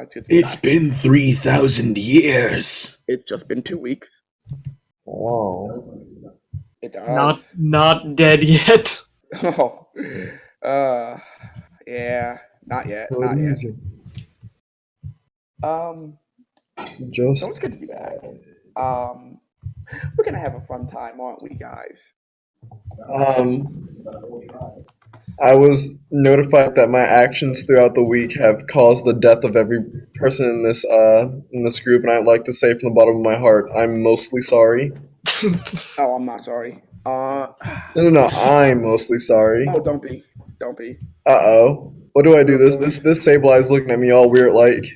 It's good to be It's back. been 3,000 years. It's just been 2 weeks. Wow. It Not does. not dead yet. Oh, uh, yeah, not yet, So not yet. easy. Um, so it's Just good to be back. Um, we're gonna have a fun time, aren't we, guys? um I was notified that my actions throughout the week have caused the death of every person in this group, and I'd like to say from the bottom of my heart, I'm mostly sorry. Oh, I'm not sorry. No, I'm mostly sorry. Oh, don't be. Uh-oh. What do I do? You have no reason. This Sable Eye's looking at me all weird like.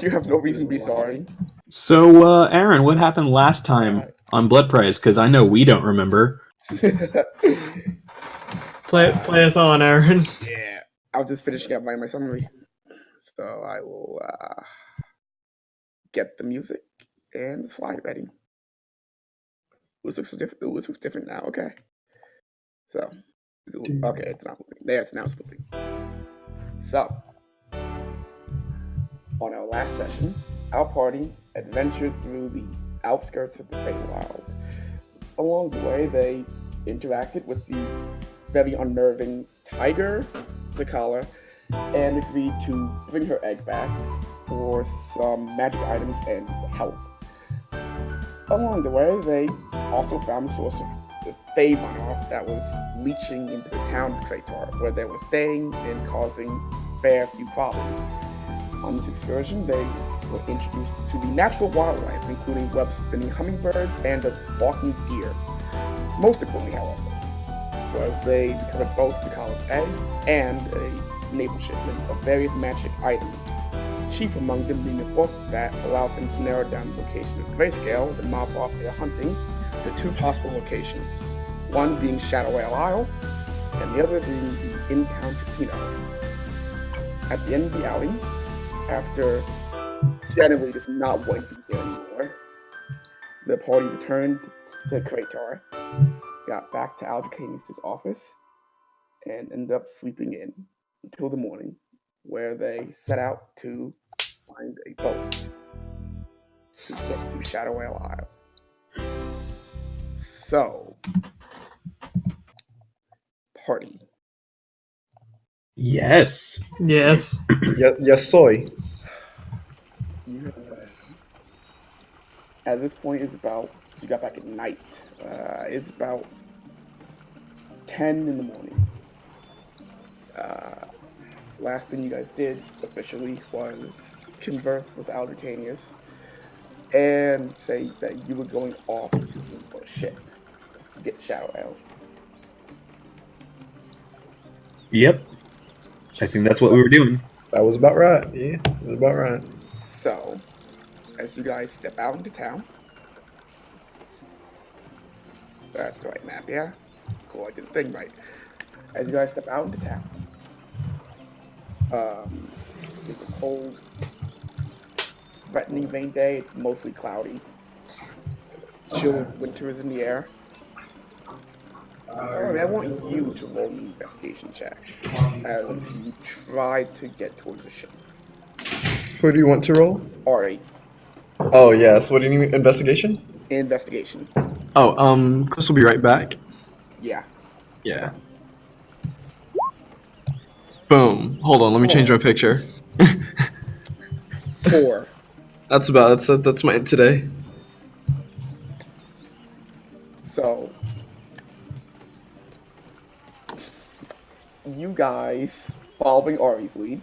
You have no reason to be sorry. So, Aaron, what happened last time on Blood Prize? Because I know we don't remember. Play us on, Aaron. Yeah, I'll just finishing up my summary. So I will get the music and the slide ready. This looks different. This looks different now. Okay. So, okay, it's not moving. There, it's now it's moving. So, on our last session, our party adventured through the outskirts of the Feywild. Along the way, they interacted with the very unnerving tiger, Zakala, and agreed to bring her egg back for some magic items and help. Along the way, they also found the source of the Fey runoff that was leaching into the town of Kreytarr, where they were staying and causing fair few problems. On this excursion, they were introduced to the natural wildlife, including web-spinning hummingbirds and a walking deer. Most importantly, however, was they discovered both Zakala's egg and a naval shipment of various magic items. Chief among them being a book that allowed them to narrow down the location of Grayscale and mop off their hunting to two possible locations, one being Shadowwell Isle, and the other being the in-town casino. At the end of the outing, after generally just not wanting to be there anymore, the party returned to Kreytarr, got back to Aldracanis' office, and ended up sleeping in until the morning, where they set out to find a boat to get to Shadowwell Isle. So, party. Yes. Yes. Yes, soy. You have, at this point, it's about, you got back at night. It's about 10 in the morning. Uh, Last thing you guys did officially was converse with Aldercanius and say that you were going off to a ship to get Shadow Isle. Yep. I think that's what we were doing. That was about right. Yeah, that was about right. So, as you guys step out into town, that's the right map, yeah? Cool, I did the thing right. As you guys step out into town, it's a cold, threatening rain day. It's mostly cloudy. Chill winter is in the air. Alright, I want you to roll an investigation check as you try to get towards the ship. Who do you want to roll? Alright, Oh yes. What do you need? Investigation? investigation. Oh, Chris will be right back. Yeah. Yeah. Boom. Hold on. Let me change my picture. 4. That's my today. So, you guys, following Ari's lead,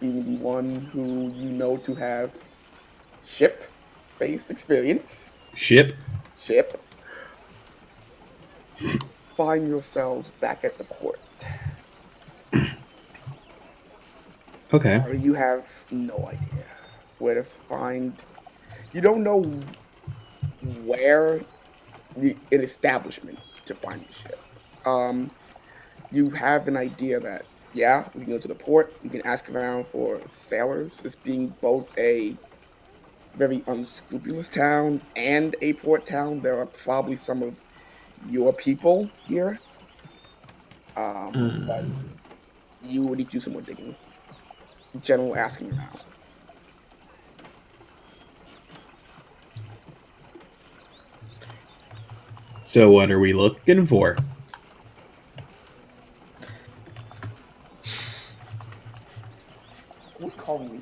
being the one who you know to have ship-based experience, Ship. ship, find yourselves back at the port. Okay. Or you have no idea where to find. You don't know where an establishment to find the ship. You have an idea that yeah, we can go to the port. We can ask around for sailors. This being both a very unscrupulous town and a port town. There are probably some of your people here, but you would need to do some more digging. General asking around. So what are we looking for? Who's calling me?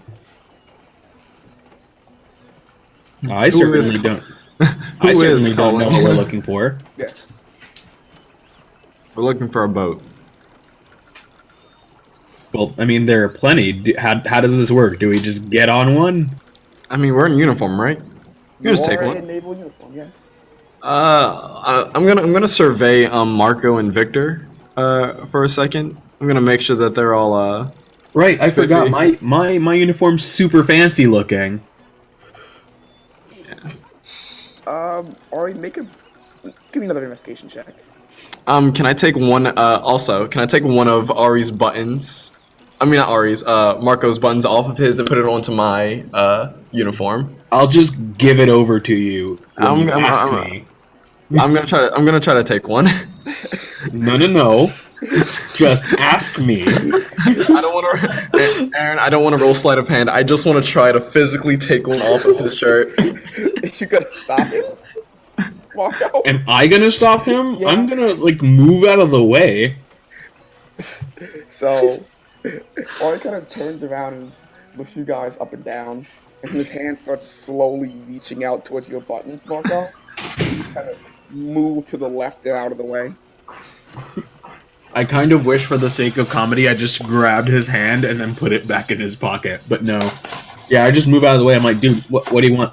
I Who certainly is don't. Who I is certainly don't know calling? what we're looking for. Yeah. We're looking for a boat. Well, I mean, there are plenty. How does this work? Do we just get on one? I mean, we're in uniform, right? You just take are one. in naval uniform, yes. I'm gonna survey Marco and Victor for a second. I'm gonna make sure that they're all Right, I forgot. spiffy. My uniform's super fancy looking. Ari, give me another investigation check. Can I take one? Can I take one of Ari's buttons? I mean, not Ari's. Marco's buttons off of his and put it onto my uniform. I'll just give it over to you when you ask me. I'm gonna try to take one. No. Just ask me. I don't want to, Aaron. I don't want to roll sleight of hand. I just want to try to physically take one off of his shirt. You gonna stop him? Walk out. Am I gonna stop him? Yeah. I'm gonna move out of the way. So, Ari kind of turns around and looks you guys up and down, and his hand starts slowly reaching out towards your buttons, Marco. You kind of move to the left and out of the way. I kind of wish, for the sake of comedy, I just grabbed his hand and then put it back in his pocket. But no. Yeah, I just move out of the way. I'm like, dude, what do you want?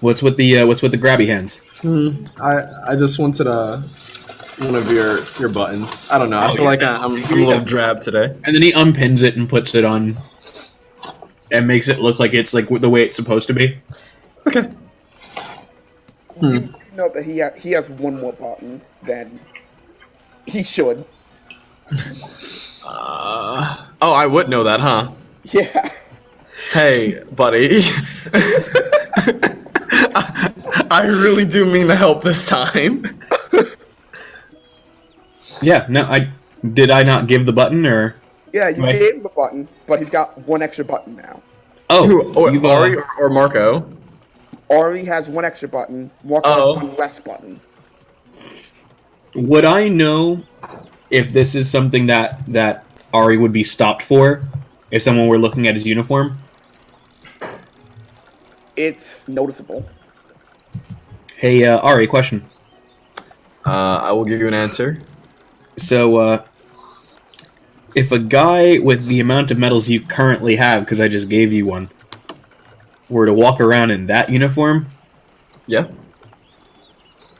What's with the grabby hands? I just wanted one of your buttons. I don't know. I feel like I'm a little drab today. And then he unpins it and puts it on, and makes it look like it's like the way it's supposed to be. Okay. You know that he has one more button than he should. I would know that, huh? Yeah. Hey, buddy. I really do mean to help this time. Yeah. No. Did I not give the button, or? Yeah, you gave him a button, but he's got one extra button now. Who, Ari or Marco? Ari has one extra button. Marco has one less button. Would I know if this is something that Ari would be stopped for if someone were looking at his uniform? It's noticeable. Hey, Ari, question. I will give you an answer. So, if a guy with the amount of medals you currently have, because I just gave you one, were to walk around in that uniform, Yeah.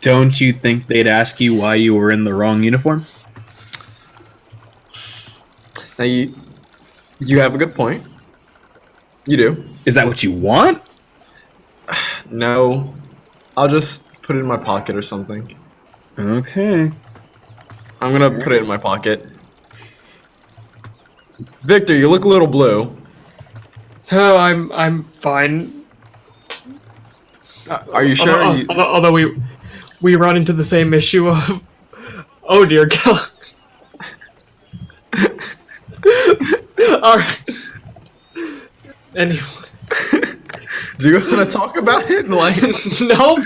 don't you think they'd ask you why you were in the wrong uniform? Now you have a good point. You do. Is that what you want? No. I'll just put it in my pocket or something. Okay. I'm gonna put it in my pocket. Victor, you look a little blue. Oh, I'm fine. Are you sure? Although we run into the same issue of, oh dear God. Alright. Anyway. Do you want to talk about it? Like, No.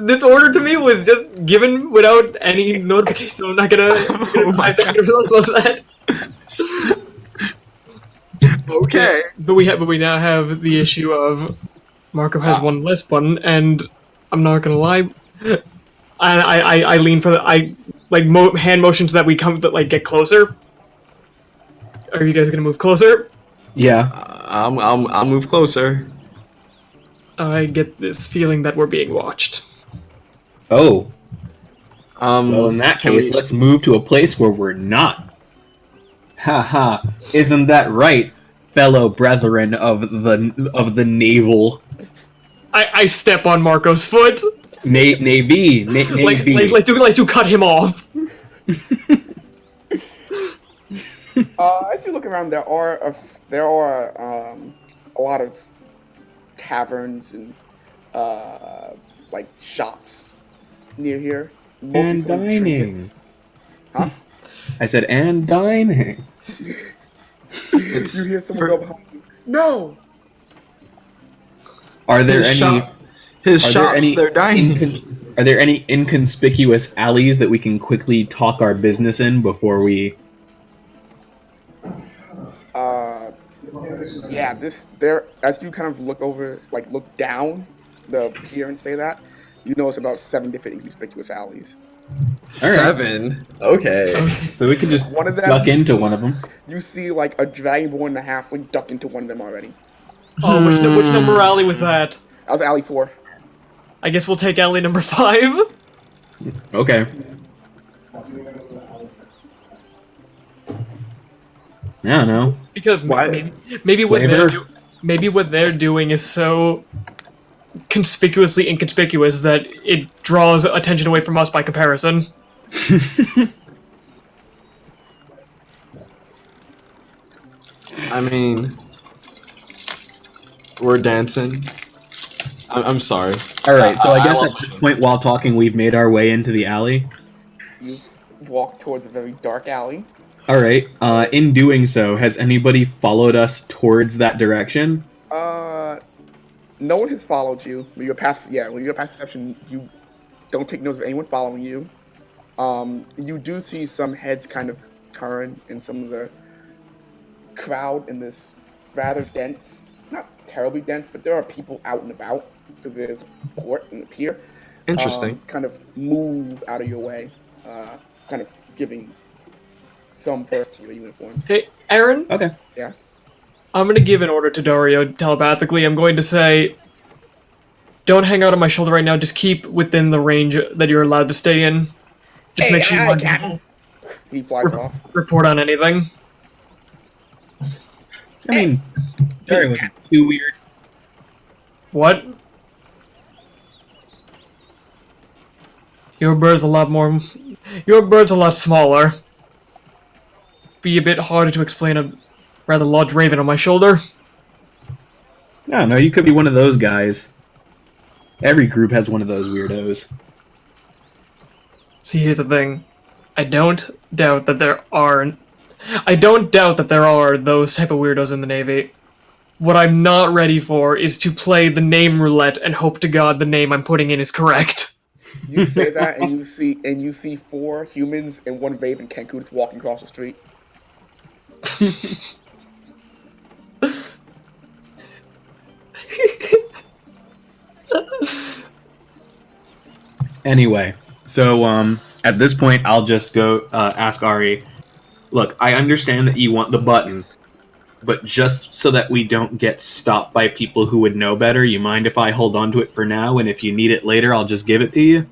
This order to me was just given without any notification, so I'm not gonna love that. okay. But we now have the issue of Marco has one less button, and I'm not gonna lie, I lean for hand motion so that we get closer. Are you guys gonna move closer? Yeah. I'll move closer. I get this feeling that we're being watched. Oh. Well, in that can case, we- let's move to a place where we're not. Haha. Isn't that right, fellow brethren of the naval I step on Marco's foot, navy? like to cut him off. As you look around, there are a lot of taverns and like shops near here. Mostly And selling dining. trinkets. Huh? I said, and dining. You hear someone go behind you. No! Are there his any? shop. His Are there shops, any? they're dying. Are there any inconspicuous alleys that we can quickly talk our business in before we? Uh, yeah, there, as you kind of look over, like look down the pier and say that, you notice about 7 different inconspicuous alleys. All right. 7. Okay. So we could just One of them, duck into one of them. you see like a dragonborn and a halfling duck into one of them already. Oh, which number alley was that? That was alley 4. I guess we'll take alley number 5. Okay. I don't know. Because Why- maybe Flavor? what they're doing is so conspicuously inconspicuous that it draws attention away from us by comparison. I mean, we're dancing. I'm sorry. All right. So I guess lost at this myself. point, while talking, we've made our way into the alley. You walk towards a very dark alley. All right. In doing so, has anybody followed us towards that direction? No one has followed you. When you're past perception, you don't take notice of anyone following you. You do see some heads kind of turn in some of the crowd in this rather dense, not terribly dense, but there are people out and about because there's a port and a pier. Interesting. Kind of move out of your way, kind of giving some burst to your uniforms. Hey, Aaron, Okay. Yeah. I'm going to give an order to Dario telepathically. I'm going to say, don't hang out on my shoulder right now. Just keep within the range that you're allowed to stay in. Just make sure you want Captain. He flies off. report on anything. I mean, Jerry wasn't too weird. What? Your bird's a lot smaller. Be a bit harder to explain a rather large raven on my shoulder. No, you could be one of those guys. Every group has one of those weirdos. See, here's the thing. I don't doubt that there are those type of weirdos in the Navy. What I'm not ready for is to play the name roulette and hope to God the name I'm putting in is correct. You say that, and you see 4 humans and 1 raven Kenku just walking across the street. Anyway, so at this point, I'll just go ask Ari. Look, I understand that you want the button, but just so that we don't get stopped by people who would know better, you mind if I hold on to it for now, and if you need it later, I'll just give it to you?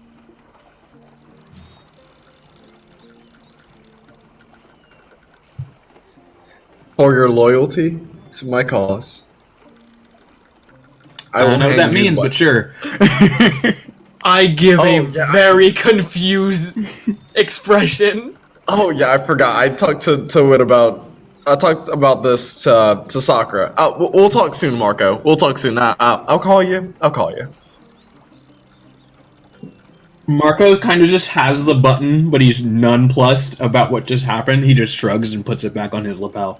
For your loyalty to my cause. I don't know what that hand you means, the but sure. I give a Oh, yeah. very confused expression. Oh yeah, I forgot. I talked to Wit about. I talked about this to Sakura. We'll talk soon, Marco. We'll talk soon. I'll call you. I'll call you. Marco kind of just has the button, but he's nonplussed about what just happened. He just shrugs and puts it back on his lapel.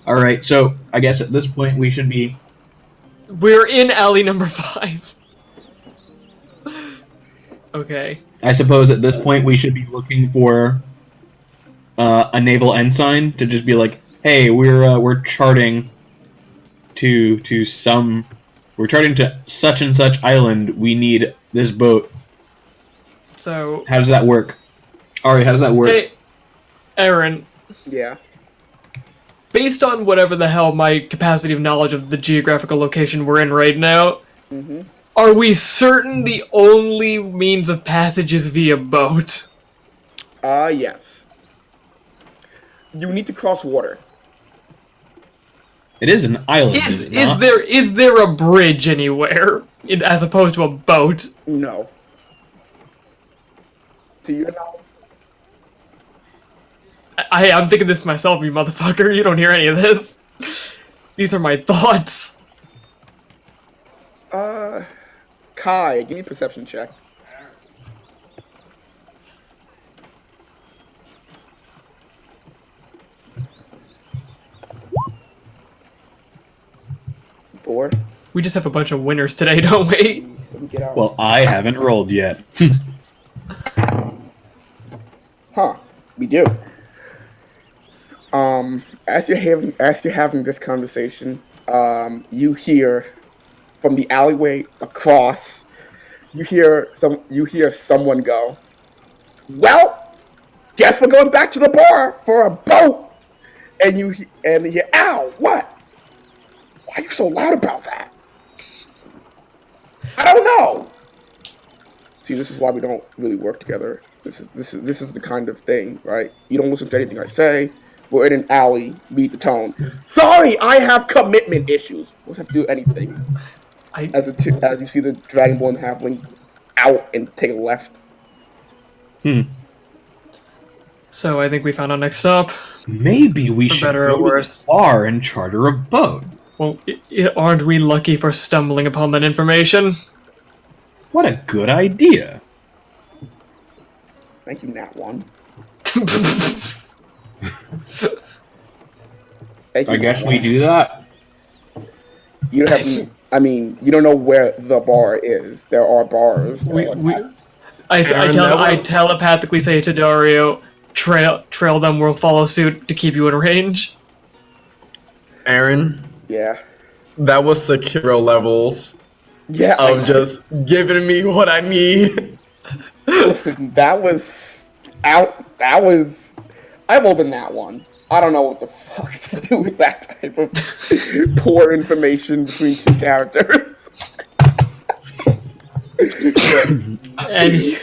Alright, so I guess at this point we should be... We're in alley number 5. Okay. I suppose at this point we should be looking for a naval ensign to just be like, hey, we're charting to some... We're charting to such and such island. We need this boat. So, How does that work? Ari, how does that work? hey, Aaron, Yeah. based on whatever the hell my capacity of knowledge of the geographical location we're in right now, Mm-hmm. are we certain the only means of passage is via boat? Yes. You need to cross water. It is an island, is it not? Is there a bridge anywhere as opposed to a boat? No. To your knowledge. I'm thinking this to myself, you motherfucker. You don't hear any of this. These are my thoughts. Kai, give me a perception check. score? We just have a bunch of winners today, don't we? Let me get out. Well, I haven't rolled yet. Huh? We do. As you're having this conversation, you hear from the alleyway across. You hear someone go, "Well, guess we're going back to the bar for a boat." And you ow, what? Why are you so loud about that? I don't know. See, this is why we don't really work together. This is the kind of thing, right? You don't listen to anything I say. We're in an alley. Beat the tone. Sorry, I have commitment issues. What's have to do anything? As you see the Dragonborn halfling out and take a left. So I think we found our next stop. Maybe we For should better go or to worse. the bar and charter a boat. Well, aren't we lucky for stumbling upon that information? What a good idea. Thank you, Nat One. I guess we do that. You don't have. I mean, you don't know where the bar is. There are bars. I telepathically say to Dario, trail them, we'll follow suit to keep you in range. Aaron, Yeah. that was Sekiro levels Yeah. of just giving me what I need. Listen, that was out. That was. I rolled in that one. I don't know what the fuck to do with that type of poor information between two characters. And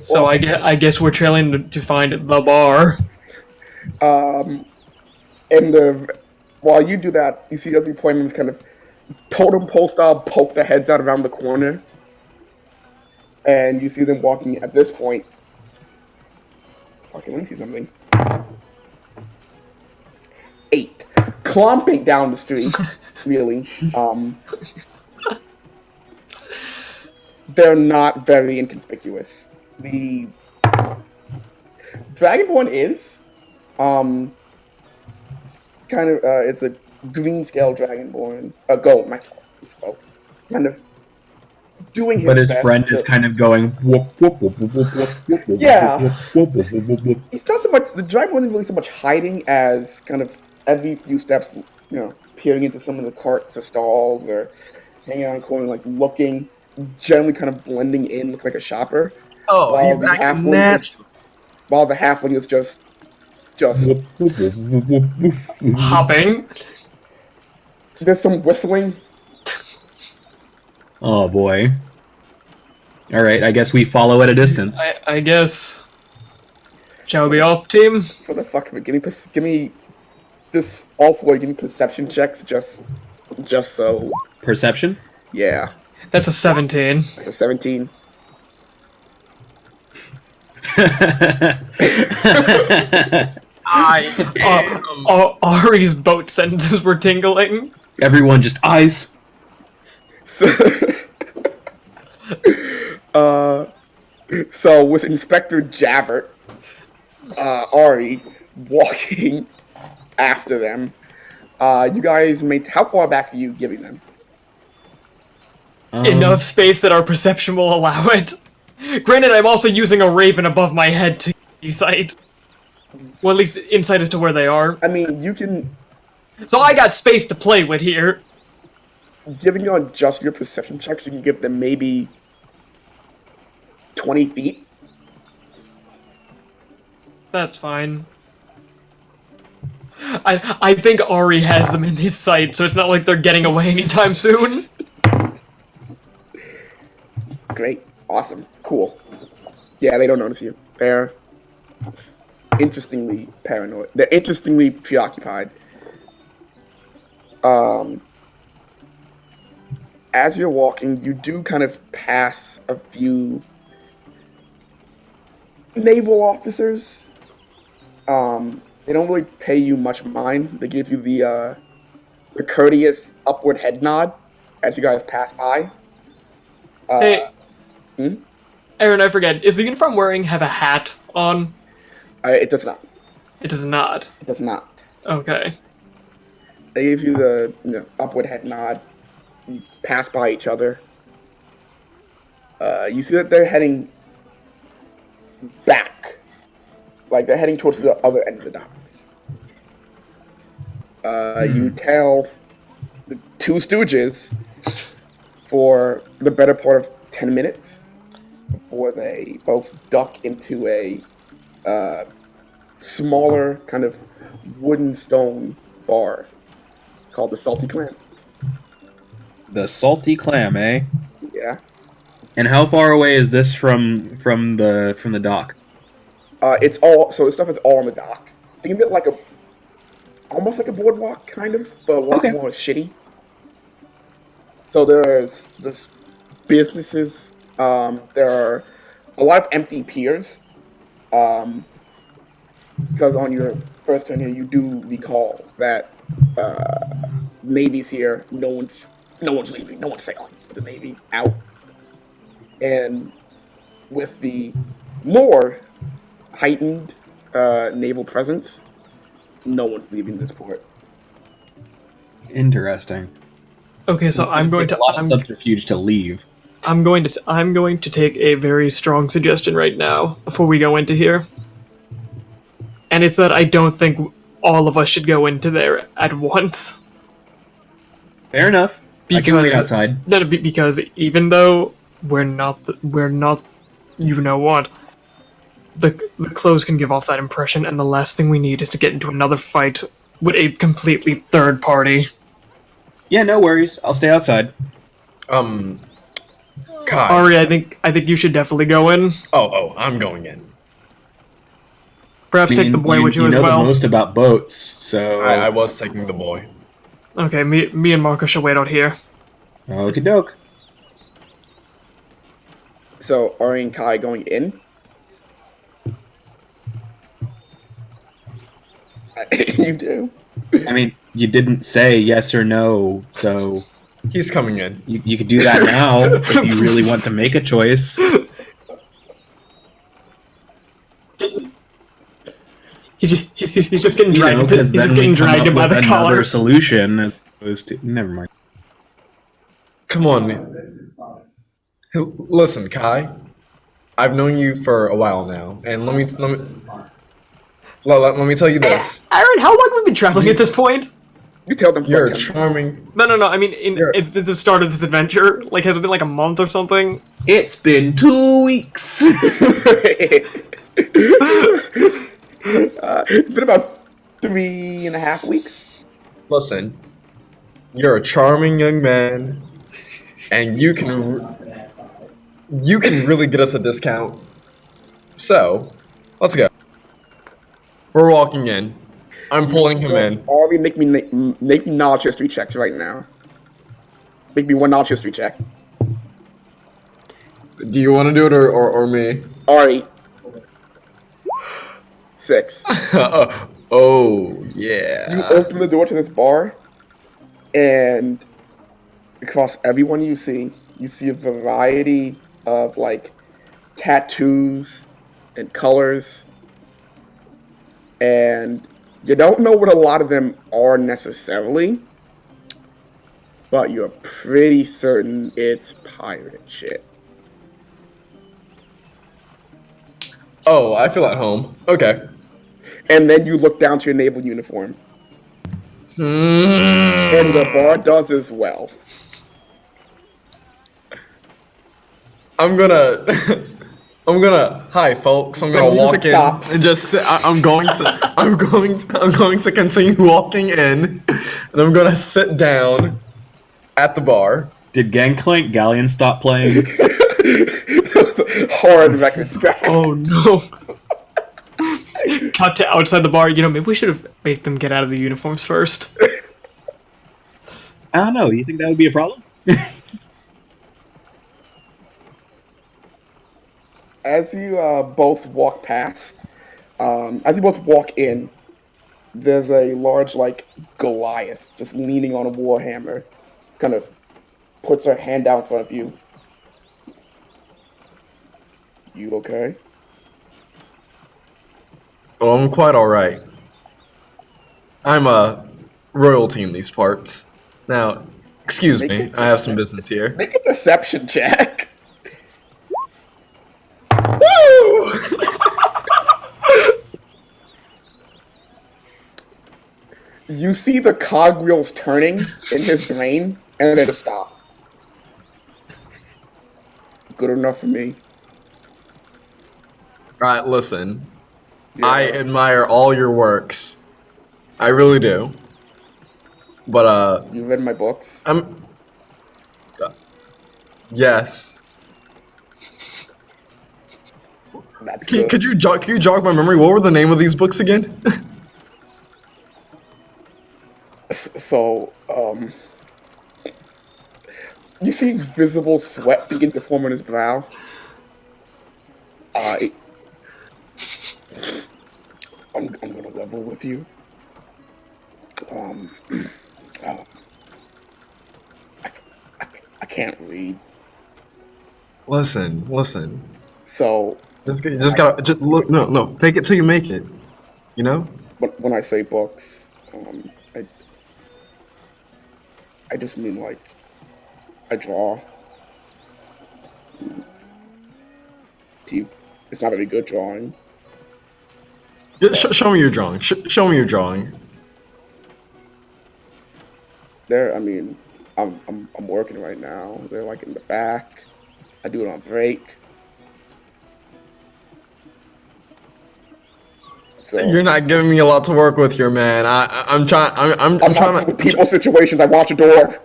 so I guess we're trailing to find the bar. And while you do that, you see the other appointments kind of totem pole style poke their heads out around the corner, and you see them walking at this point. Okay, let me see something. 8, clomping down the street. Really, they're not very inconspicuous. The Dragonborn is, kind of, it's a green scale Dragonborn, a gold, my spoke, kind of doing his But his best friend to- is kind of going whoop whoop whoop whoop whoop whoop whoop whoop Yeah. whoop whoop whoop whoop whoop. It's not so much, the Dragonborn isn't really so much hiding as kind of every few steps, peering into some of the carts or stalls or hanging on a corner, like looking, generally kind of blending in, look like a shopper. Oh, While he's the acting halfling natural. While the halfling is just Whoop, whoop, whoop, whoop, whoop, whoop, whoop. Hopping. there's some whistling. Oh boy. All right, I guess we follow at a distance. I guess. Shall we be off, team? For the fuck of it, give me just all four. Give me perception checks, just so. Perception? Yeah, That's a 17. like a 17. Ari's boat sentences were tingling. Everyone just eyes. So with Inspector Jabbert, Ari walking after them, you guys how far back are you giving them? Enough space that our perception will allow it. Granted, I'm also using a raven above my head to insight. Well, at least insight as to where they are. I mean, you can, So I got space to play with here. giving you on just your perception checks, you can give them maybe 20 feet. That's fine. I think Ari has them in his sight, so it's not like they're getting away anytime soon. Great. Awesome. Cool. Yeah, they don't notice you. They're interestingly paranoid. They're interestingly preoccupied. As you're walking, you do kind of pass a few naval officers. They don't really pay you much mind. They give you the courteous upward head nod as you guys pass by. Hey, Aaron, I forget. Is the uniform wearing have a hat on? It does not. It does not. It does not. Okay. They give you the upward head nod. You pass by each other. You see that they're heading back, like they're heading towards the other end of the docks. You tell the two stooges for the better part of 10 minutes before they both duck into a smaller kind of wooden stone bar called the Salty Clam. The salty clam, eh? Yeah. And how far away is this from the dock? It's all so the stuff is all on the dock. Think of it like a almost like a boardwalk kind of, but a lot Okay. more shitty. So there's businesses. There are a lot of empty piers. Because on your first turn here, you do recall that Navy's here. No one's leaving. No one's sailing. The Navy out, and with the more heightened naval presence, no one's leaving this port. Interesting. Okay, so I'm going to a lot of subterfuge to leave. I'm going to take a very strong suggestion right now before we go into here. And it's that I don't think all of us should go into there at once. Fair enough. I can wait outside. Because even though we're not, you know what, the clothes can give off that impression, and the last thing we need is to get into another fight with a completely third party. Yeah, no worries. I'll stay outside. Kai. Ari, I think you should definitely go in. Oh, I'm going in. Perhaps take the boy with you as know well. the most about boats, so I was taking the boy. Okay, me and Marco shall wait out here. okie doke. So Ari and Kai going in. You do. I mean, you didn't say yes or no, so He's coming in. you could do that now if you really want to make a choice. He's just getting dragged. He's just getting dragged by the collar. Another solution as opposed to never mind. Come on. Listen, Kai. I've known you for a while now, and let me tell you this. Aaron, how long have we been traveling at this point? You tell them. You're charming. No. I mean, it's the start of this adventure. Like, has it been like a month or something? It's been 2 weeks. It's been about 3.5 weeks. Listen, you're a charming young man, and you can really get us a discount. So, let's go. We're walking in. I'm pulling him in. Ari, make me knowledge history checks right now. Make me one knowledge history check. Do you want to do it or me? Ari. 6. Oh, yeah. You open the door to this bar, and across everyone you see a variety of like tattoos and colors, and you don't know what a lot of them are necessarily, but you're pretty certain it's pirate shit. Oh, I feel at home. Okay. And then you look down to your naval uniform. Mm. And the bar does as well. I'm gonna hi folks. I'm gonna walk in and just sit. I'm going to continue walking in, and I'm gonna sit down at the bar. Did Gangplank Galleon stop playing? Hard record scratch. Oh no. Cut to outside the bar. You know, maybe we should have made them get out of the uniforms first. I don't know. You think that would be a problem? As you both walk past, as you both walk in, there's a large, like, Goliath just leaning on a warhammer, kind of puts her hand down in front of you. You okay? Oh, I'm quite all right. I'm royalty in these parts. Now, excuse Make me, it I have some business here. Make a deception check. Woo! You see the cogwheels turning in his brain, and then it stops. Good enough for me. Right, listen. Yeah. I admire all your works. I really do. But You read my books? I'm yes. That's good. Could you jog my memory? What were the name of these books again? So, you see visible sweat begin to form on his brow. I'm gonna level with you. Um, uh, I can't read. Listen. So, Just gotta just look. No. Fake it till you make it. You know. when I say books, I just mean like I draw. It's not a very good drawing. Show me your drawing. Show me your drawing. I'm working right now. They're like in the back. I do it on break. So You're not giving me a lot to work with here, man. I'm trying. I'm trying to. people situations. I watch a door.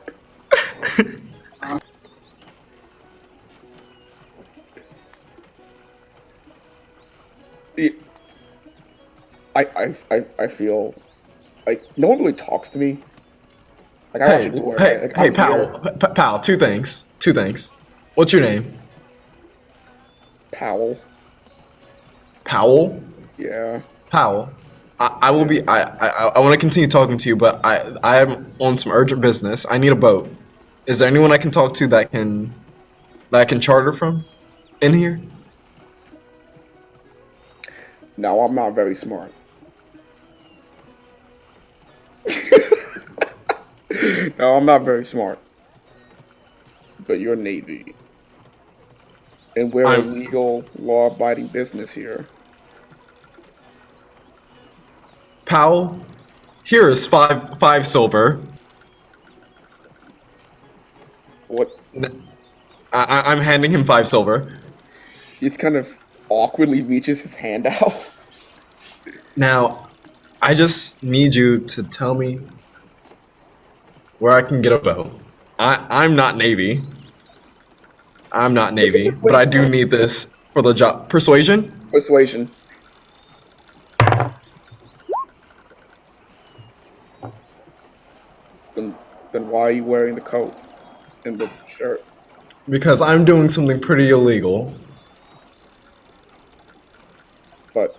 I feel like no one really talks to me. Like I watch a door. Hey, I'm pal, here. pal. Two things. What's your name? Powell. Powell. Yeah. Powell. I will be. I want to continue talking to you, but I am on some urgent business. I need a boat. Is there anyone I can talk to that I can charter from in here? No, I'm not very smart. No, I'm not very smart. But you're Navy. And we're a legal, law-abiding business here. Powell, here is five silver. What? I'm handing him 5 silver. He's kind of awkwardly reaches his hand out. Now, I just need you to tell me where I can get a boat. I'm not Navy. But I do need this for the job. Persuasion? Persuasion. Then why are you wearing the coat and the shirt? Because I'm doing something pretty illegal. But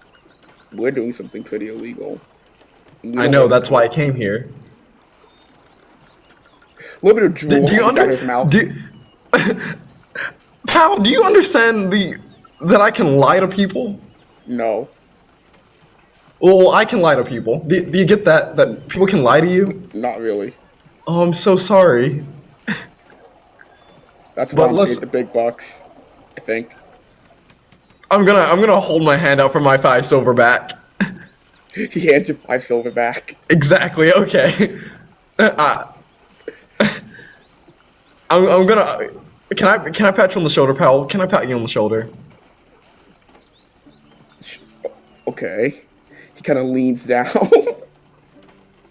we're doing something pretty illegal. I know, that's why I came here. A little bit of drool Do you comes out his mouth. Pal, do you understand that I can lie to people? No. Well, I can lie to people. Do you get that people can lie to you? Not really. Oh, I'm so sorry. That's why I'm paid the big bucks, I think. I'm gonna hold my hand out for my 5 silver back. He hands you 5 silver back. Exactly. Okay. I'm gonna. Can I pat you on the shoulder, pal? Can I pat you on the shoulder? Okay. He kind of leans down.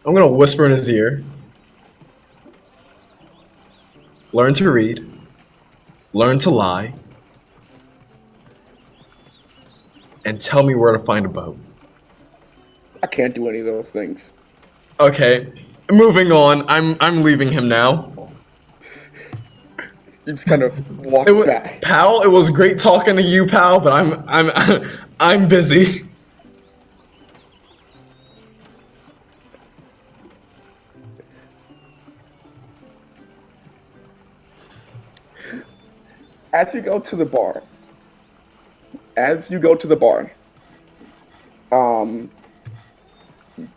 I'm gonna whisper in his ear. Learn to read. Learn to lie. And tell me where to find a boat. I can't do any of those things. Okay. Moving on. I'm leaving him now. You just kind of walk back. Pal, it was great talking to you, pal, but I'm busy. As you go to the bar,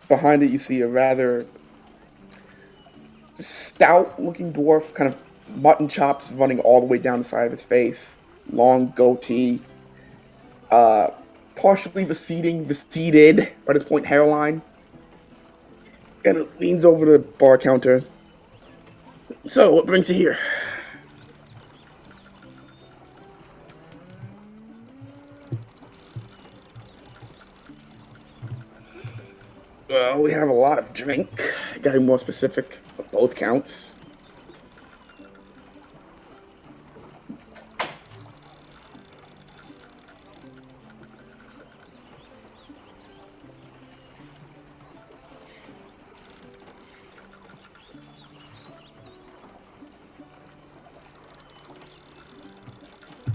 behind it you see a rather Stout-looking dwarf, kind of mutton chops running all the way down the side of his face, long goatee, uh, partially receded by this point hairline, and leans over the bar counter. So, what brings you here? Well, we have a lot of drink. Gotta be more specific. Both counts.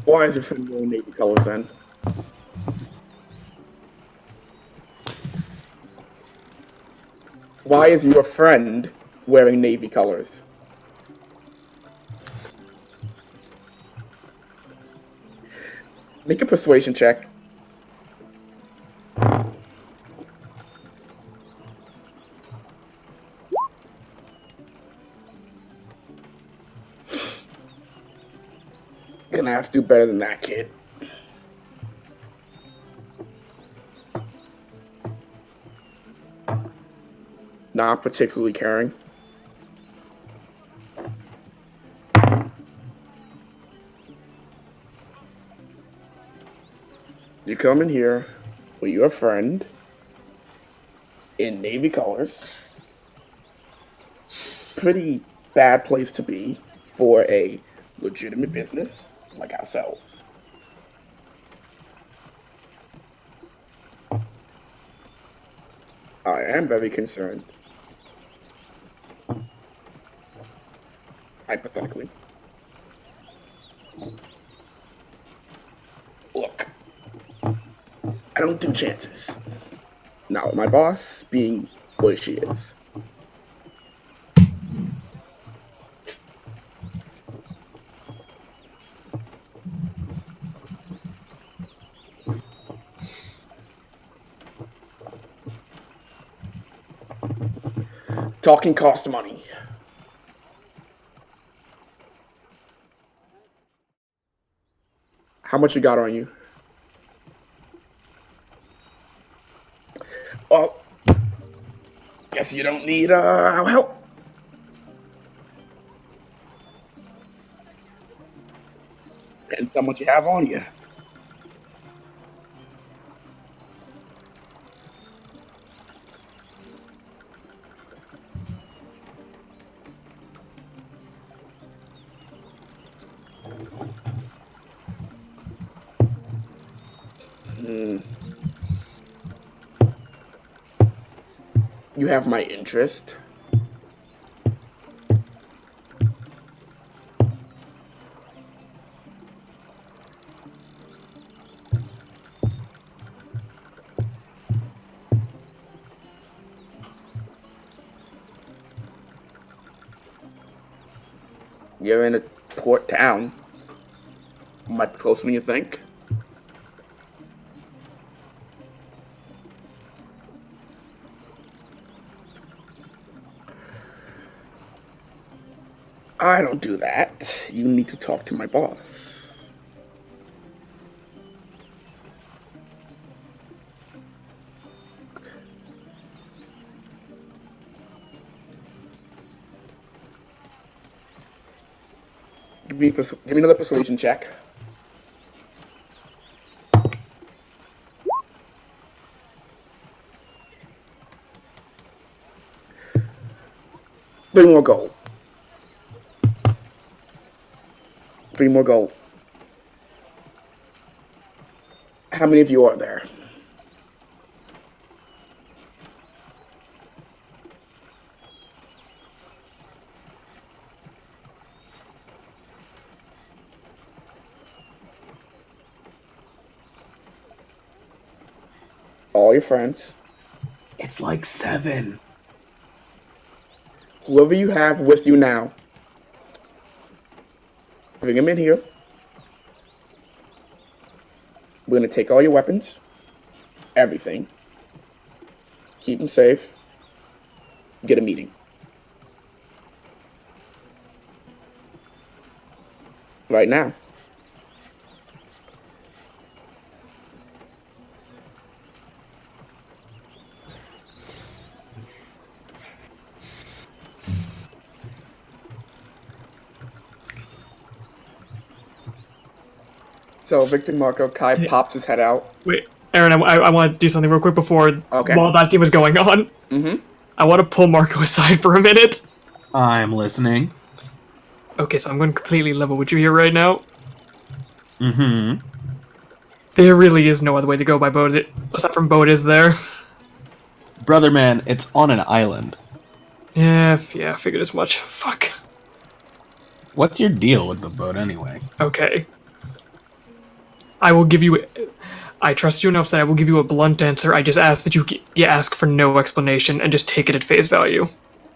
Why is your friend wearing navy colors then? Why is your friend wearing navy colors? Make a persuasion check. Gonna have to do better than that, kid. Not particularly caring. You come in here with your friend in navy colors. Pretty bad place to be for a legitimate business like ourselves. I am very concerned. Hypothetically. Look, I don't do chances. Now, my boss being what she is. Talking costs money. How much you got on you? Well, guess you don't need our help. Depends how much you have on you. You have my interest. You're in a port town. Much closer than you think. I don't do that. You need to talk to my boss. Give me another persuasion check. Three more gold. 3 more gold. How many of you are there? All your friends. It's like 7. Whoever you have with you now, bring them in here. We're going to take all your weapons, everything, keep them safe, get a meeting. right now. So Victor, Marco, Kai pops his head out. Wait, Aaron, I want to do something real quick before while that scene was going on. Mm-hmm. I want to pull Marco aside for a minute. I'm listening. Okay, so I'm going completely level with you here right now. Mm-hmm. There really is no other way to go by boat, aside from boat, is there? Brother man, it's on an island. Yeah, I figured as much. Fuck. What's your deal with the boat anyway? Okay. I will give you... I trust you enough that I will give you a blunt answer. I just ask that you ask for no explanation and just take it at face value.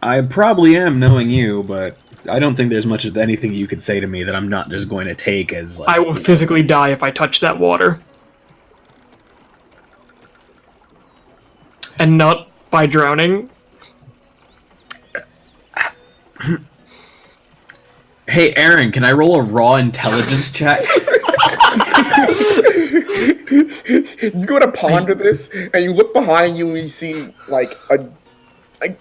I probably am, knowing you, but I don't think there's much of anything you could say to me that I'm not just going to take as, like... I will physically die if I touch that water. And not by drowning. Hey, Aaron, can I roll a raw intelligence check? You go to ponder this, and you look behind you and you see like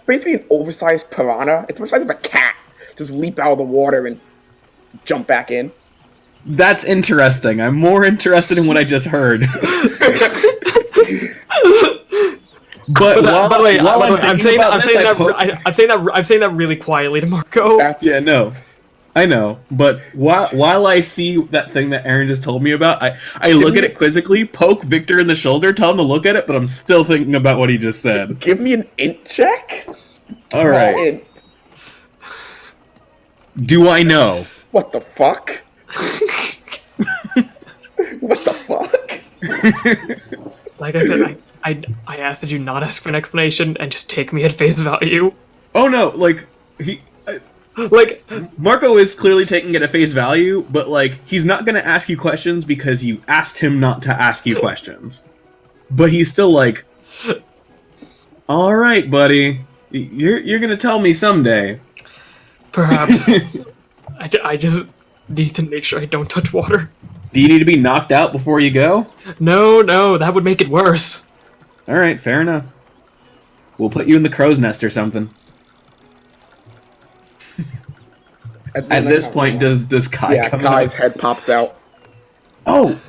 basically an oversized piranha. It's the size of a cat. Just leap out of the water and jump back in. That's interesting. I'm more interested in what I just heard. But by the way, I'm saying that really quietly to Marco. Yeah, no. I know, but while I see that thing that Aaron just told me about, I look at it quizzically, poke Victor in the shoulder, tell him to look at it, but I'm still thinking about what he just said. Give me an int check. All right. Do I know? What the fuck? What the fuck? Like I said, I asked that you not ask for an explanation and just take me at face value. Oh no, like Marco is clearly taking it at face value, but like he's not gonna ask you questions because you asked him not to ask you questions. But he's still like, all right, buddy, you're gonna tell me someday. Perhaps. I just need to make sure I don't touch water. Do you need to be knocked out before you go? No, that would make it worse. All right, fair enough. We'll put you in the crow's nest or something. At this point, does Kai come Kai's out? head pops out. Oh!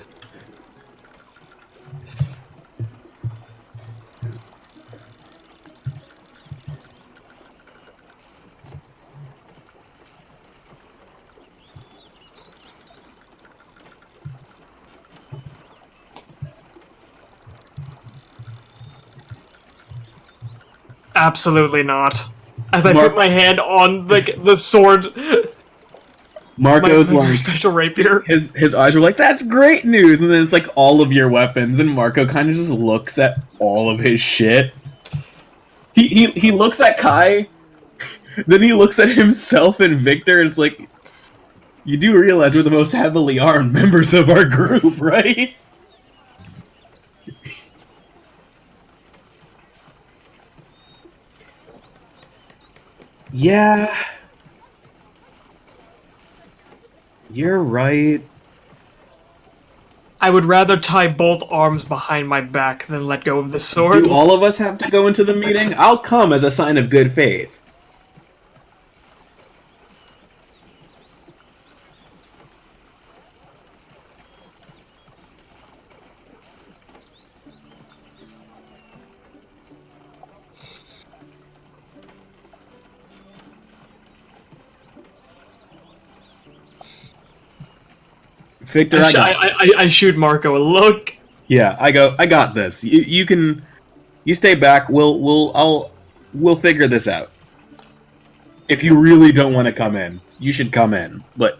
Absolutely not. As I put my hand on the sword... Marco's like special rapier. His eyes were like, "That's great news," and then it's like all of your weapons, and Marco kind of just looks at all of his shit. He looks at Kai, then he looks at himself and Victor, and it's like, you do realize we're the most heavily armed members of our group, right? Yeah. You're right. I would rather tie both arms behind my back than let go of the sword. Do all of us have to go into the meeting? I'll come as a sign of good faith. Victor, I shoot Marco a look. Yeah, I got this. You can, you stay back. We'll figure this out. If you really don't want to come in, you should come in. But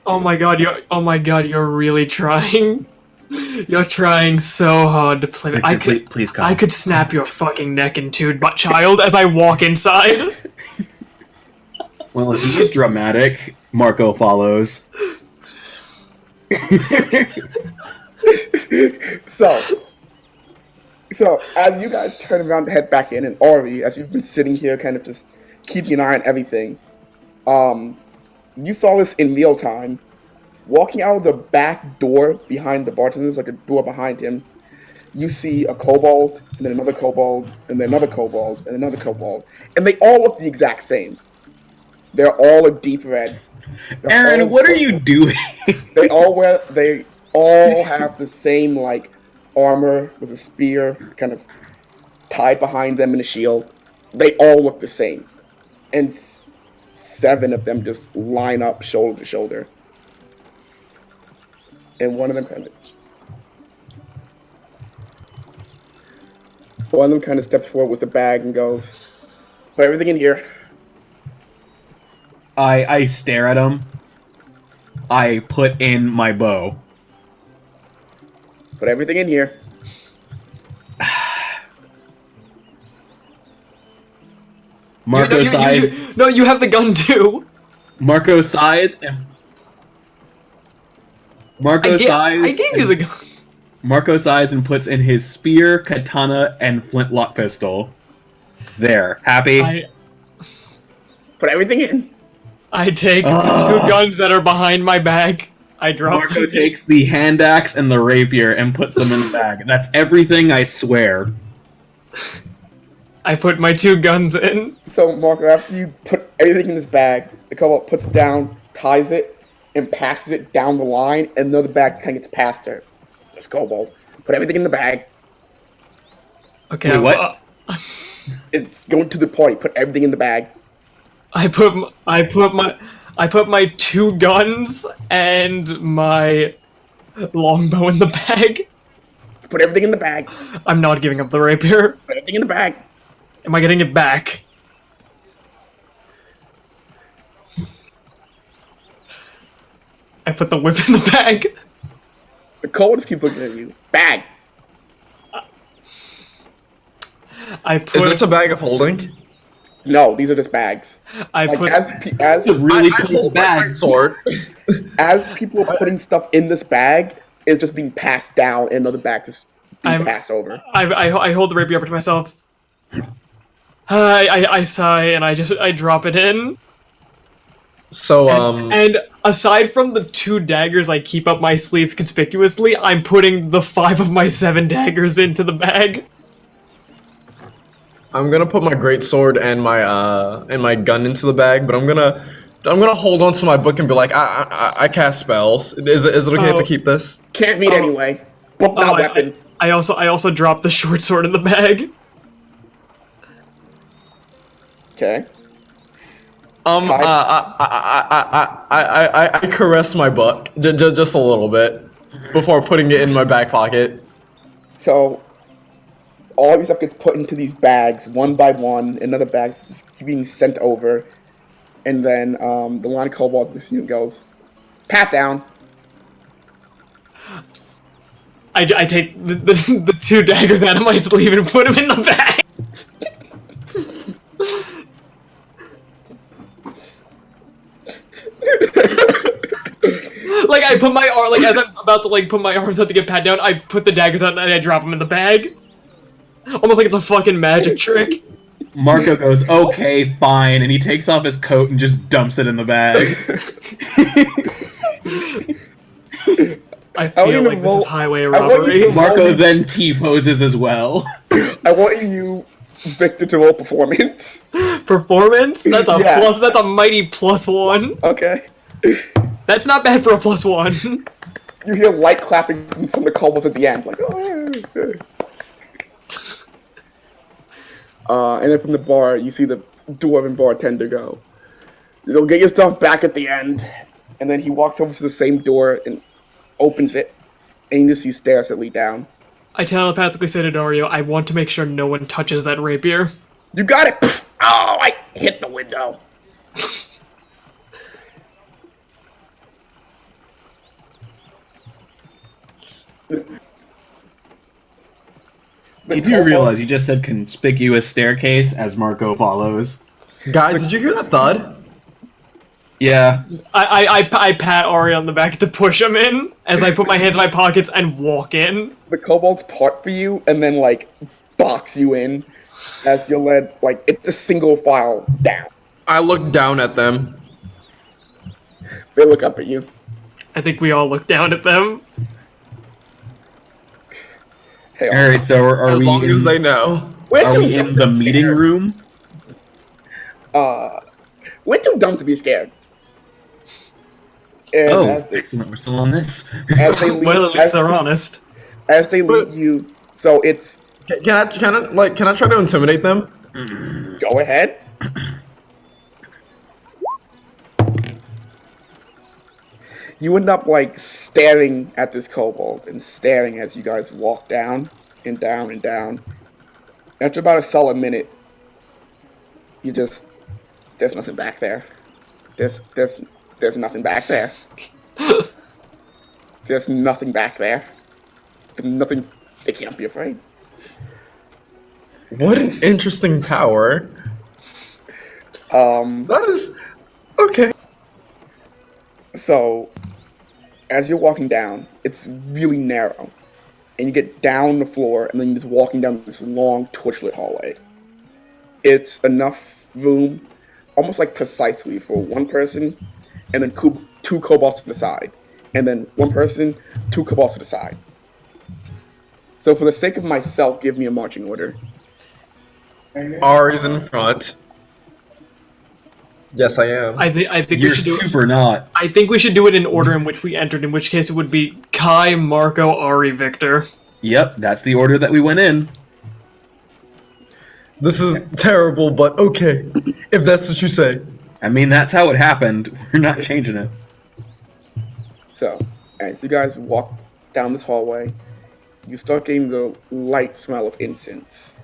Oh my god, you're really trying. You're trying so hard to play. Victor, please come. I could snap your fucking neck in two, but child, as I walk inside. Well, if he's dramatic, Marco follows. So, So as you guys turn around to head back in, and Ori, as you've been sitting here, kind of just keeping an eye on everything, um, you saw this in real time. Walking out of the back door behind the bartender, there's like a door behind him. You see a kobold, and then another kobold, and then another kobold, and another kobold, and they all look the exact same. They're all a deep red. They're Aaron, all what are you doing? They all wear. They all have the same like armor with a spear, kind of tied behind them in a shield. They all look the same, and seven of them just line up shoulder to shoulder. And one of them kind of steps forward with a bag and goes, "Put everything in here." I stare at him. I put in my bow. Put everything in here. Marco sighs. No, you have the gun too. Marco sighs and Marco sighs. I gave you the gun. Marco sighs and puts in his spear, katana, and flintlock pistol. There, happy. Put everything in. I take the two guns that are behind my bag. I drop. Marco takes the hand axe and the rapier and puts them in the bag. That's everything, I swear. I put my two guns in. So, Marco, after you put everything in this bag, the kobold puts it down, ties it, and passes it down the line, and the other bag kind of gets past her. This kobold. Put everything in the bag. Okay, wait, what? It's going to the party. Put everything in the bag. I put my two guns and my longbow in the bag. Put everything in the bag. I'm not giving up the rapier. Put everything in the bag. Am I getting it back? I put the whip in the bag. The kobold just keeps looking at you. Bag. I put. Is this a bag of holding? No, these are just bags. I Like, put. It's a really I cool hold my bag. great sword. As people are putting stuff in this bag, it's just being passed down, and another bag just being passed over. I hold the rapier up to myself. I sigh and I drop it in. So And aside from the two daggers I keep up my sleeves conspicuously, I'm putting the 5 of my 7 daggers into the bag. I'm gonna put my great sword and my gun into the bag, but I'm gonna hold on to my book and be like, I cast spells. Is it okay if I keep this? Can't read anyway. Book, not weapon. I also dropped the short sword in the bag. Okay. I caress my book just a little bit before putting it in my back pocket. So, all of your stuff gets put into these bags one by one. Another bag is being sent over, and then the line of kobolds looks at you and goes, "Pat down." I take the 2 daggers out of my sleeve and put them in the bag. Like I put my arm, like as I'm about to like put my arms out to get pat down, I put the daggers out and I drop them in the bag. Almost like it's a fucking magic trick. Marco goes, okay, fine, and he takes off his coat and just dumps it in the bag. I feel like this is highway robbery. Marco then T-poses as well. I want you, Victor, to roll performance. Performance? That's a Yeah. plus. That's a mighty +1. Okay. That's not bad for a +1. You hear light clapping from some of the kobolds at the end, like, oh, yeah. And then from the bar, you see the dwarven bartender go, "You'll get your stuff back at the end." And then he walks over to the same door and opens it, and you just see stairs that lead down. I telepathically say to Dario, I want to make sure no one touches that rapier. You got it! Oh, I hit the window. You do realize you just said conspicuous staircase as Marco follows. Guys, did you hear that thud? Yeah. I pat Ari on the back to push him in as I put my hands in my pockets and walk in. The kobolds part for you and then like box you in as you're led. Like it's a single file down. I look down at them. They look up at you. I think we all look down at them. Hey, All right. So are As we long in, as they know. we're are we in the meeting room? We're too dumb to be scared. And Oh, as they, excellent. We're still on this. as they lead, Well, at least they're honest. as they lead you, so it's Can I try to intimidate them? go ahead. You end up like staring at this kobold and staring as you guys walk down and down and down. After about a solid minute, you just there's nothing back there. There's nothing back there. There's nothing back there. Nothing. They can't be afraid. What an interesting power. Um. That is okay. So, as you're walking down, it's really narrow, and you get down the floor, and then you're just walking down this long torchlit hallway. It's enough room, almost like precisely for one person, and then two kobolds to the side, and then one person, two kobolds to the side. So, for the sake of myself, give me a marching order. Ari's in front. Yes, I am. I think You're we should do it. super not. I think we should do it in order in which we entered. In which case, it would be Kai, Marco, Ari, Victor. Yep, that's the order that we went in. This is terrible, but okay. If that's what you say. I mean, that's how it happened. We're not changing it. So, as you guys walk down this hallway, you start getting the light smell of incense.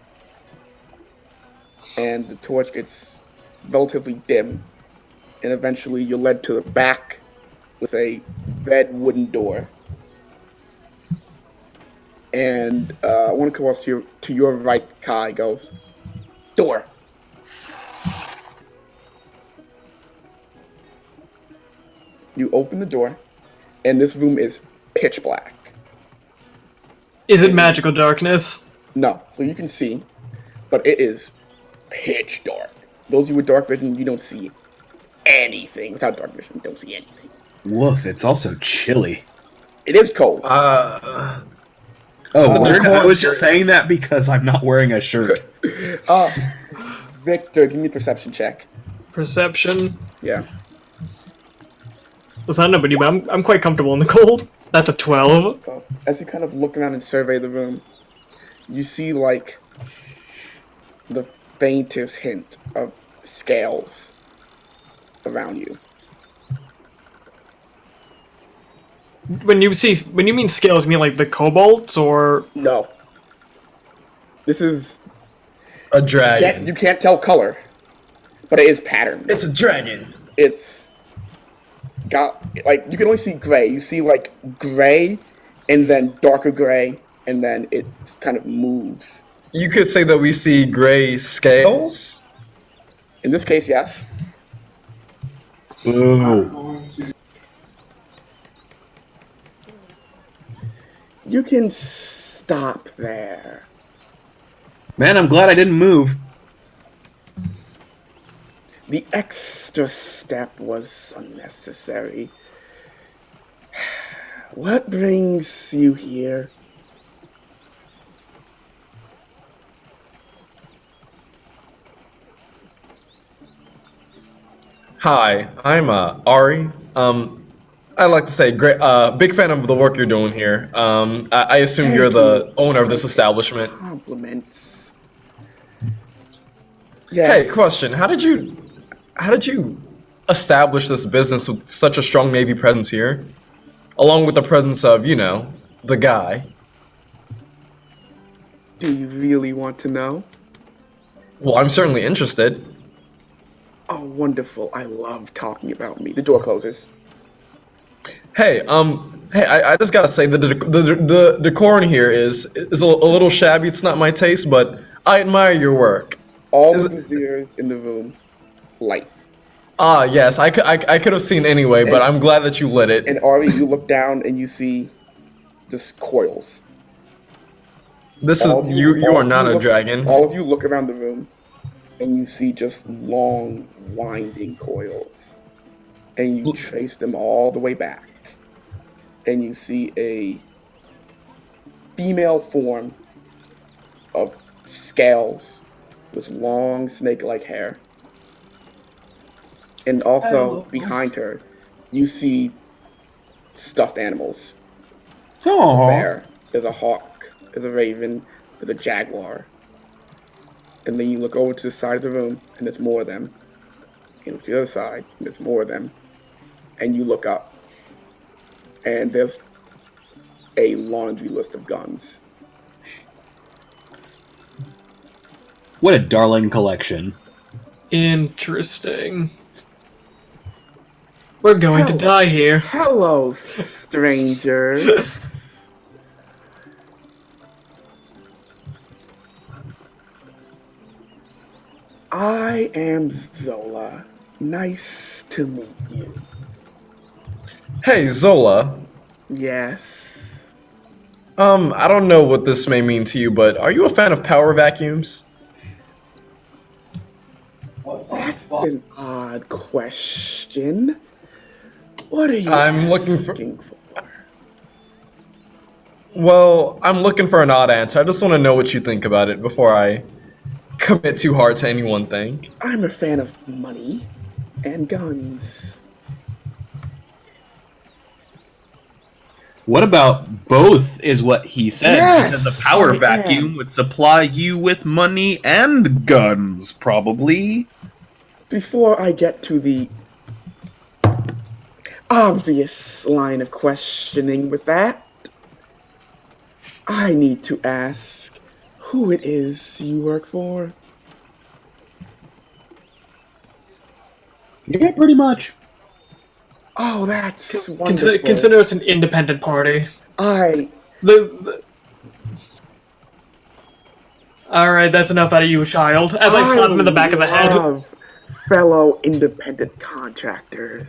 And the torch gets relatively dim. And eventually you're led to the back with a red wooden door. And one of the to your right, Kai goes, door. You open the door, and this room is pitch black. Is it magical darkness? No, so you can see, but it is pitch dark. Those of you with dark vision, you don't see anything. Without dark vision, you don't see anything. Woof, it's also chilly. It is cold. Oh, the word? I corner- was just saying that because I'm not wearing a shirt. Victor, give me a perception check. Perception. Yeah. Listen, I don't know about you, but I'm quite comfortable in the cold. That's a 12. As you kind of look around and survey the room, you see like the faintest hint of scales around you. When you mean scales, you mean like the kobolds or No. This is A dragon. you can't tell color, but it is patterned. It's a dragon. It's got like you can only see gray. You see like gray, and then darker gray, and then it kind of moves. You could say that we see gray scales. In this case, yes. Ooh. You can stop there. Man, I'm glad I didn't move. The extra step was unnecessary. What brings you here? Hi, I'm Ari. I'd like to say, great, big fan of the work you're doing here. I assume you're the owner of this establishment. Compliments. Yes. Hey, question: How did you establish this business with such a strong Navy presence here, along with the presence of, the guy? Do you really want to know? Well, I'm certainly interested. Oh, wonderful. I love talking about me. The door closes. Hey, I just gotta say the decor in here is a little shabby. It's not my taste, but I admire your work. All Is the viziers in the room light. Ah, yes, I could have seen anyway, but I'm glad that you lit it. And Ari, you look down and you see just coils. This is you are not a dragon. All of you look around the room and you see just long, winding coils. And you trace them all the way back. And you see a female form of scales with long snake-like hair. And also behind her, you see stuffed animals. There's a bear, there's a hawk, there's a raven, there's a jaguar. And then you look over to the side of the room, and there's more of them. And to the other side, and there's more of them. And you look up, and there's a laundry list of guns. What a darling collection. Interesting. We're going to die here. Hello, strangers. I am Zola. Nice to meet you. Hey, Zola. Yes. I don't know what this may mean to you, but are you a fan of power vacuums? That's an odd question. What are you I'm looking asking for? Well, I'm looking for an odd answer. I just want to know what you think about it before I commit too hard to any one thing. I'm a fan of money and guns. What about both is what he said, Yes, because the power I vacuum am. would supply you with money and guns, probably. Before I get to the obvious line of questioning with that, I need to ask who it is you work for. Yeah, pretty much. Oh, that's wonderful. Consider us an independent party. I Alright, that's enough out of you, child. As I slap him in the back of the head. love fellow independent contractors.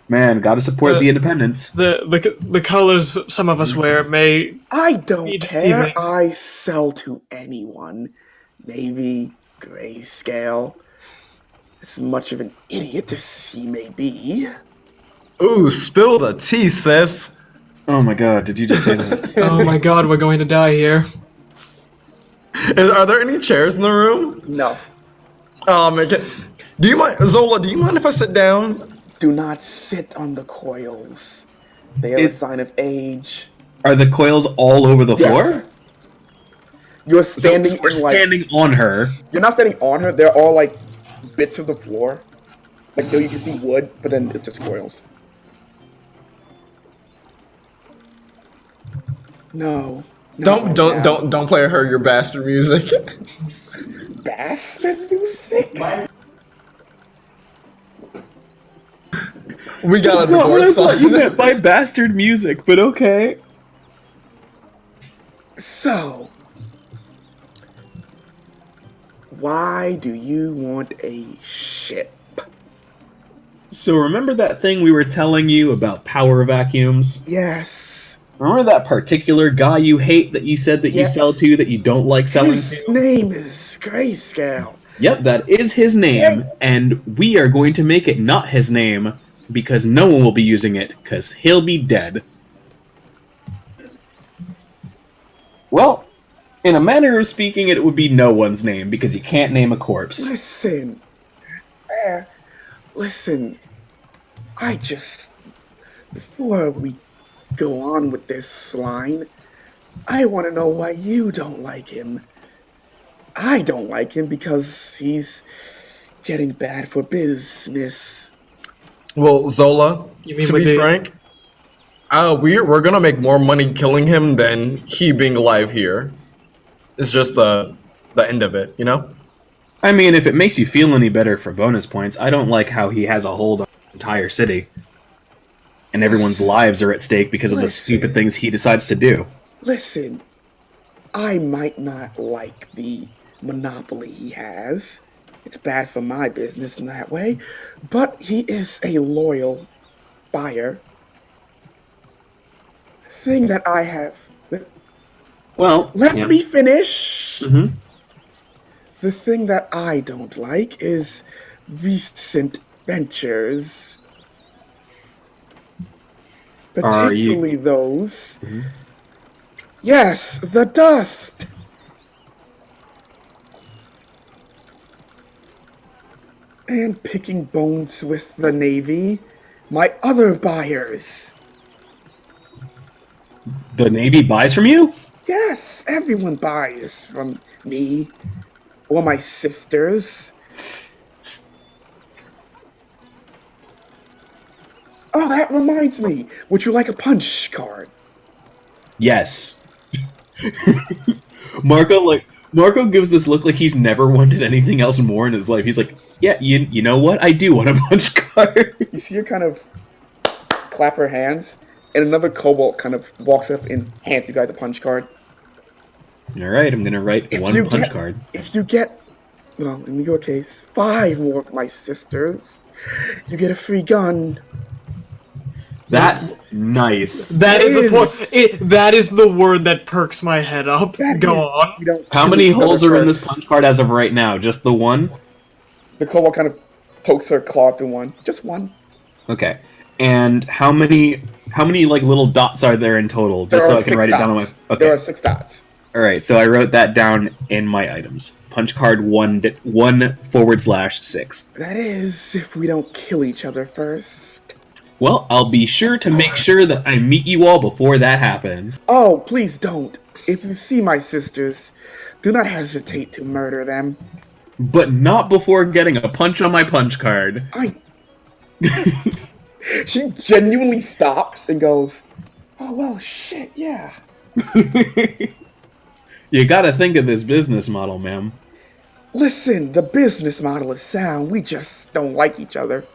Man, gotta support the independents. The colors some of us wear may I don't be care. deceiving. I sell to anyone. Navy, grayscale. As much of an idiot as he may be. Ooh, spill the tea, sis. Oh my god, did you just say that? Oh my god, we're going to die here. Are there any chairs in the room? No. Do you mind, Zola? Do you mind if I sit down? Do not sit on the coils. They are a sign of age. Are the coils all over the Yes. floor? You're standing So we're in like standing on her. you're not standing on her. They're all like bits of the floor. Like there you can see wood, but then it's just coils. No. Don't play her your bastard music. Bastard music? We got That's a not what I divorce thought you sign. meant by bastard music, but okay. So, why do you want a ship? So remember that thing we were telling you about power vacuums? Yes. Remember that particular guy you hate that you said that you Yeah. sell to that you don't like selling His to? name is Grayscale. Yep, that is his name, and we are going to make it not his name because no one will be using it because he'll be dead. Well, in a manner of speaking, it would be no one's name because you can't name a corpse. Listen. Listen. Before we go on with this line, I want to know why you don't like him. I don't like him because he's getting bad for business. Well, Zola, You mean to with be the- frank, we're gonna make more money killing him than he being alive here. It's just the end of it, you know? I mean, if it makes you feel any better for bonus points, I don't like how he has a hold on the entire city. And everyone's lives are at stake because of the stupid things he decides to do. Listen, I might not like the monopoly he has, It's bad for my business in that way, but he is a loyal buyer. Thing that I have. Well, Let yeah. me finish. Mm-hmm. The thing that I don't like is recent ventures, Are you? particularly those. Mhm. Yes, the dust! And picking bones with the Navy, my other buyers. The Navy buys from you? Yes, everyone buys from me or my sisters. Oh, that reminds me. Would you like a punch card? Yes. Marco gives this look like he's never wanted anything else more in his life. He's like, yeah, you know what? I do want a punch card. You see her kind of clap her hands, and another kobold kind of walks up and hands you guys a punch card. All right, I'm gonna write If one you punch get, card. if you get, well, in your case, 5 more of my sisters, you get a free gun. That's nice. That It is the point. is. That is the word that perks my head up. That Go is, on. we don't How kill many each other holes are in this first. punch card as of right now? Just the one? The kobold kind of pokes her claw through one. Just one. Okay. And how many like little dots are there in total? There Just so are I can 6 write it down on my. dots. Okay. There are 6 dots. All right. So I wrote that down in my items. Punch card 1/6. That is, if we don't kill each other first. Well, I'll be sure to make sure that I meet you all before that happens. Oh, please don't. If you see my sisters, do not hesitate to murder them. But not before getting a punch on my punch card. She genuinely stops and goes, oh, well, shit, yeah. You gotta think of this business model, ma'am. Listen, the business model is sound. We just don't like each other.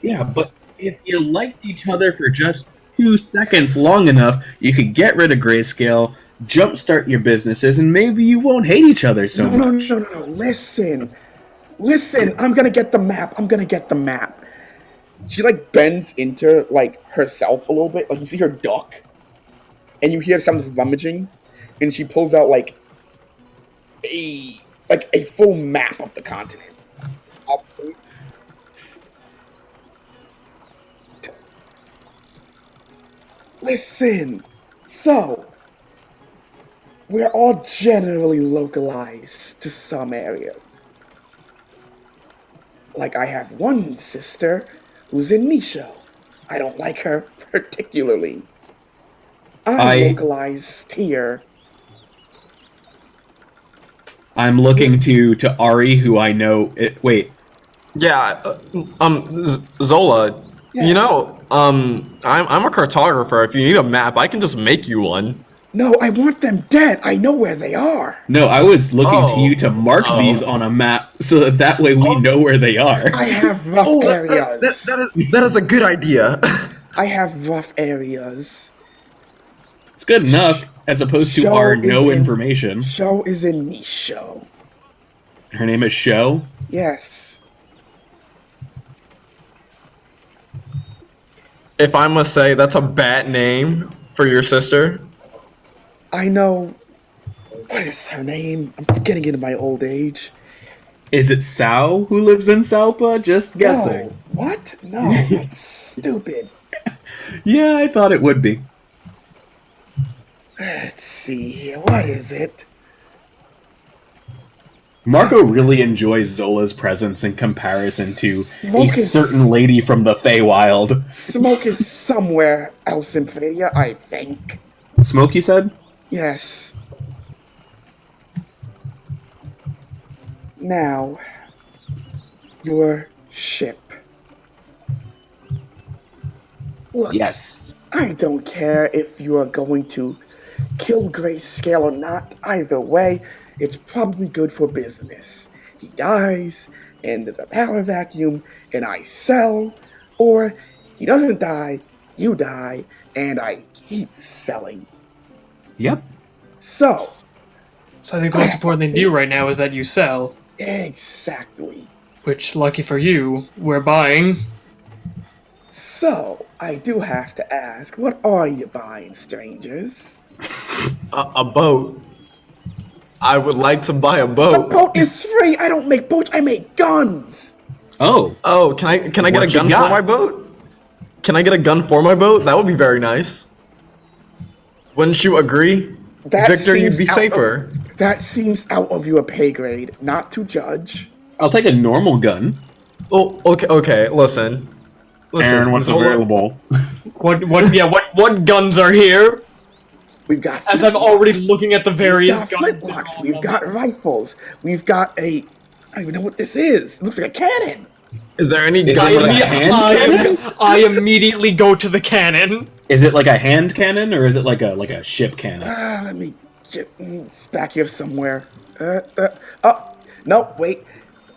Yeah, but if you liked each other for just 2 seconds long enough, you could get rid of grayscale, jumpstart your businesses, and maybe you won't hate each other so much. No. Listen. I'm gonna get the map. She, like, bends into, like, herself a little bit. Like, you see her duck, and you hear some rummaging, and she pulls out, like a full map of the continent. Listen, so we're all generally localized to some areas. Like, I have one sister who's in Nisho. I don't like her particularly. I'm localized here. I'm looking to Ari, who I know. Wait, Yeah, Zola. Yes. You know, I'm a cartographer. If you need a map, I can just make you one. No, I want them dead. I know where they are. no, I was looking to Oh. you to mark Oh. these on a map so that way we know where they are. I have rough areas. That is a good idea. I have rough areas. It's good enough, as opposed to Show our is no in- information. Show is in Nisho. Her name is Sho. Yes. If I must say, that's a bad name for your sister. I know. What is her name? I'm forgetting it in my old age. Is it Sao who lives in Salpa? Just guessing. No. What? No, that's stupid. Yeah, I thought it would be. Let's see here. What is it? Marco really enjoys Zola's presence in comparison to a Smoke is- certain lady from the Feywild. Smoke is somewhere else in Fadia, I think. Smoke, you said? Yes. Now, your ship. Look, Yes. I don't care if you are going to kill Grayscale or not. Either way, it's probably good for business. He dies, and there's a power vacuum, and I sell. Or he doesn't die, you die, and I keep selling. Yep. So, So I think the most important thing to do right now is that you sell. Exactly. Which, lucky for you, we're buying. So, I do have to ask, what are you buying, strangers? A boat. I would like to buy a The boat. boat is free! I don't make boats, I make guns! Oh, Oh, can I get a What you gun for got? my boat? Can I get a gun for my boat? That would be very nice. Wouldn't you agree? That Victor, you'd seems be safer. That seems out of your pay grade, not to judge. I'll take a normal gun. Oh, okay, listen. Aaron, what's Zola- available? What guns are here? We've got As I'm already looking at the various we've got guns. flintlocks, we've got rifles, we've got I don't even know what this is. It looks like a cannon. Is there any Is gun? it like a hand cannon? I immediately go to the cannon. Is it like a hand cannon or is it like a ship cannon? Let me get it's back here somewhere. Oh, no, wait.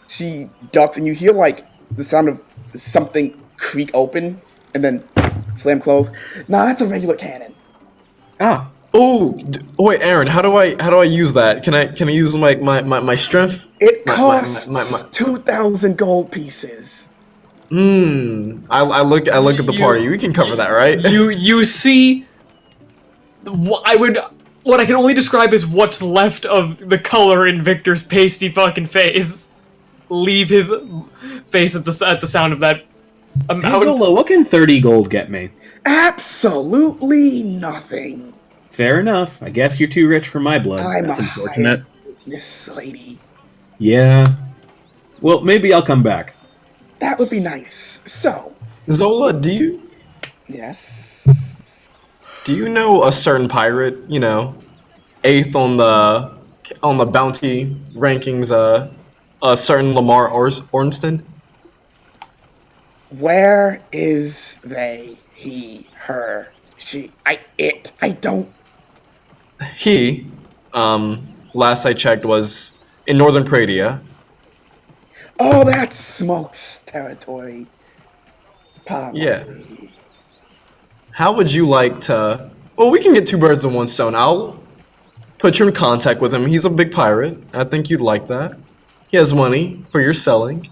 She ducks, and you hear like the sound of something creak open and then slam close. Nah, that's a regular cannon. Ah, Oh, wait, Aaron. How do I use that? Can I use my strength? It My- costs my- 2,000 gold pieces. I look at the party. We can cover that, right? You see, what I can only describe as what's left of the color in Victor's pasty fucking face. Leave his face at the sound of that amount. hey Zola, what can 30 gold get me? Absolutely nothing. Fair enough. I guess you're too rich for my blood. I'm That's a unfortunate. high business lady. Yeah. Well, maybe I'll come back. That would be nice. So, Zola, do yes. you know a certain pirate? You know, eighth on the bounty rankings. A certain Lamar Ornston. Where is they, he, her, she, it? I don't. He, last I checked, was in northern Kreytarr. Oh, that's Smoke's territory. Probably. Yeah. How would you like to? Well, we can get two birds with one stone. I'll put you in contact with him. He's a big pirate. I think you'd like that. He has money for your selling,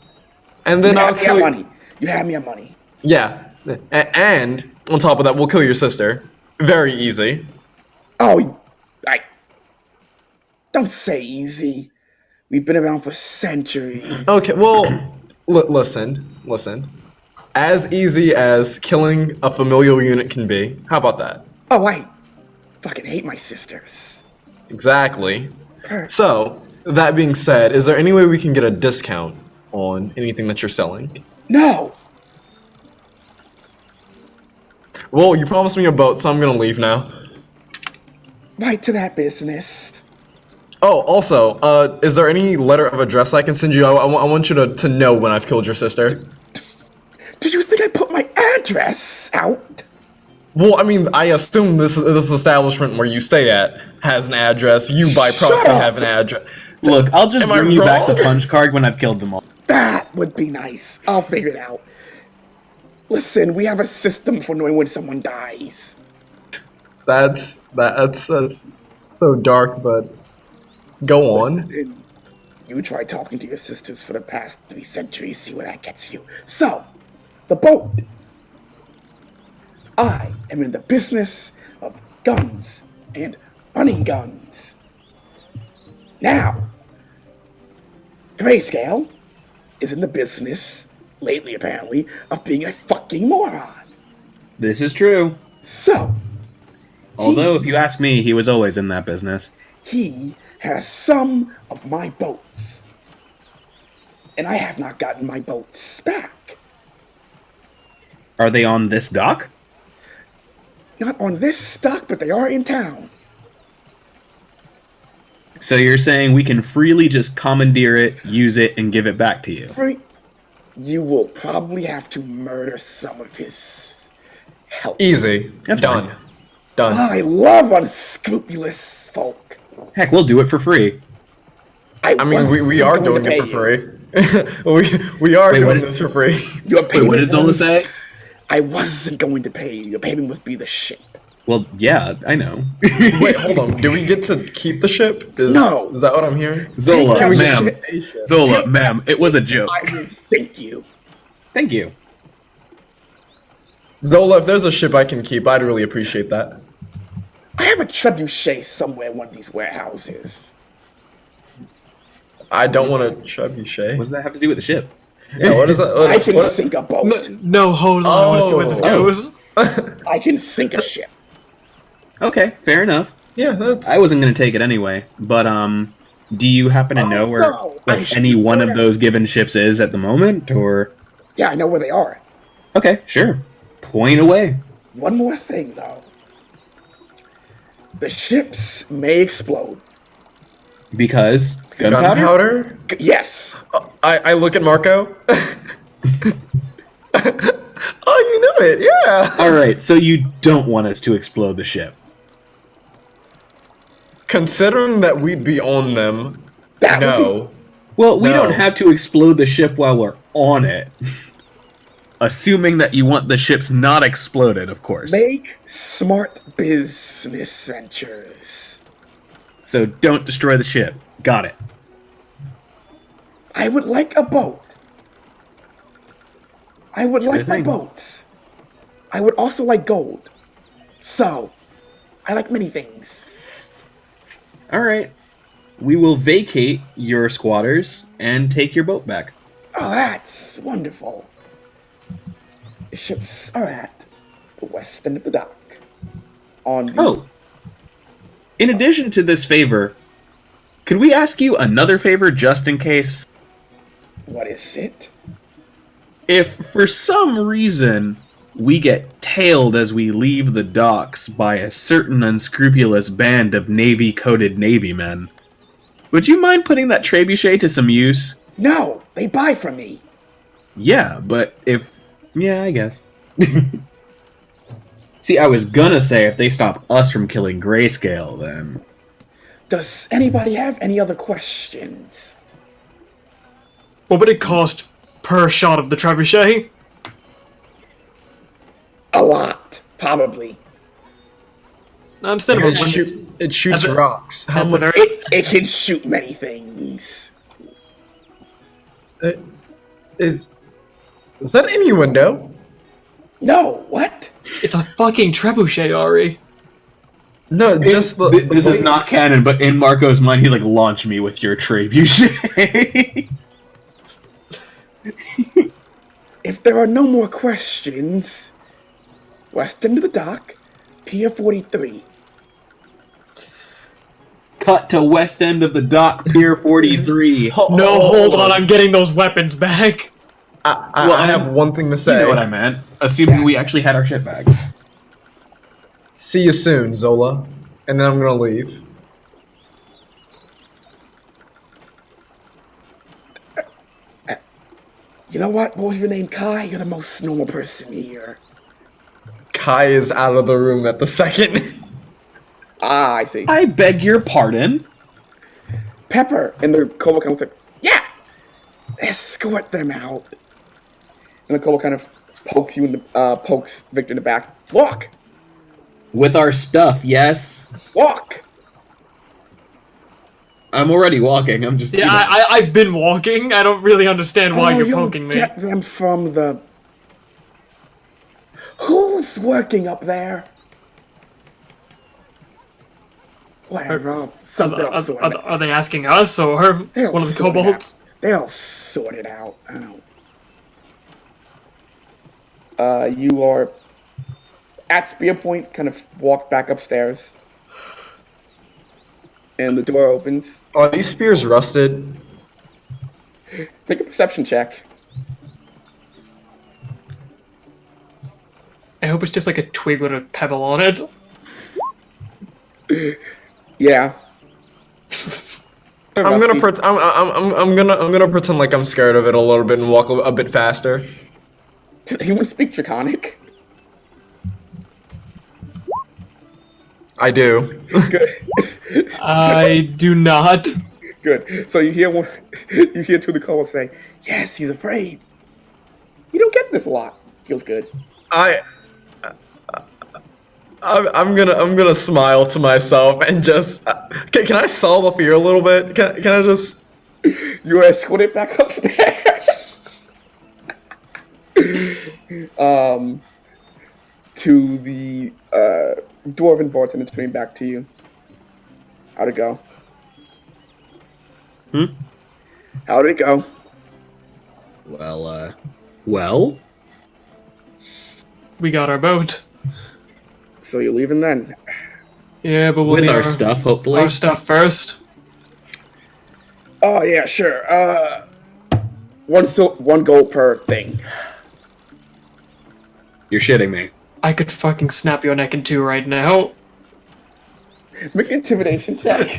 and then You I'll have me kill at you. money. You have me at money. Yeah, and on top of that, we'll kill your sister. Very easy. Oh, I. Don't say easy. We've been around for centuries. Okay, well, listen. As easy as killing a familial unit can be. How about that? Oh, I fucking hate my sisters. Exactly. Her. So, that being said, is there any way we can get a discount on anything that you're selling? No. Well, you promised me a boat, so I'm gonna leave now. Right to that business. Oh, also, is there any letter of address I can send you? I want you to know when I've killed your sister. Do you think I put my address out? Well, I mean, I assume this establishment where you stay at has an address. You, by proxy, up. have an address. Look, I'll just Am I bring you back the wrong? punch card when I've killed them all. That would be nice. I'll figure it out. Listen, we have a system for knowing when someone dies. That's so dark, but go on. And you try talking to your sisters for the past 3 centuries, see where that gets you. So, the boat. I am in the business of guns and running guns. Now, Grayscale is in the business, lately apparently, of being a fucking moron. This is true. So, Although, if you ask me, he was always in that business. he has some of my boats. And I have not gotten my boats back. Are they on this dock? Not on this dock, but they are in town. So you're saying we can freely just commandeer it, use it, and give it back to you? Right? You will probably have to murder some of his help. Easy. That's Done. fine. Done. I love unscrupulous folk. Heck, we'll do it for free. I mean, we are doing it for free. we are Wait, doing what- this for free. Your Wait, what did Zola say? I wasn't going to pay you. Your payment must be the ship. Well, yeah, I know. Wait, hold on. Do we get to keep the ship? No. Is that what I'm hearing? Zola, Can we ma'am. get Zola, ma'am, it was a joke. I will thank you. Thank you. Zola, if there's a ship I can keep, I'd really appreciate that. I have a trebuchet somewhere in one of these warehouses. I don't want a trebuchet. What does that have to do with the ship? Yeah, what is that? I can what- sink a boat. No, hold on. I want to see where this Oh. goes. I can sink a ship. Okay, fair enough. Yeah, that's. I wasn't going to take it anyway, but do you happen to know where no, I like should any one of know. those given ships is at the moment, or? Yeah, I know where they are. Okay, sure. Point away. One more thing, though. The ships may explode. Because gunpowder? Gunpowder? Yes. I look at Marco. Oh, you know it, yeah. All right, so you don't want us to explode the ship. Considering that we'd be on them, That would no. Well, we No. don't have to explode the ship while we're on it. Assuming that you want the ships not exploded, of course. Make smart business ventures. So don't destroy the ship. Got it. I would like a boat. I would Sure like my thing. boats. I would also like gold. So, I like many things. All right. We will vacate your squatters and take your boat back. Oh, that's wonderful. The ships are at the west end of the dock. On the Oh. In addition to this favor, could we ask you another favor just in case? What is it? If for some reason we get tailed as we leave the docks by a certain unscrupulous band of navy-coated navy men, would you mind putting that trebuchet to some use? No, they buy from me. Yeah, but if... Yeah, I guess. See, I was gonna say if they stop us from killing Grayscale, then... Does anybody have any other questions? What would it cost per shot of the trebuchet? A lot, probably. Understandable. It shoots At the- rocks. How At the much? very It can shoot many things. Is that innuendo? No, what? It's a fucking trebuchet, Ari. No, just the. This is not canon, but in Marco's mind, he's like, launch me with your trebuchet. If there are no more questions, west end of the dock, Pier 43. Cut to west end of the dock, Pier 43. No, hold on. I'm getting those weapons back. I have one thing to say. You know what I meant. Assuming we actually had our ship back. See you soon, Zola. And then I'm gonna leave. You know what? What was your name, Kai? You're the most normal person here. Kai is out of the room at the second. Ah, I see. I beg your pardon? Pepper and the Kobo kind of like, yeah, escort them out. And the Kobo kind of pokes you in the pokes Victor in the back. Walk, With our stuff, yes? walk. I'm already walking, I'm just... Yeah, you know. I've been walking. I don't really understand why you're you'll poking me. Get them from the. Who's working up there? Whatever. Are they asking us or They'll one of the sort it kobolds? out. They'll sort it out. I don't. You are at Spear Point, kind of walk back upstairs. And the door opens. Are these spears rusted? Make a perception check. I hope it's just like a twig with a pebble on it. Yeah. I'm gonna pretend like I'm scared of it a little bit and walk a bit faster. Does anyone speak Draconic? I do. Good. I do not. Good. So you hear one. You hear two of the calls say, "Yes, he's afraid." You don't get this a lot. Feels good. I'm gonna smile to myself and just can I solve the fear a little bit? Can I just You are escorted back upstairs. To the dwarven bartender turning back to you. How'd it go? How'd it go? Well, We got our boat. So you're leaving then? Yeah, but we'll with need our stuff, hopefully. our stuff first. Oh yeah, sure. One gold per thing. You're shitting me. I could fucking snap your neck in two right now. Make an intimidation check.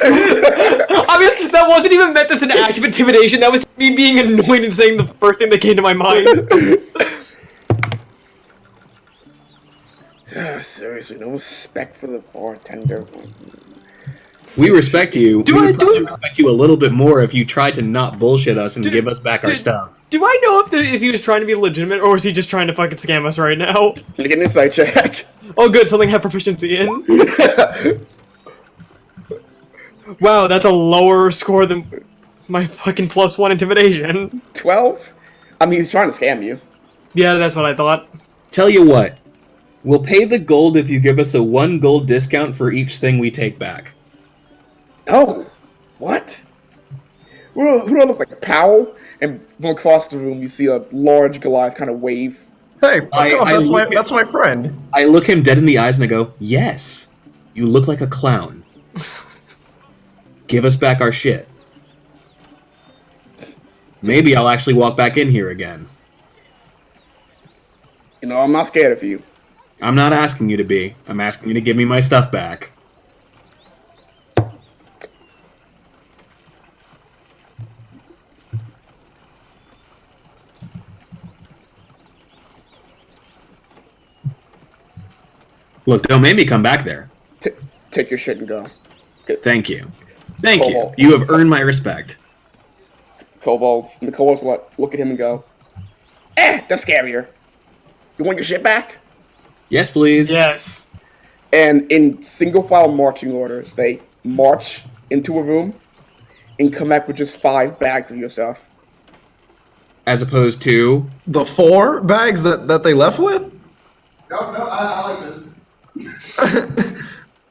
I mean, that wasn't even meant as an act of intimidation. That was me being annoyed and saying the first thing that came to my mind. Seriously, no respect for the bartender. We respect you. Do we I- would do probably I- respect you a little bit more if you tried to not bullshit us and Do- give us back our do- stuff. Do I know if he was trying to be legitimate, or was he just trying to fucking scam us right now? Make an insight check. Oh good, something I have proficiency in. Wow, that's a lower score than my fucking +1 intimidation. 12? I mean, he's trying to scam you. Yeah, that's what I thought. Tell you what, we'll pay the gold if you give us a 1 gold discount for each thing we take back. No. What? Who do I look like? Powell? And from across the room, you see a large Goliath kind of wave. Hey, fuck I- off, I that's look my friend. I look him dead in the eyes and I go, yes, you look like a clown. Give us back our shit. Maybe I'll actually walk back in here again. You know, I'm not scared of you. I'm not asking you to be. I'm asking you to give me my stuff back. Look, don't make me come back there. Take your shit and go. Thank you. Thank you. Cobalt. You have earned my respect. Kobolds. And the kobolds look at him and go, that's scarier. You want your shit back? Yes, please. Yes. And in single file marching order, they march into a room and come back with just 5 bags of your stuff. As opposed to... The 4 bags that they left with? No, I like this.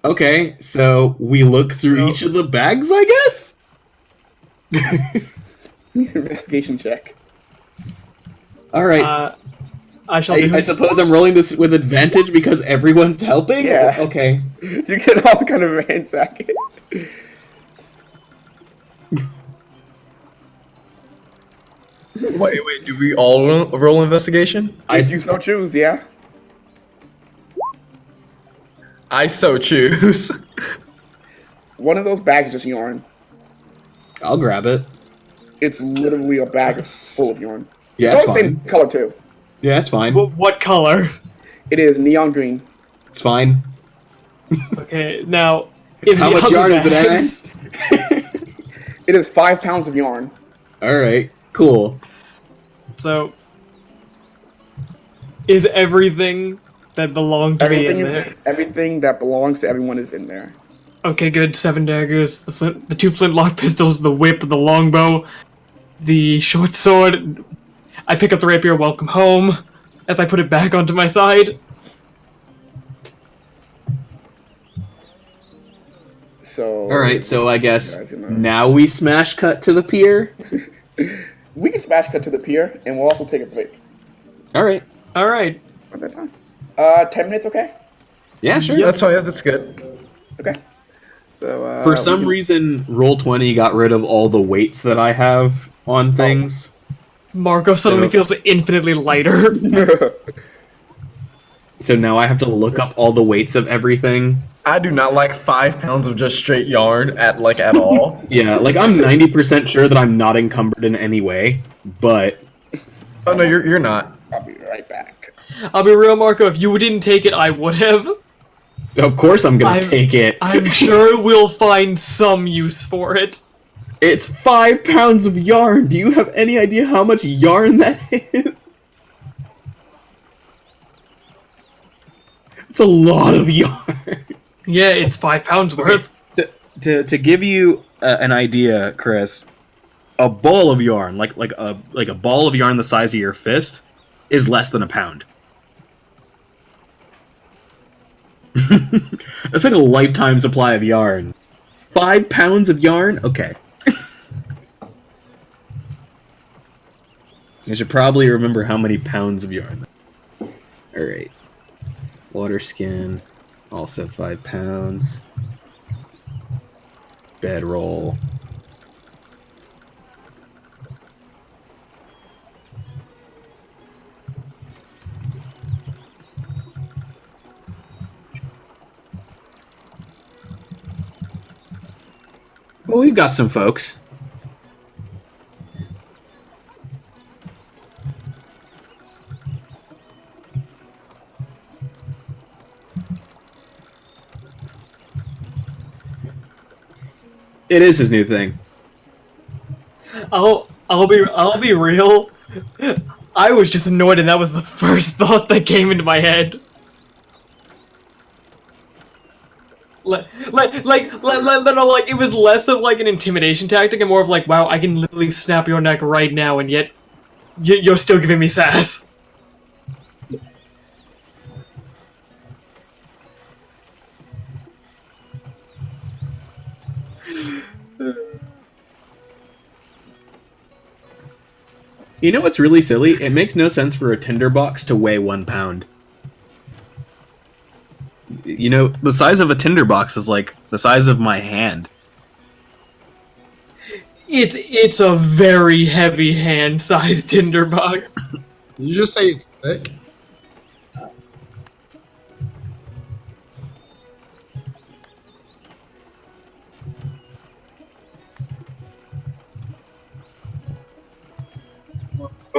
Okay, so we look through each of the bags, I guess? Investigation check. Alright. I shall do I suppose I'm rolling this with advantage because everyone's helping? Yeah. Okay. You get all kind of ransacking. Wait, do we all roll investigation? If you so choose, yeah. I so choose. One of those bags is just yarn. I'll grab it. It's literally a bag full of yarn. Yeah, It's that's all the same fine. color too. Yeah, that's fine. What color? It is neon green. It's fine. Okay, now... in How the much other yarn is it, bags- It is 5 pounds of yarn. Alright, cool. So... is everything that belonged to me in there? Everything that belongs to everyone is in there. Okay, good. 7 daggers, the 2 flintlock pistols, the whip, the longbow, the short sword. I pick up the rapier, welcome home, as I put it back onto my side. So. Alright, so I guess Yeah, I know. now we smash cut to the pier. We can smash cut to the pier, and we'll also take a break. Alright. Alright. At that time. 10 minutes, okay? Yeah, sure. That's fine, that's good. Okay. So. For some reason, Roll20 got rid of all the weights that I have on things. Marco suddenly feels infinitely lighter. So now I have to look up all the weights of everything. I do not like 5 pounds of just straight yarn at all. Yeah, like I'm 90% sure that I'm not encumbered in any way, but Oh no, you're not. I'll be right back. I'll be real, Marco, if you didn't take it, I would have. of course I'm gonna I'm- take it. I'm sure we'll find some use for it. It's 5 pounds of yarn. Do you have any idea how much yarn that is? It's a lot of yarn. Yeah, it's 5 pounds worth. To give you an idea, Chris, a ball of yarn, like a ball of yarn the size of your fist, is less than a pound. That's like a lifetime supply of yarn. 5 pounds of yarn? Okay. I should probably remember how many pounds of yarn. Alright. Water skin, also 5 pounds. Bedroll. Well, we've got some folks. It is his new thing. I'll be real. I was just annoyed, and that was the first thought that came into my head. Like, it was less of like an intimidation tactic and more of like, wow, I can literally snap your neck right now, and yet you're still giving me sass. You know what's really silly? It makes no sense for a tinderbox to weigh 1 pound. You know, the size of a tinderbox is like the size of my hand. It's a very heavy hand-sized tinderbox. Did you just say it's thick?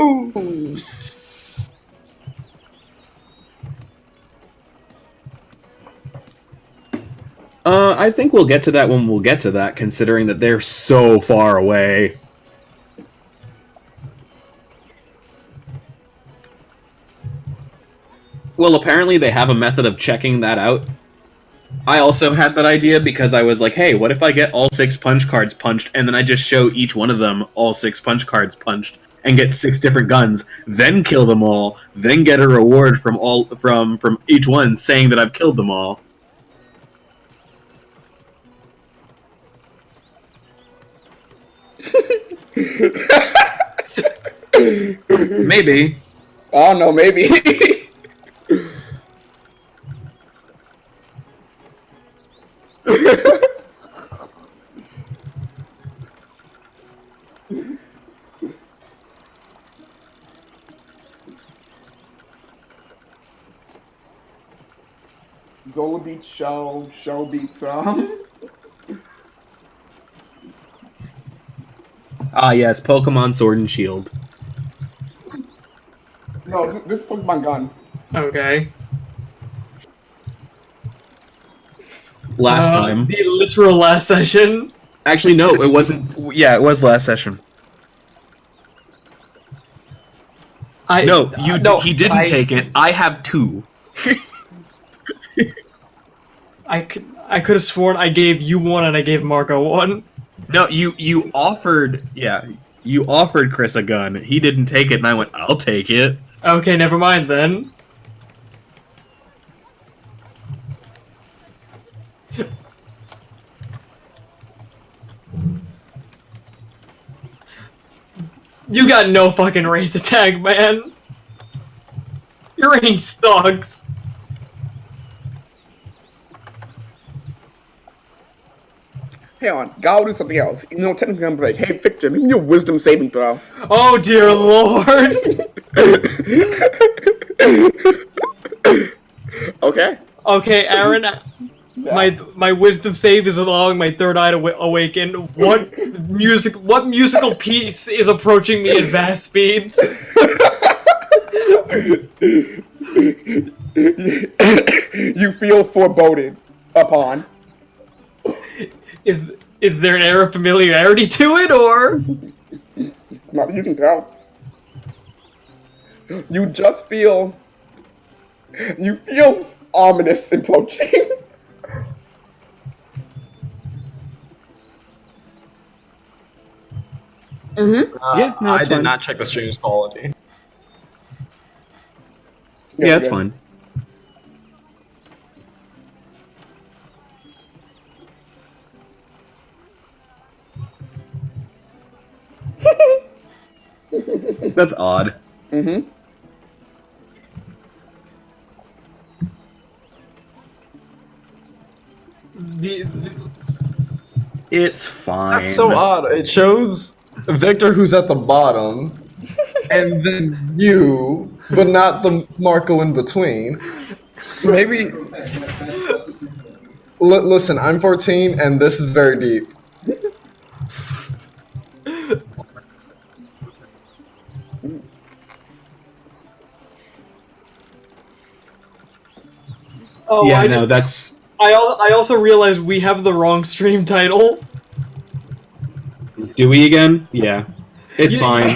Ooh. I think we'll get to that when we'll get to that, considering that they're so far away. Well, apparently they have a method of checking that out. I also had that idea because I was like, hey, what if I get all 6 punch cards punched, and then I just show each one of them all 6 punch cards punched, and get 6 different guns, then kill them all, then get a reward from each one saying that I've killed them all. Maybe. I don't know, maybe. Zola beats Show, Show beats Ah, yes, Pokemon Sword and Shield. No, this Pokemon Gun. Okay. Last time. The literal last session. Actually, no, it wasn't. Yeah, it was last session. He didn't take it. I have 2. I could have sworn I gave you 1 and I gave Marco 1. No, you offered. Yeah, you offered Chris a gun. He didn't take it, and I went, I'll take it. Okay, never mind then. You got no fucking race attack, man. Your range sucks. Hang on, God will do something else. You know, technically I'm like, hey, Victor, give me your wisdom saving throw. Oh dear lord. Okay. Okay, Aaron. My wisdom save is allowing my third eye to awaken. What musical piece is approaching me at vast speeds? You feel foreboded upon. Is there an air of familiarity to it, or? Not that you can tell. You just feel. You feel ominous approaching. Yeah, no, I it's did fine. not check the stream's quality. Yeah, it's we're fine. That's odd. good. It's fine. That's so odd. It shows Victor who's at the bottom, and then you, but not the Marco in between. Maybe. Listen, I'm 14, and this is very deep. Oh, Yeah, no, that's. I also realized we have the wrong stream title. Do we again? Yeah. It's fine.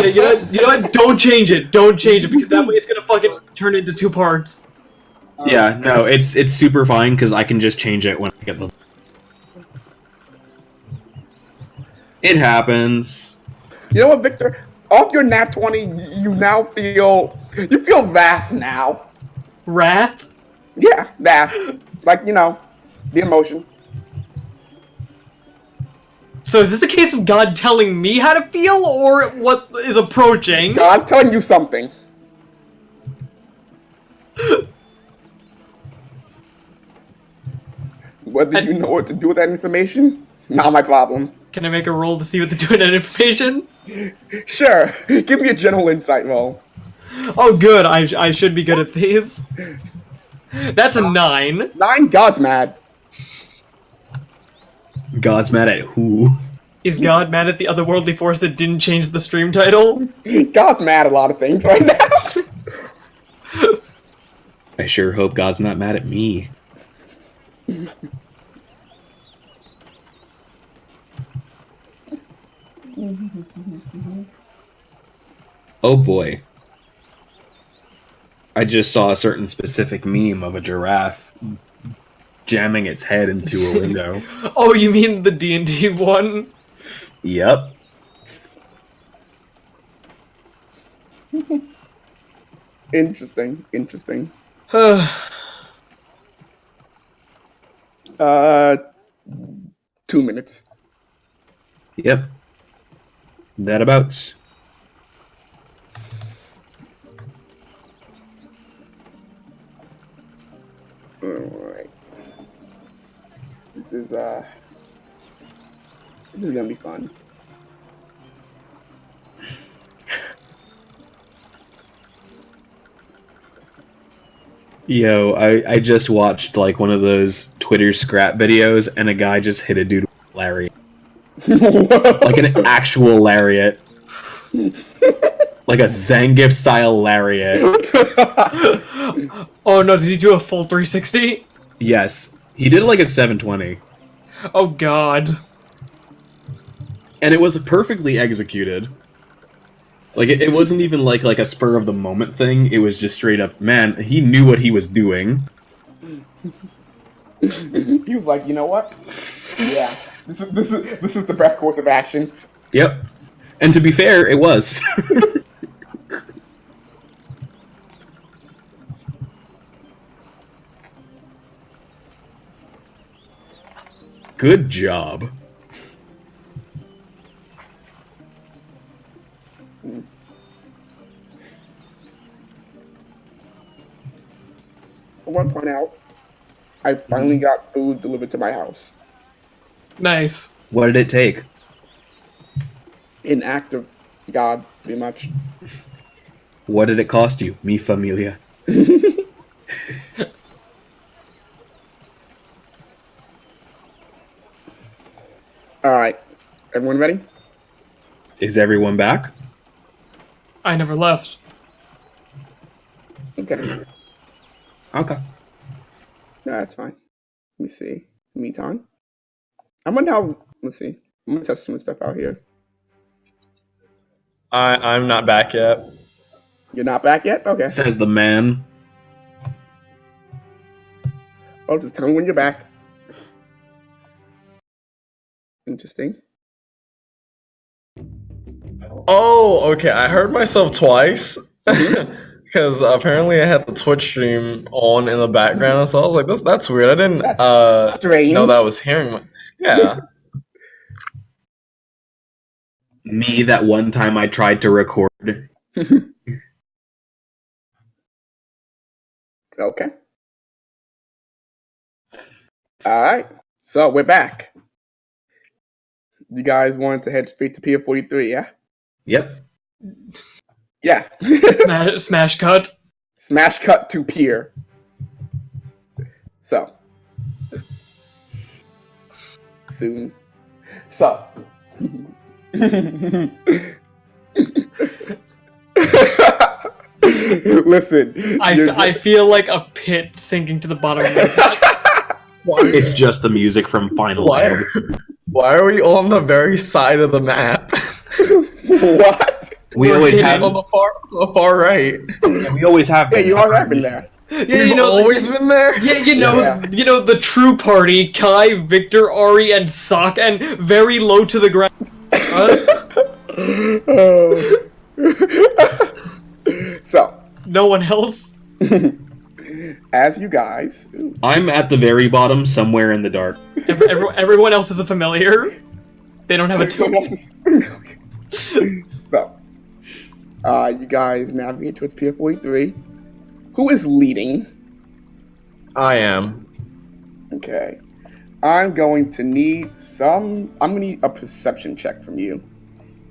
You know what? Don't change it. Don't change it because that way it's gonna fucking turn into 2 parts. Yeah, no, it's super fine because I can just change it when I get the. It happens. You know what, Victor? Off your nat 20, you now feel wrath now. Wrath? Yeah, wrath. Like, the emotion. So is this a case of God telling me how to feel, or what is approaching? God's telling you something. Whether you know what to do with that information, not my problem. Can I make a roll to see what to do with that information? Sure, give me a general insight roll. Oh, good. I should be good at these. That's a 9. 9, God's mad. God's mad at who? Is God mad at the otherworldly force that didn't change the stream title? God's mad at a lot of things right now. I sure hope God's not mad at me. Oh boy. I just saw a certain specific meme of a giraffe jamming its head into a window. Oh, you mean the D&D one? Yep. Interesting. 2 minutes. Yep. That abouts. Alright. This is gonna be fun. Yo, I just watched like one of those Twitter scrap videos and a guy just hit a dude with a lariat. Like an actual lariat. Like a Zangief style lariat. Oh no, did he do a full 360? Yes. He did like a 720. Oh god. And it was perfectly executed. Like it wasn't even like a spur of the moment thing. It was just straight up, man, he knew what he was doing. He was like, you know what? Yeah, this is the best course of action. Yep. And to be fair, it was. Good job. I want to point out, I finally got food delivered to my house. Nice. What did it take? An act of God, pretty much. What did it cost you? Mi familia. Alright, everyone ready? Is everyone back? I never left. Okay. Okay. Yeah, that's fine. Let me see. Meantime. I'm gonna now, let's see. I'm gonna test some stuff out here. I'm not back yet. You're not back yet? Okay. Says the man. Oh, just tell me when you're back. Interesting. Oh, okay. I heard myself twice because apparently I had the Twitch stream on in the background, so I was like, "That's weird." I didn't That's strange. know that I was hearing. Yeah. Me, that one time I tried to record. Okay. All right. So we're back. You guys wanted to head straight to Pier 43, yeah? Yep. Yeah. Smash cut. Smash cut to Pier. So. Soon. So. Listen. I feel like a pit sinking to the bottom of my gut. It's just the music from Final Egg. Why are we on the very side of the map? What? We always have on the far right. Yeah, we always have. Yeah, been. you all have been there. Yeah, You've always been there. Yeah, Yeah. you know the true party: Kai, Victor, Ari, and Sock, and very low to the ground. So, No one else. as you guys, I'm at the very bottom, somewhere in the dark. Everyone else is a familiar. They don't have a token. So, you guys navigate towards Pier 43. Who is leading? I am. Okay. I'm going to need a perception check from you.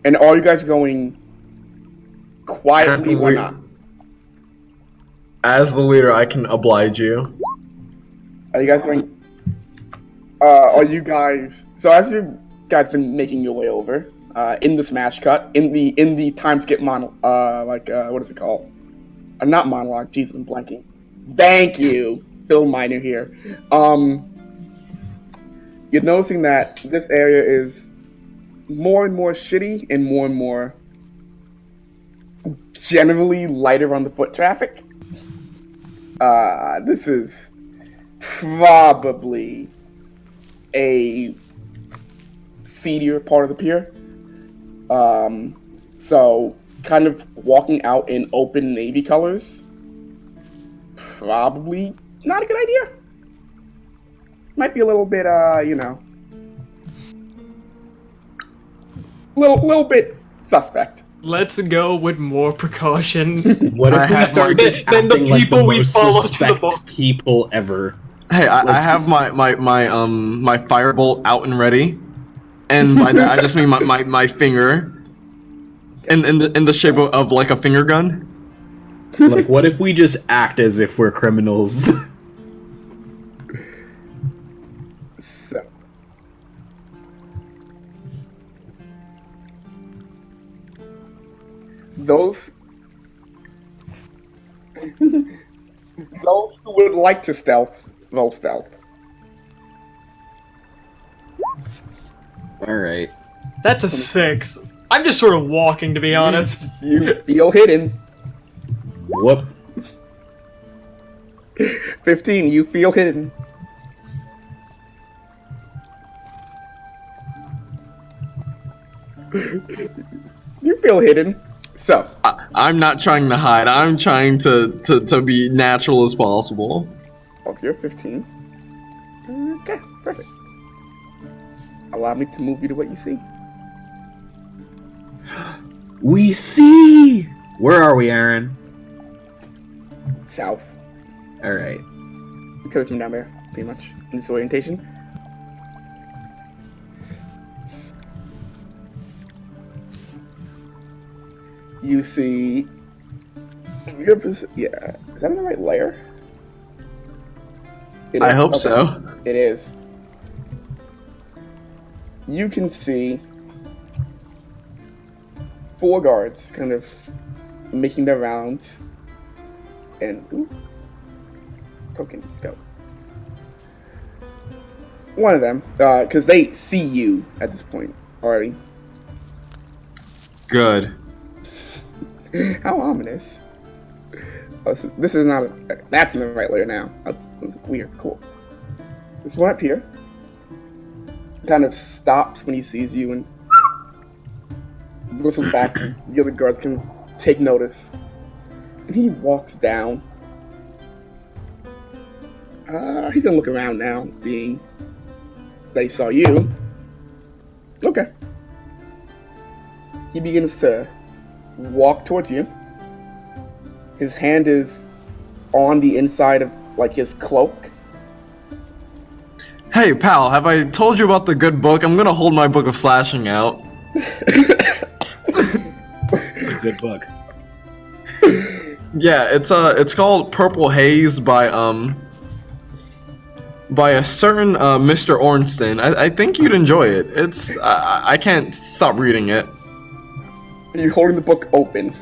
And are you guys going quietly or not? As the leader, I can oblige you. Are you guys going? Are you guys? So as you guys been making your way over, in the smash cut, in the time skip what is it called? Not monologue. Jesus, I'm blanking. Thank you, Bill Minor here. You're noticing that this area is more and more shitty and more generally lighter on the foot traffic. This is probably a seedier part of the pier. So kind of walking out in open navy colors, probably not a good idea. Might be a little bit, little bit suspect. Let's go with more precaution. What if we start just Then the acting like people the we most follow to the suspect bar. people ever? Hey, I have my firebolt out and ready, and by that I just mean my finger, in the shape of like a finger gun. Like, what if we just act as if we're criminals? So, those who would like to stealth, roll stealth. All right. That's a 6. I'm just sort of walking, to be honest. You feel hidden. Whoop. 15, you feel hidden. You feel hidden. So, I'm not trying to hide. I'm trying to be natural as possible. oh, you're 15. Okay, perfect. Allow me to move you to what you see. We see. Where are we, Aaron? South. All right. Coming from down there, pretty much, in this orientation. You see... yeah, is that in the right layer? It I is. hope Okay. so. It is. You can see 4 guards kind of making their rounds. And, ooh, token, let's go. One of them, because they see you at this point already. Good. How ominous. Oh, so this is not that's in the right layer now. That's weird. Cool. This one up here kind of stops when he sees you and whistles back. The other guards can take notice. And he walks down. He's gonna look around now, being that he saw you. Okay. He begins to walk towards you. His hand is on the inside of, like, his cloak. Hey, pal, have I told you about the good book? I'm gonna hold my book of slashing out. Good book. Yeah, it's called Purple Haze by a certain Mr. Ornston. I think you'd enjoy it. It's I can't stop reading it. And you're holding the book open.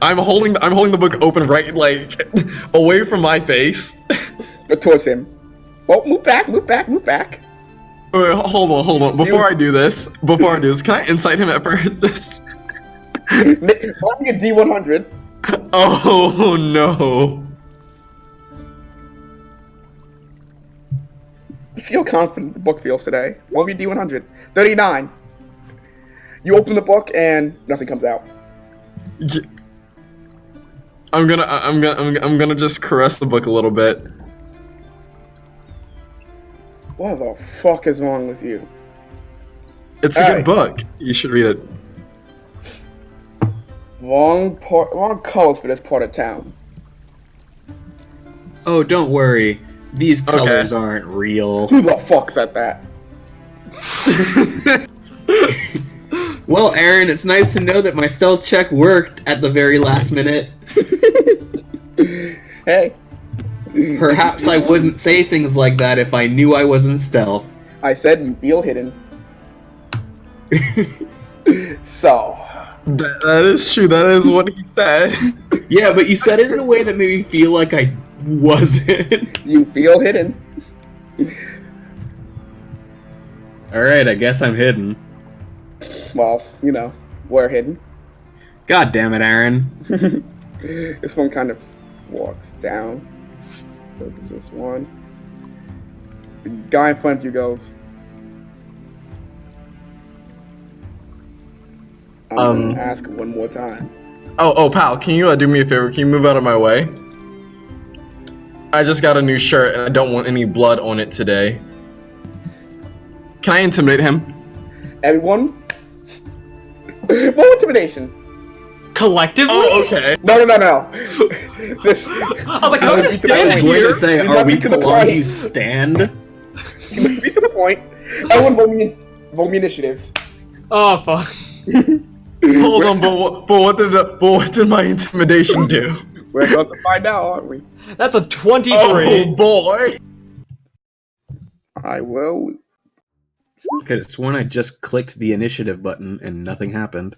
I'm holding the book open right, like, away from my face. But towards him. Oh, move back. Wait, hold on. Before I do this, can I incite him at first? Just. Rolling a D100. Oh no. See how confident the book feels today. Roll me a D100. 39. You open the book and nothing comes out. I'm gonna just caress the book a little bit. What the fuck is wrong with you? It's a good book. You should read it. Wrong colors for this part of town. Oh, don't worry. These colors aren't real. Who the fuck said that? Well, Aaron, it's nice to know that my stealth check worked at the very last minute. Hey. Perhaps I wouldn't say things like that if I knew I was in stealth. I said you feel hidden. So. That is true. That is what he said. Yeah, but you said it in a way that made me feel like I wasn't. You feel hidden. Alright, I guess I'm hidden. Well, you know, we're hidden. God damn it, Aaron. This one kind of walks down. This is just one. The guy in front of you goes, I'm gonna ask one more time. Oh, pal, can you do me a favor? Can you move out of my way? I just got a new shirt and I don't want any blood on it today. Can I intimidate him? Everyone? Roll intimidation. Collectively? Oh, okay. No. This, I was like, I I'm was just to the I was standing point. going here. to say, You are let we me to the Kalani's point. stand? be to the point. Everyone roll me initiatives. Oh, fuck. Hold on, but what did my intimidation do? We're about to find out, aren't we? That's a 23. Oh boy! I will. Okay, it's when I just clicked the initiative button and nothing happened.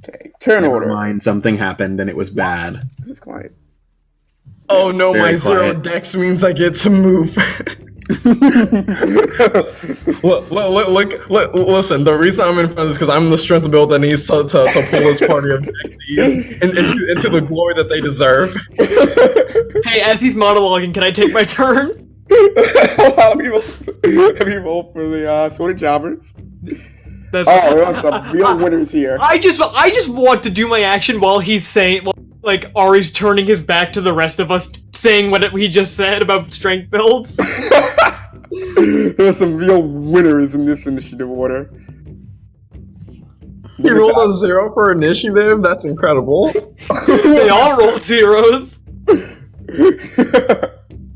Okay, turn Never order. mind, something happened and it was bad. This is quiet. Oh no, Very my zero quiet. dex means I get to move. Look, listen, the reason I'm in front is because I'm the strength build that needs to pull this party of these into the glory that they deserve. Hey, as he's monologuing, can I take my turn? A lot of people for the Sword Jobbers. That's Oh, we have some real winners here. I just want to do my action while he's saying, like, Ari's turning his back to the rest of us, saying what he just said about strength builds. There's some real winners in this initiative order. You rolled a 0 for initiative? That's incredible. They all rolled zeros.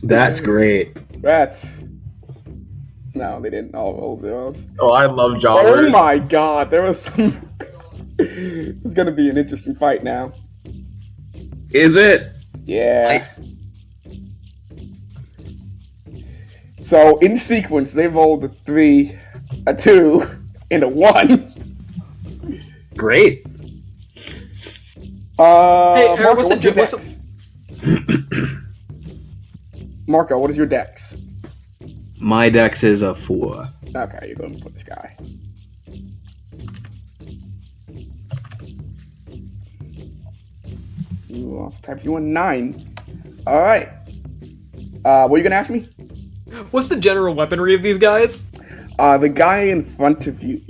That's great. No, they didn't all roll zeros. Oh, I love Oh jobbers. my god, there was some. This is gonna be an interesting fight now. Is it? Yeah. So in sequence, they rolled a 3, a 2, and a 1. Great. Hey, Aaron, Marco, what's the your what's dex? Marco, what is your dex? My dex is a 4. Okay, you're going to put this guy. You also types you a 9. All right. What are you gonna ask me? What's the general weaponry of these guys? The guy in front of you,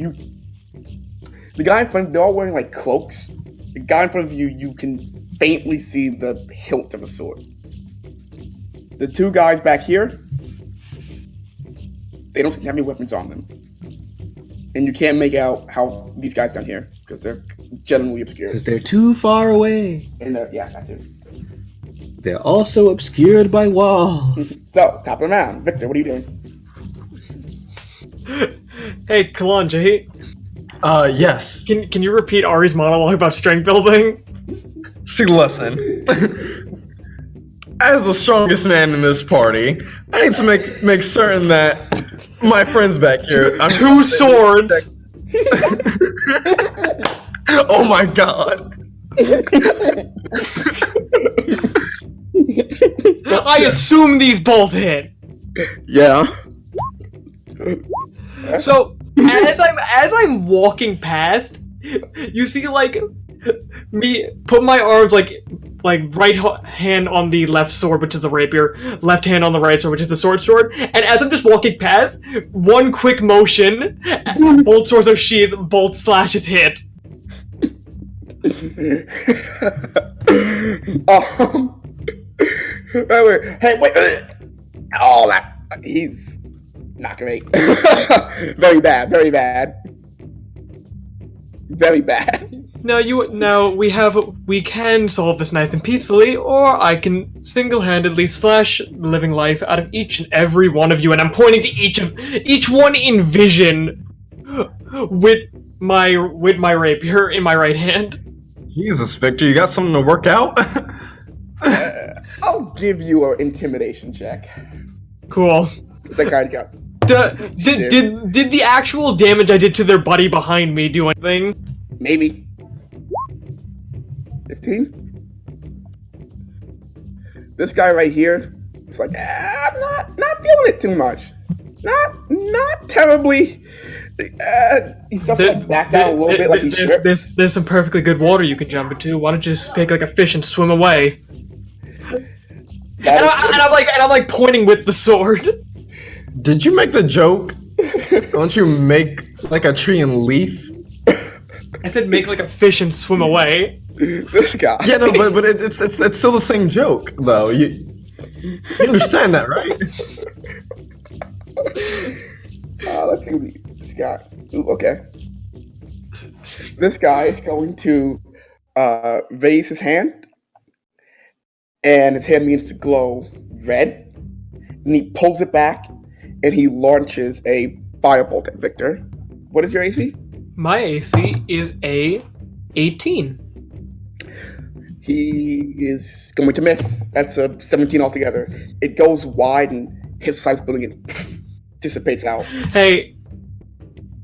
they're all wearing like cloaks. The guy in front of you, you can faintly see the hilt of a sword. The two guys back here, they don't have any weapons on them. And you can't make out how these guys got here, because they're generally obscured. Because they're too far away. And yeah, that too. They're also obscured by walls. So, top of the round. Victor, what are you doing? Hey, Kalonji, Yes. can you repeat Ari's monologue about strength building? See, listen. As the strongest man in this party, I need to make certain that my friends back here. Two swords. Oh my god. I assume these both hit. Yeah. So as I'm walking past, you see like me put my arms like right hand on the left sword, which is the rapier, left hand on the right sword, which is the sword, and as I'm just walking past, one quick motion, both swords are sheathed, both slashes hit. Wait. Oh, he's not great. Very bad. Very bad. We can solve this nice and peacefully, or I can single-handedly slash the living life out of each and every one of you, and I'm pointing to each one in vision with my rapier in my right hand. Jesus, Victor, you got something to work out? I'll give you an intimidation check. Cool. That guy got. Did the actual damage I did to their buddy behind me do anything? Maybe 15. This guy right here, it's like I'm not feeling it too much. Not terribly. He's just like backed out a little bit, like he's stripped. There's some perfectly good water you can jump into. Why don't you just pick like a fish and swim away? And I'm like pointing with the sword. Did you make the joke? Don't you make like a tree and leaf? I said make like a fish and swim away. This guy. Yeah, no, but it's still the same joke though. You understand that, right? Let's see what this guy. Ooh, okay. This guy is going to raise his hand, and his hand means to glow red. And he pulls it back, and he launches a firebolt at Victor. What is your AC? My AC is a 18. He is going to miss. That's a 17 altogether. It goes wide and hits the side of the building and dissipates out. Hey,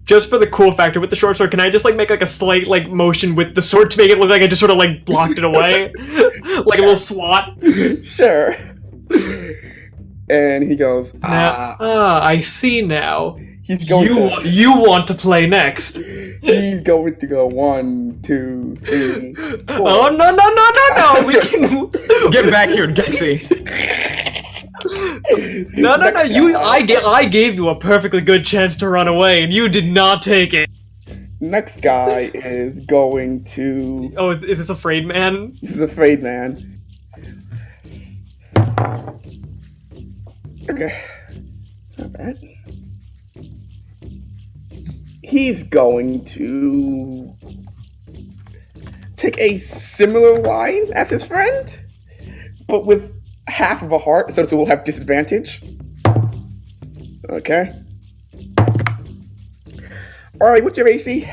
just for the cool factor with the short sword, can I just like make like a slight like motion with the sword to make it look like I just sort of like blocked it away? Like a little swat? Sure. And he goes, I see now. He's going you want to play next. He's going to go 1, 2, 3, 4. Oh, no. We can... Get back here, Dexy. No. I gave you a perfectly good chance to run away, and you did not take it. Next guy is going to... Oh, is this Afraid Man? This is Afraid Man. Okay. Not bad. He's going to take a similar line as his friend, but with half of a heart, so we'll have disadvantage. Okay. Alright, what's your AC?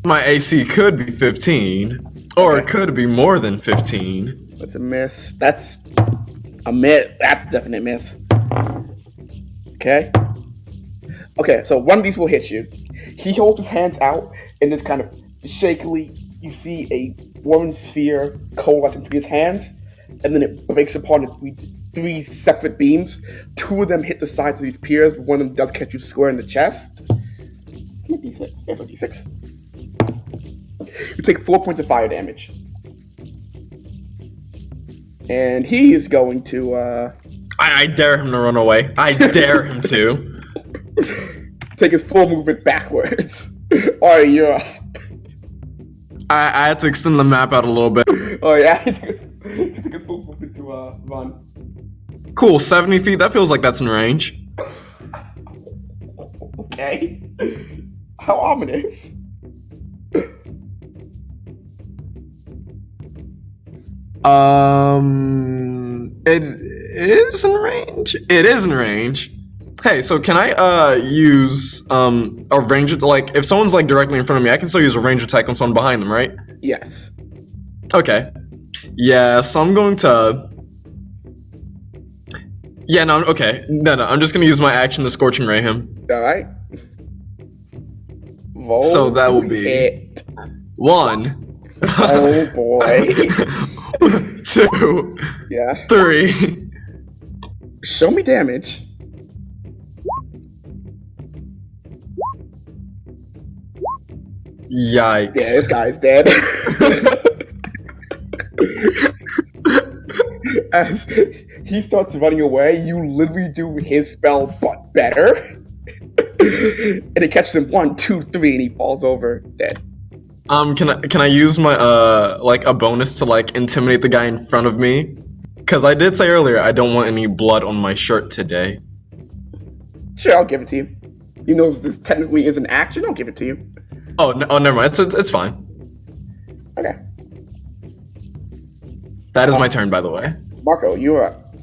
My AC could be 15, or it could be more than 15. That's a miss. That's a miss. That's a definite miss. Okay. Okay, so one of these will hit you. He holds his hands out, and just kind of shakily, you see a warm sphere coalesce into his hands, and then it breaks apart into 3 separate beams. 2 of them hit the sides of these piers, but one of them does catch you square in the chest. Give me D6. There's a D6. You take 4 points of fire damage. And he is going to I dare him to run away. I dare him to. take his full movement backwards. Alright, you're up. I had to extend the map out a little bit. Oh yeah, he took his full movement to run. Cool, 70 feet. That feels like that's in range. Okay. How ominous. It is in range. It is in range. Hey, so can I use a range, like if someone's like directly in front of me, I can still use a range attack on someone behind them, right? Yes. Okay. Yeah, so I'm going to. Yeah, no, okay. No, I'm just gonna use my action to Scorching Ray him. Alright. So that will be hit. 1. Oh boy. 2. Yeah. 3. Show me damage. Yikes. Yeah, this guy's dead. As he starts running away, you literally do his spell but better. And it catches him 1, 2, 3, and he falls over dead. Can I use my like a bonus to like intimidate the guy in front of me? Cause I did say earlier I don't want any blood on my shirt today. Sure, I'll give it to you. He knows this technically is an action, I'll give it to you. Oh, never mind. It's fine. Okay. That is my turn, by the way. Marco, you're up.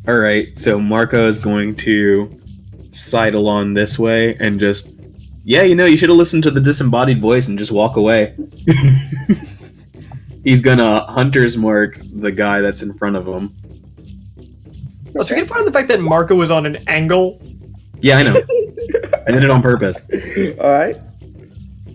Alright, so Marco is going to sidle on this way and just, yeah, you should have listened to the disembodied voice and just walk away. He's gonna hunter's mark the guy that's in front of him. Let's forget about the fact that Marco was on an angle. Yeah, I know. I did it on purpose. Alright.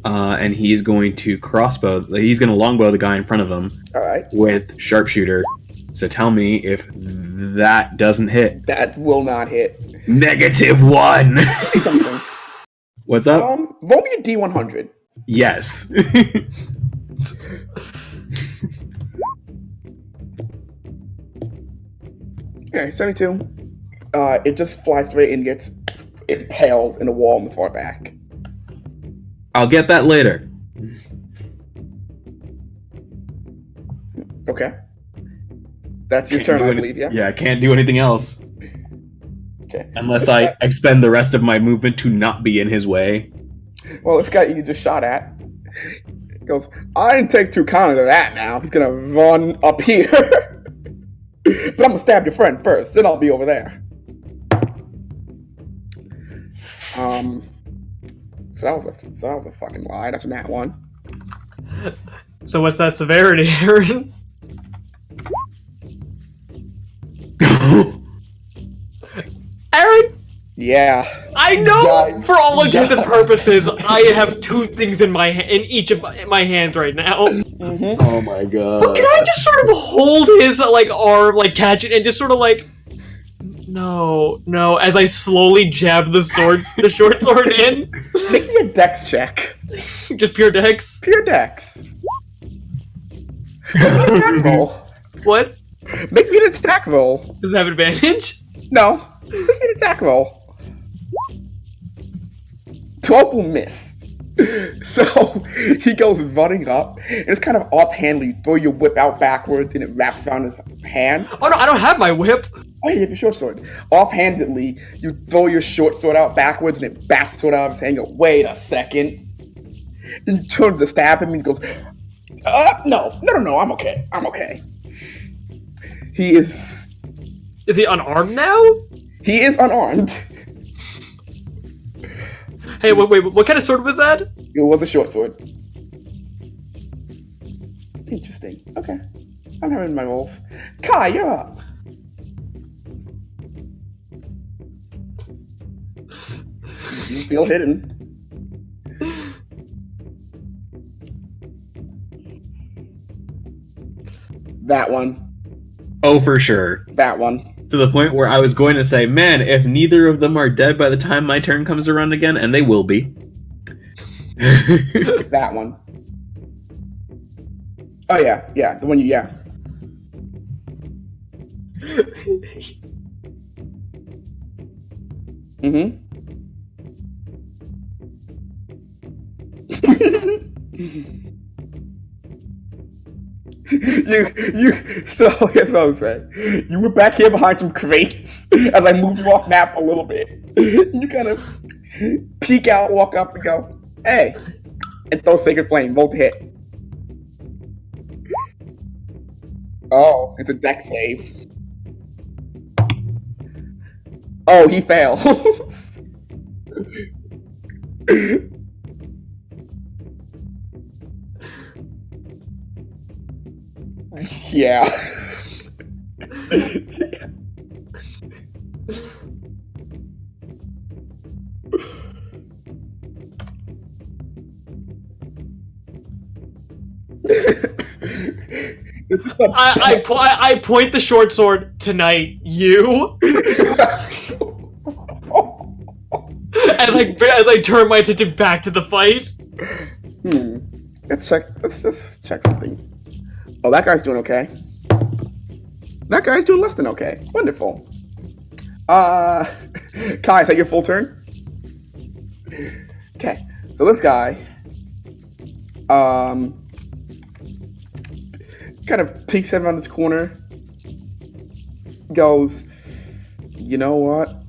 And he's going to crossbow. He's going to longbow the guy in front of him Alright. with sharpshooter. So tell me if that doesn't hit. That will not hit. -1. Say something. What's up? Roll me a D100. Yes. Okay, 72. It just flies straight and gets impaled in a wall in the far back. I'll get that later. Okay. That's your turn, I believe, yeah? Yeah, I can't do anything else. Okay. Unless I expend the rest of my movement to not be in his way. Well, this guy you just shot at goes, I didn't take too kindly to that now. He's gonna run up here. But I'm gonna stab your friend first, then I'll be over there. So that was a fucking lie. That's a nat 1. So what's that severity, Aaron? Aaron, Yeah. I know Yikes. for all intents and purposes, I have 2 things in each of my hands right now. Mm-hmm. Oh my god. But can I just sort of hold his like arm, like catch it, and just sort of like, no, as I slowly jab the short sword in, Make me a dex check. just pure dex. Pure dex. Attack roll. What? Make me an attack roll. Does it have advantage? No. Make me an attack roll. 12 will miss. So he goes running up, and it's kind of offhandedly. You throw your whip out backwards, and it wraps around his hand. Oh no, I don't have my whip. Oh, yeah, you have your short sword. Offhandedly, you throw your short sword out backwards, and it basts the sword out of his hand. You go, wait a second. And you turn to stab him, and he goes, no, I'm okay. He is Is he unarmed now? unarmed. Hey, wait, what kind of sword was that? It was a short sword. Interesting. Okay. I'm having my rolls. Kai, you're up. You feel hidden. That one. Oh, for sure. That one. To the point where I was going to say, man, if neither of them are dead by the time my turn comes around again, and they will be. That one. Oh, yeah. The one you, yeah. Mm-hmm. So here's what I was saying. You were back here behind some crates as I moved you off map a little bit. You kind of peek out, walk up, and go, "Hey," and throw Sacred Flame. Roll to hit. Oh, it's a deck save. Oh, he fails. Yeah. I point the short sword. Tonight, you. As I turn my attention back to the fight. Let's just check something. Oh, that guy's doing okay. That guy's doing less than okay. Wonderful. Kai, is that your full turn? Okay. So this guy, kind of peeks head around this corner, goes, you know what?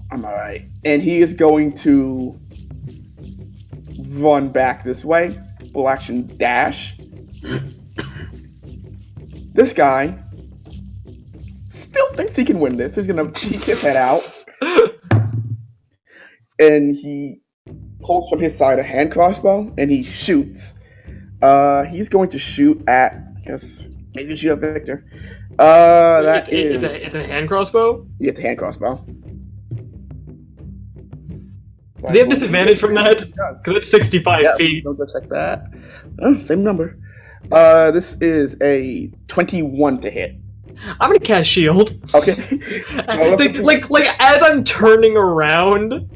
I'm alright. And he is going to run back this way. Full action dash. This guy still thinks he can win this. He's gonna peek his head out. And he pulls from his side a hand crossbow and he shoots. He's going to shoot at, I guess, maybe shoot at Victor. It's a hand crossbow? Yeah, it's a hand crossbow. Does he have disadvantage from that? Because it's 65 feet. Don't go check that. Same number. This is a 21 to hit. I'm gonna cast shield. Okay. like as I'm turning around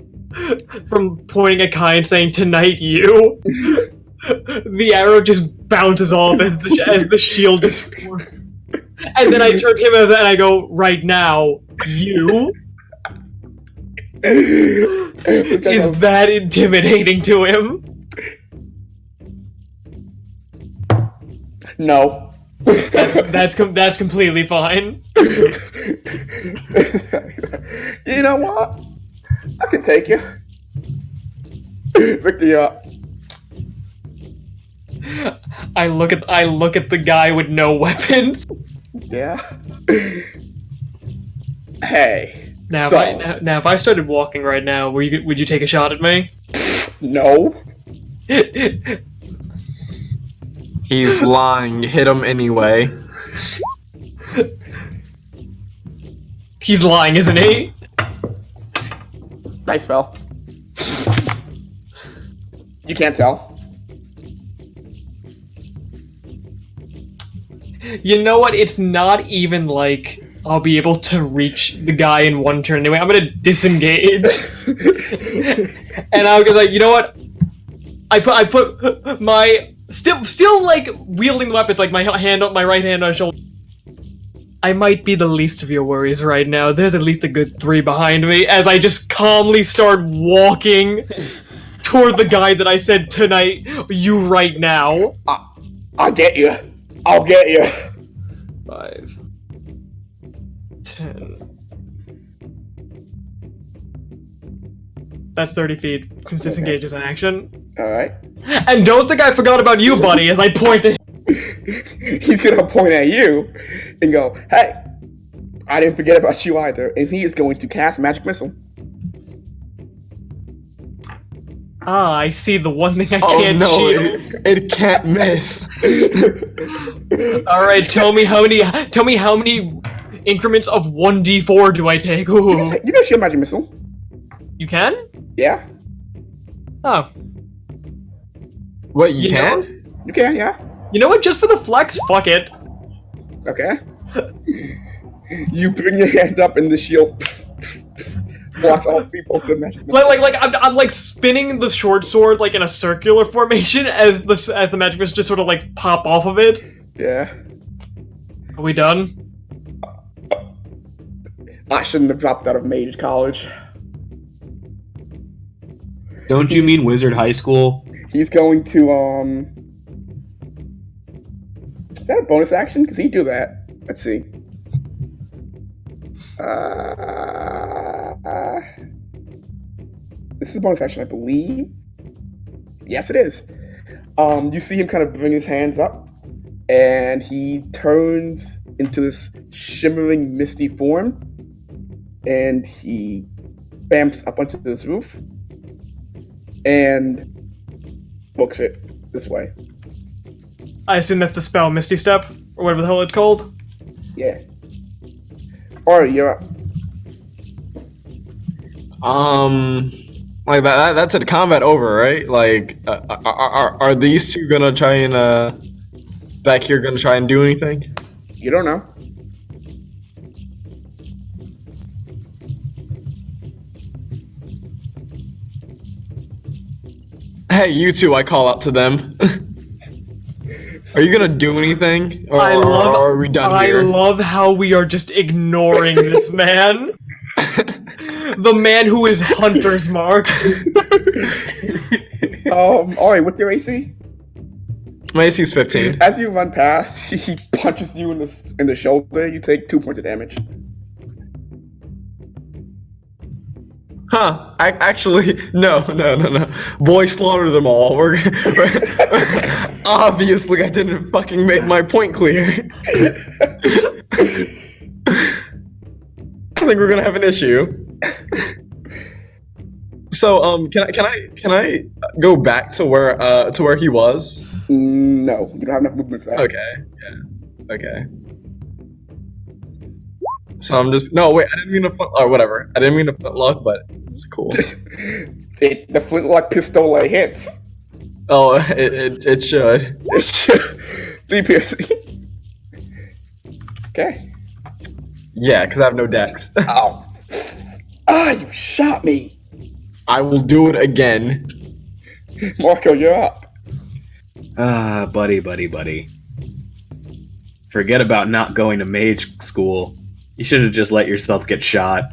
from pointing at Kai and saying "Tonight, you," the arrow just bounces off as the shield just forms. And then I turn to him and I go, "Right now, you." Is that intimidating to him? No. That's completely fine. You know what? I can take you. Victor, you up. I look at the guy with no weapons. Yeah. Hey. Now, if I started walking right now, would you take a shot at me? No. He's lying. Hit him anyway. He's lying, isn't he? Nice spell. You can't tell. You know what? It's not even like I'll be able to reach the guy in one turn anyway. I'm gonna disengage. And I was like, you know what? I put my still like wielding the weapons, like my right hand on his shoulder. I might be the least of your worries right now. There's at least a good 3 behind me as I just calmly start walking toward the guy that I said tonight, you right now. I'll get you. I'll get you. 5, 10. That's 30 feet, since disengage is an action. Alright. And don't think I forgot about you, buddy, as I point at him. He's gonna point at you and go, hey, I didn't forget about you either. And he is going to cast Magic Missile. Ah, I see the one thing I can't shield. It can't miss. Alright, tell me how many increments of 1d4 do I take? Ooh. You can shield Magic Missile. You can? Yeah. Oh. What, you can? You can, yeah. You know what? Just for the flex, fuck it. Okay. You bring your hand up and the shield blocks all people with Magic Missile. Like I'm like spinning the short sword like in a circular formation as the magic missiles just sort of like pop off of it. Yeah. Are we done? I shouldn't have dropped out of mage college. Don't you mean Wizard High School? He's going to Is that a bonus action? Because he'd do that. Let's see. This is a bonus action, I believe. Yes, it is. You see him kind of bring his hands up, and he turns into this shimmering, misty form, and he bamps up onto this roof and books it this way. I assume that's the spell Misty Step, or whatever the hell it's called. Yeah. Alright, you're up. Like that's a combat over, right? Like, are these two gonna try and back here gonna try and do anything? You don't know. Hey, you two! I call out to them. Are you gonna do anything, or are we done here? I love how we are just ignoring this man. The man who is hunter's marked. Alright, what's your AC? My AC's 15. As you run past, he punches you in the shoulder. You take 2 points of damage. Huh? Actually, no. Boy, slaughter them all. We're obviously I didn't fucking make my point clear. I think we're gonna have an issue. So, can I go back to where he was? No, you don't have enough movement for that. Okay. Yeah. Okay. So I'm just wait. I didn't mean to or whatever. I didn't mean to put luck, but it's cool. The flintlock pistol hits. Oh, it should. It should. 3 piercing. Okay. Yeah, because I have no dex. Ow. Ah, you shot me. I will do it again. Marco, you're up. Buddy. Forget about not going to mage school. You should have just let yourself get shot.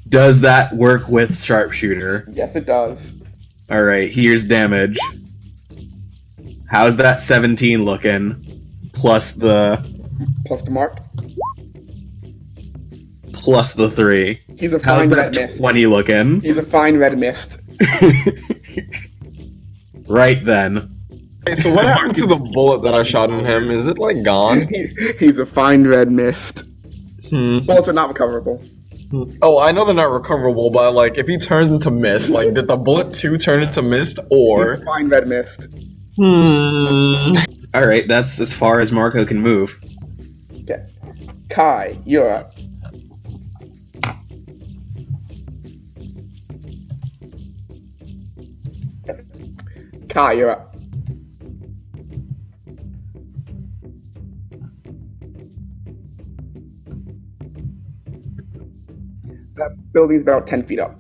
Does that work with sharpshooter? Yes, it does. Alright, here's damage. How's that 17 looking? Plus the mark. Plus the 3. He's a How's fine that red mist. 20 looking? He's a fine red mist. Right then. Okay, so what happened to the bullet that I shot in him? Is it like gone? He's a fine red mist. Bullets are not recoverable. Oh, I know they're not recoverable, but like, if he turns into mist, like, did the bullet too turn into mist, or? He's a fine red mist. Alright, that's as far as Marco can move. Okay. Kai, you're up. Kai, you're up. That building's about 10 feet up.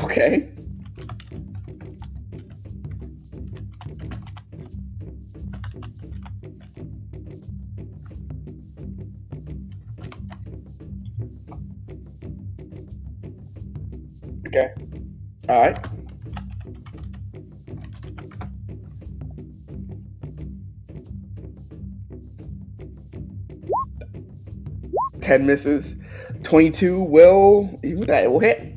Okay. Okay. Alright. Ten misses. 22 will that will hit.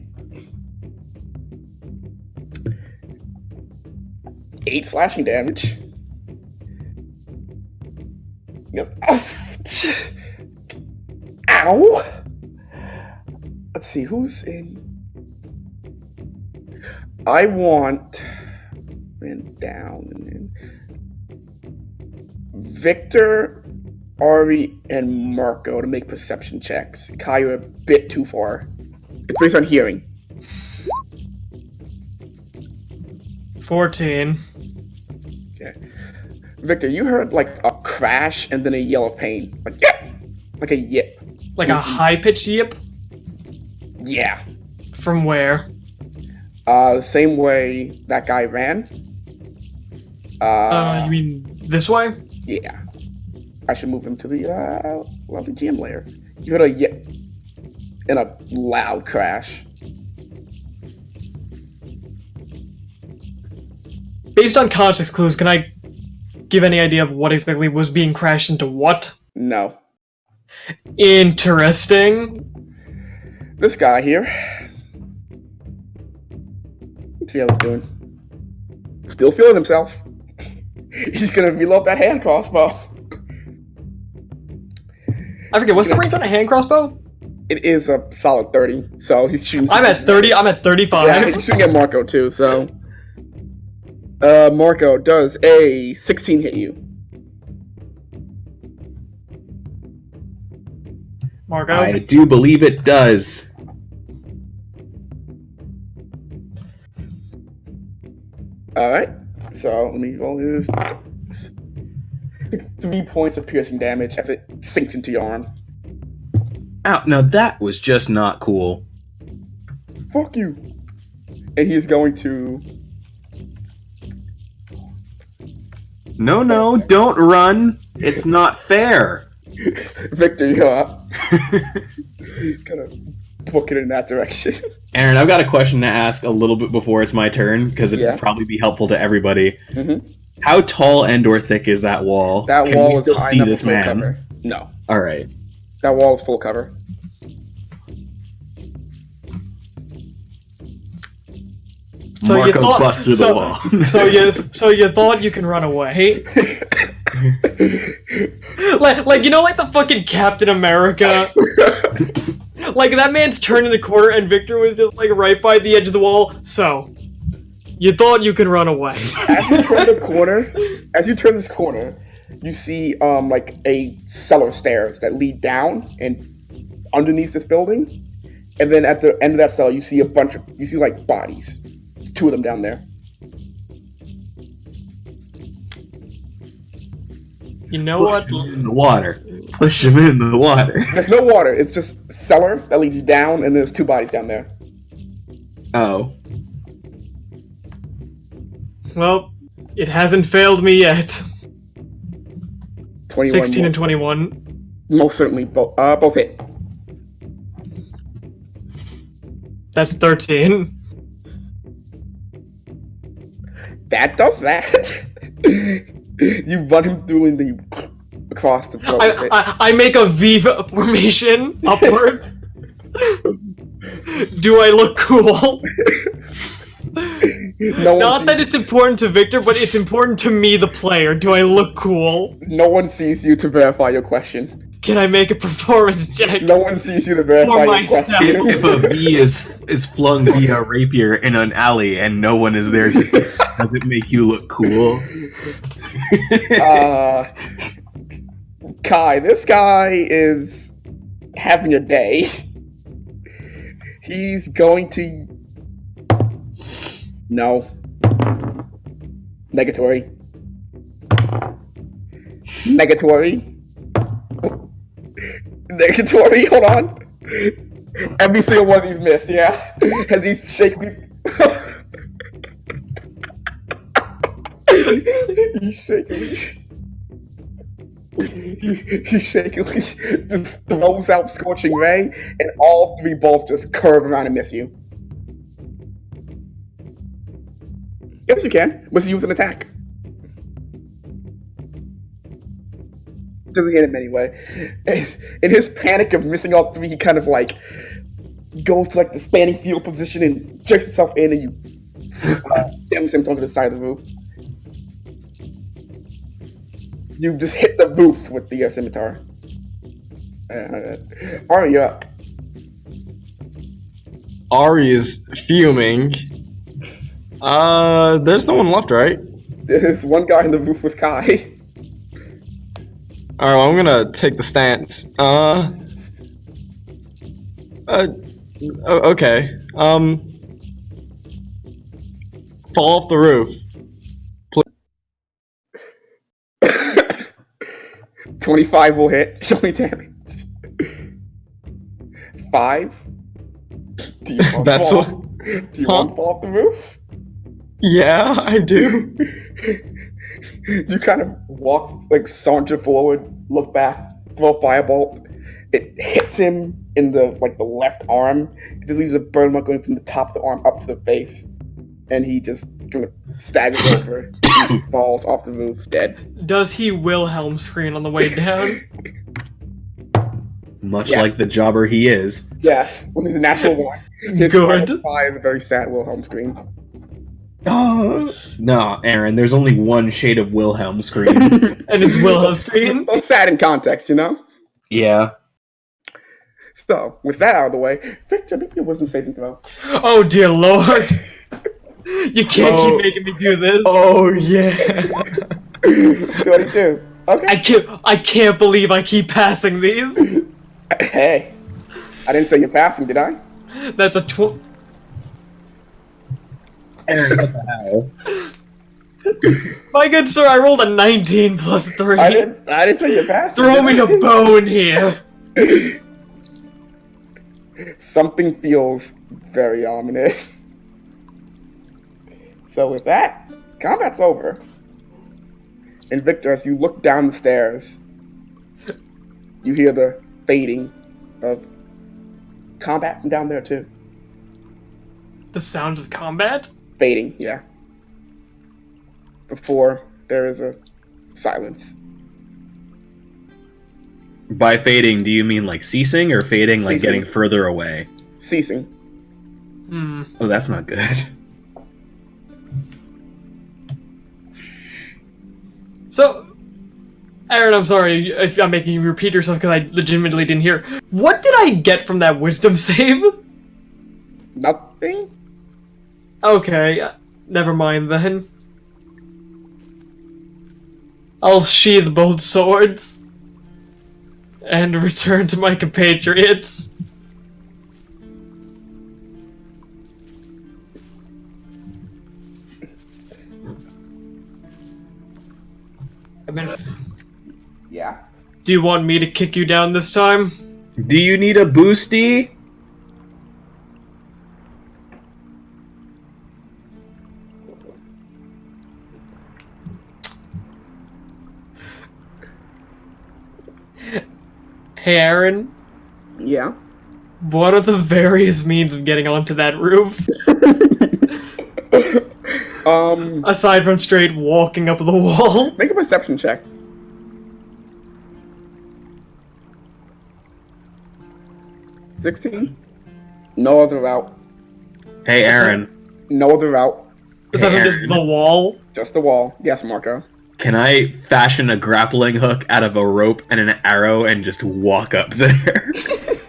8 slashing damage. Yes. Ow! Let's see, who's in? I want and down and then Victor Ari and Marco to make perception checks. Kai, you're a bit too far. It's based on hearing. 14. Okay. Victor, you heard like a crash and then a yell of pain. Like, yip! Like a yip. Like a high-pitched yip? Yeah. From where? The same way that guy ran. You mean this way? Yeah. I should move him to the lovely GM layer. You heard a yip and a loud crash. Based on context clues, can I give any idea of what exactly was being crashed into what? No. Interesting. This guy here. Let's see how he's doing. Still feeling himself. He's gonna reload that hand crossbow. I forget, what's the range on a hand crossbow? It is a solid 30, so he's shooting. I'm at 30, I'm at 35. Yeah, he's shooting at Marco too, so. Marco, does a 16 hit you? Marco? I do believe it does. Alright, so let me roll this. 3 points of piercing damage as it sinks into your arm. Ow, now that was just not cool. Fuck you! And he's going to. No, don't run. It's not fair. Victor, you're up. Kind of book it in that direction. Aaron, I've got a question to ask a little bit before it's my turn, because it'd Yeah. probably be helpful to everybody. Mm-hmm. How tall and/or thick is that wall? That Can wall we is still high see enough this for full man? cover. No. All right. That wall is full cover. So you Marco thought- busts through the wall. So you thought you can run away? like you know, like the fucking Captain America. Like that man's turning the corner and Victor was just like right by the edge of the wall. So you thought you could run away? As you turn this corner, you see like a cellar stairs that lead down and underneath this building, and then at the end of that cellar, you see like bodies. There's 2 of them down there. You know what? Push him in the water. Push him in the water. There's no water. It's just cellar that leads down, and there's 2 bodies down there. Oh. Well, it hasn't failed me yet. 21 16 more. and 21. Most certainly both hit. That's 13. That does that. You run him through and then you across the floor. I make a V formation upwards. Do I look cool? Not that it's important to Victor, but it's important to me, the player. Do I look cool? No one sees you to verify your question. Can I make a performance check? No one sees you to verify your myself. question. If a V is flung via rapier in an alley and no one is there, does it make you look cool? Kai, this guy is having a day. He's going to. No. Negatory. Negatory, hold on. Every single one of these missed, yeah? Has he shakily. He shakily just throws out Scorching Ray, and all 3 bolts just curve around and miss you. Yes, you can. Must use an attack. Doesn't hit him anyway. In his panic of missing all 3, he kind of like goes to like the standing field position and jerks himself in, and you stems him onto the side of the roof. You just hit the roof with the scimitar. Ari, you're up. Ari is fuming. There's no one left, right? There's one guy in the roof with Kai. All right, well, I'm gonna take the stance. Okay. Fall off the roof. 25 will hit. Show me damage. 5. Do you want That's to fall? what. Do you Huh? want to fall off the roof? Yeah, I do. You kind of walk, like saunter forward, look back, throw a firebolt. It hits him in the left arm. It just leaves a burn mark going from the top of the arm up to the face, and he just kind of staggers over and falls off the roof, dead. Does he Wilhelm scream on the way down? Much Yeah. like the jobber he is. Yes, when he's a natural one. His Good. final cry is a very sad Wilhelm scream. No, Aaron, there's only one shade of Wilhelm scream. And it's Wilhelm scream. Well, sad in context, you know? Yeah. So, with that out of the way, Victor, make your wisdom saving throw. Oh dear lord. You can't keep making me do this. Oh yeah. 22. Okay. I can't believe I keep passing these. Hey, I didn't say you're passing, did I? That's a Aaron, what the hell? My good sir, I rolled a 19 plus 3. I didn't say you're passing. Throw me did a I? bone here. Something feels very ominous. So with that, combat's over. And Victor, as you look down the stairs, you hear the fading of combat from down there too. The sounds of combat? Fading, yeah. Before there is a silence. By fading, do you mean like ceasing or fading like Ceasing. getting further away? Ceasing. Hmm. Oh, that's not good. So, Aaron, I'm sorry if I'm making you repeat yourself because I legitimately didn't hear. What did I get from that wisdom save? Nothing? Okay, never mind then. I'll sheathe both swords and return to my compatriots. Yeah. Do you want me to kick you down this time? Do you need a boosty? Hey, Aaron, Yeah. what are the various means of getting onto that roof? Aside from straight walking up the wall? Make a perception check. $16? No other route. Hey, Aaron, No other route. Aside from just Aaron. the wall? Just the wall. Yes, Marco. can I fashion a grappling hook out of a rope and an arrow and just walk up there?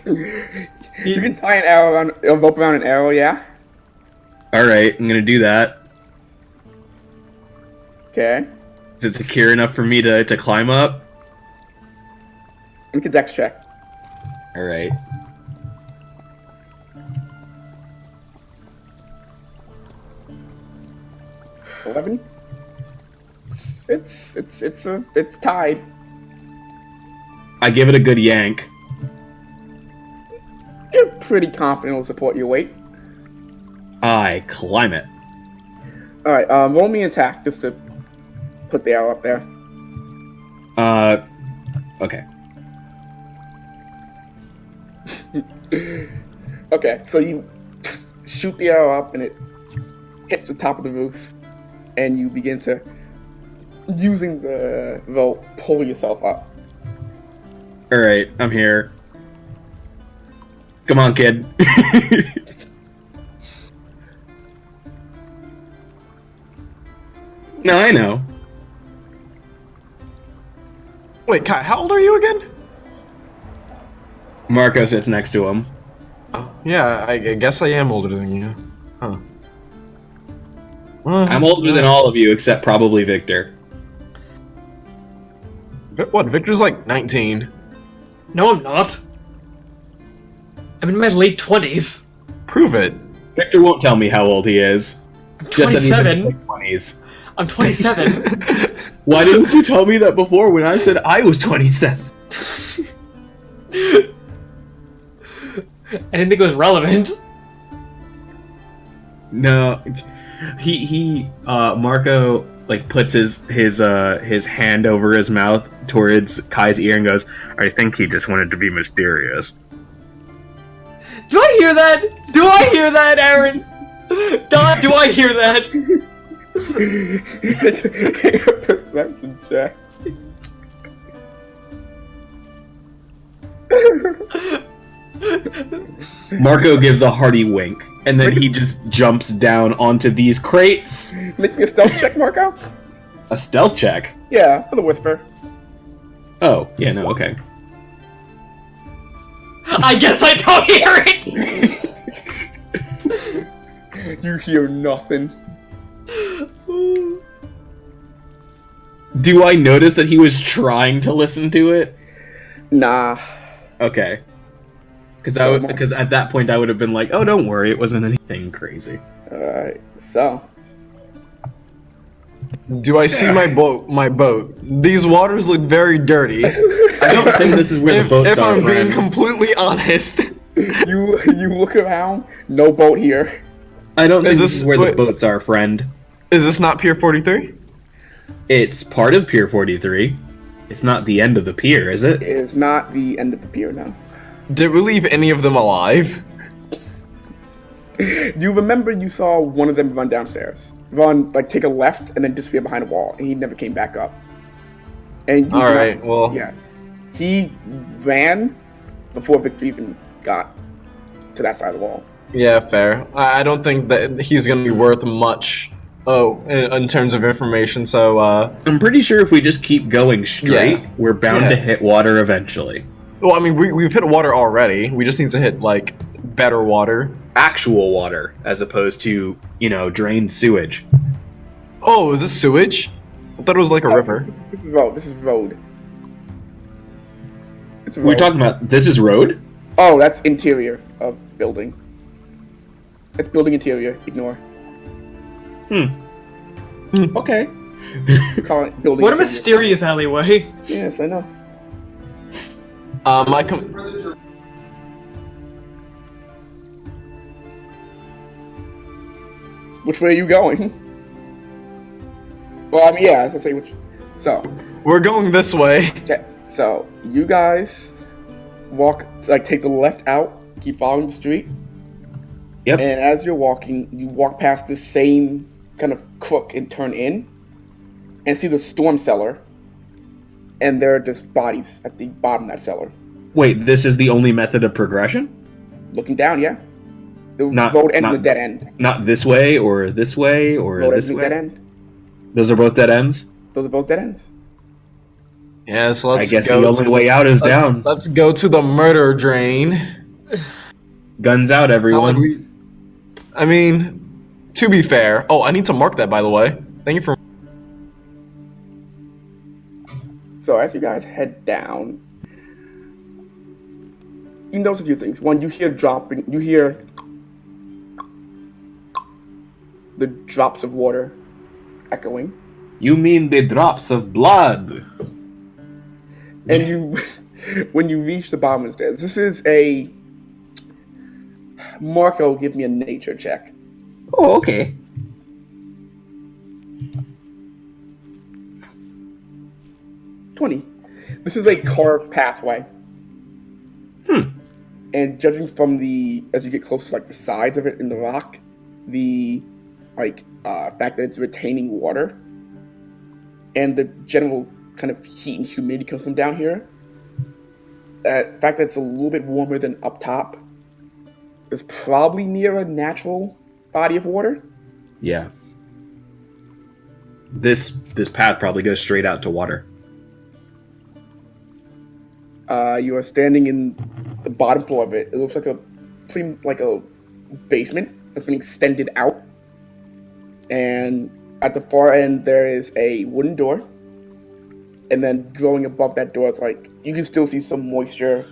You can tie an arrow around, a rope around an arrow, yeah? Alright, I'm gonna do that. Okay. Is it secure enough for me to climb up? Make a dex check. Alright. $11? It's tied. I give it a good yank. You're pretty confident it'll support your weight. I climb it. Alright, roll me an attack just to put the arrow up there. Okay. Okay, so you shoot the arrow up and it hits the top of the roof, and you begin to, using the rope, pull yourself up. Alright, I'm here. Come on, kid. No, I know. Wait, Kai, how old are you again? Marco sits next to him. Oh, yeah, I guess I am older than you. Huh. Well, I'm older than all of you except probably Victor. What? Victor's like 19. No, I'm not. I'm in my late 20s. Prove it. Victor won't tell me how old he is. I'm Just that he's in his 27. 20s. I'm 27. Why didn't you tell me that before when I said I was 27? I didn't think it was relevant. No, Marco like puts his hand over his mouth towards Kai's ear and goes, "I think he just wanted to be mysterious." Do I hear that? Do I hear that, Aaron? God, do I hear that? Perception check. Marco gives a hearty wink, and then he just jumps down onto these crates. Make me a stealth check, Marco. A stealth check. Yeah, for the whisper. Oh, yeah, no, okay. I guess I don't hear it! You hear nothing. Do I notice that he was trying to listen to it? Nah. Okay. Because at that point I would have been like, oh, don't worry, it wasn't anything crazy. Alright, so. Do I see my boat? These waters look very dirty. I don't think this is where the boats if are, I'm being friend. completely honest. You look around, no boat here. I don't think Is this this- is where wait. the boats are, friend. Is this not Pier 43? It's part of Pier 43. It's not the end of the pier, is it? It is not the end of the pier now. Did we leave any of them alive? You remember you saw one of them run downstairs. Take a left and then disappear behind a wall, and he never came back up. And you Alright, well. yeah. He ran before Victor even got to that side of the wall. Yeah, fair. I don't think that he's gonna be worth much. In terms of information, so I'm pretty sure if we just keep going straight, Yeah. we're bound Yeah. to hit water eventually. well, I mean, we've hit water already. We just need to hit like better water. Actual water, as opposed to, drained sewage. Oh, is this sewage? I thought it was like a river. This is road. This is road. It's road. We're talking about, this is road? Oh, that's interior of building. It's building interior. Ignore. Okay. Call it building. What a interior. mysterious alleyway. Yes, I know. Which way are you going? Well, I mean, yeah, I was gonna say which. So, We're going this way. okay, so you guys take the left out, keep following the street, Yep. and as you're walking, you walk past the same kind of crook and turn in, and see the storm cellar, and there are just bodies at the bottom of that cellar. Wait, this is the only method of progression? Looking down, yeah. The Not- road ends not- with a dead end. Not this way, or this way, or Road this ends with a dead way? end. Those are both dead ends? Those are both dead ends. Yeah, so let's I guess go the only way out is down. Let's go to the murder drain. Guns out, everyone. I mean, to be fair. Oh, I need to mark that, by the way. Thank you for. So as you guys head down, you notice a few things. One, you hear the drops of water echoing. You mean the drops of blood? And you, when you reach the bottom of the stairs, this is a... Marco, give me a nature check. Oh, okay. .20. This is a carved pathway. And judging from as you get close to the sides of it in the rock, the fact that it's retaining water, and the general kind of heat and humidity comes from down here, the fact that it's a little bit warmer than up top, is probably near a natural body of water. Yeah. This path probably goes straight out to water. You are standing in the bottom floor of it. It looks like a basement that's been extended out. And at the far end, there is a wooden door. and then growing above that door, it's like you can still see some moisture.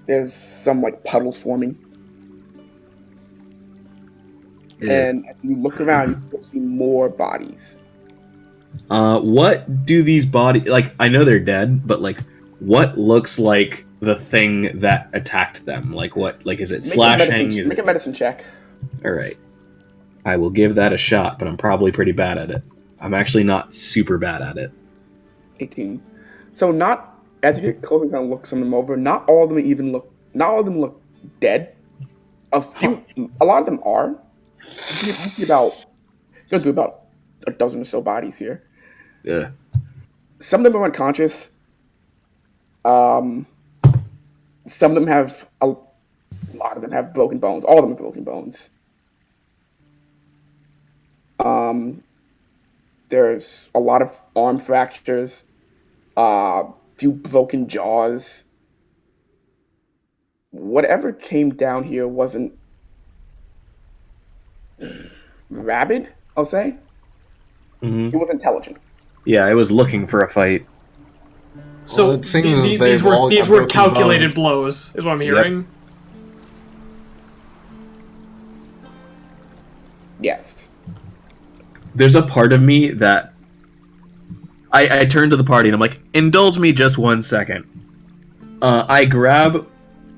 There's some like puddles forming, and as you look around, you still see more bodies. What do these bodies like? I know they're dead, but like, what looks like the thing that attacked them? Like, what? Like, is it slashing? Make a medicine check. All right, I will give that a shot, but I'm probably pretty bad at it. I'm actually not super bad at it. 18. So not as you get close and kind of look some of them over. Not all of them look dead. A lot of them are. You see about a dozen or so bodies here. Yeah. Some of them are unconscious. Some of them have a lot of them have broken bones. All of them have broken bones. There's a lot of arm fractures, few broken jaws. Whatever came down here wasn't rabid, I'll say. Mm-hmm. It was intelligent. Yeah, I was looking for a fight. So Well, it seems these they've all were got broken calculated bones. blows, is what I'm hearing. Yes. There's a part of me that I turn to the party and I'm like, indulge me just 1 second. I grab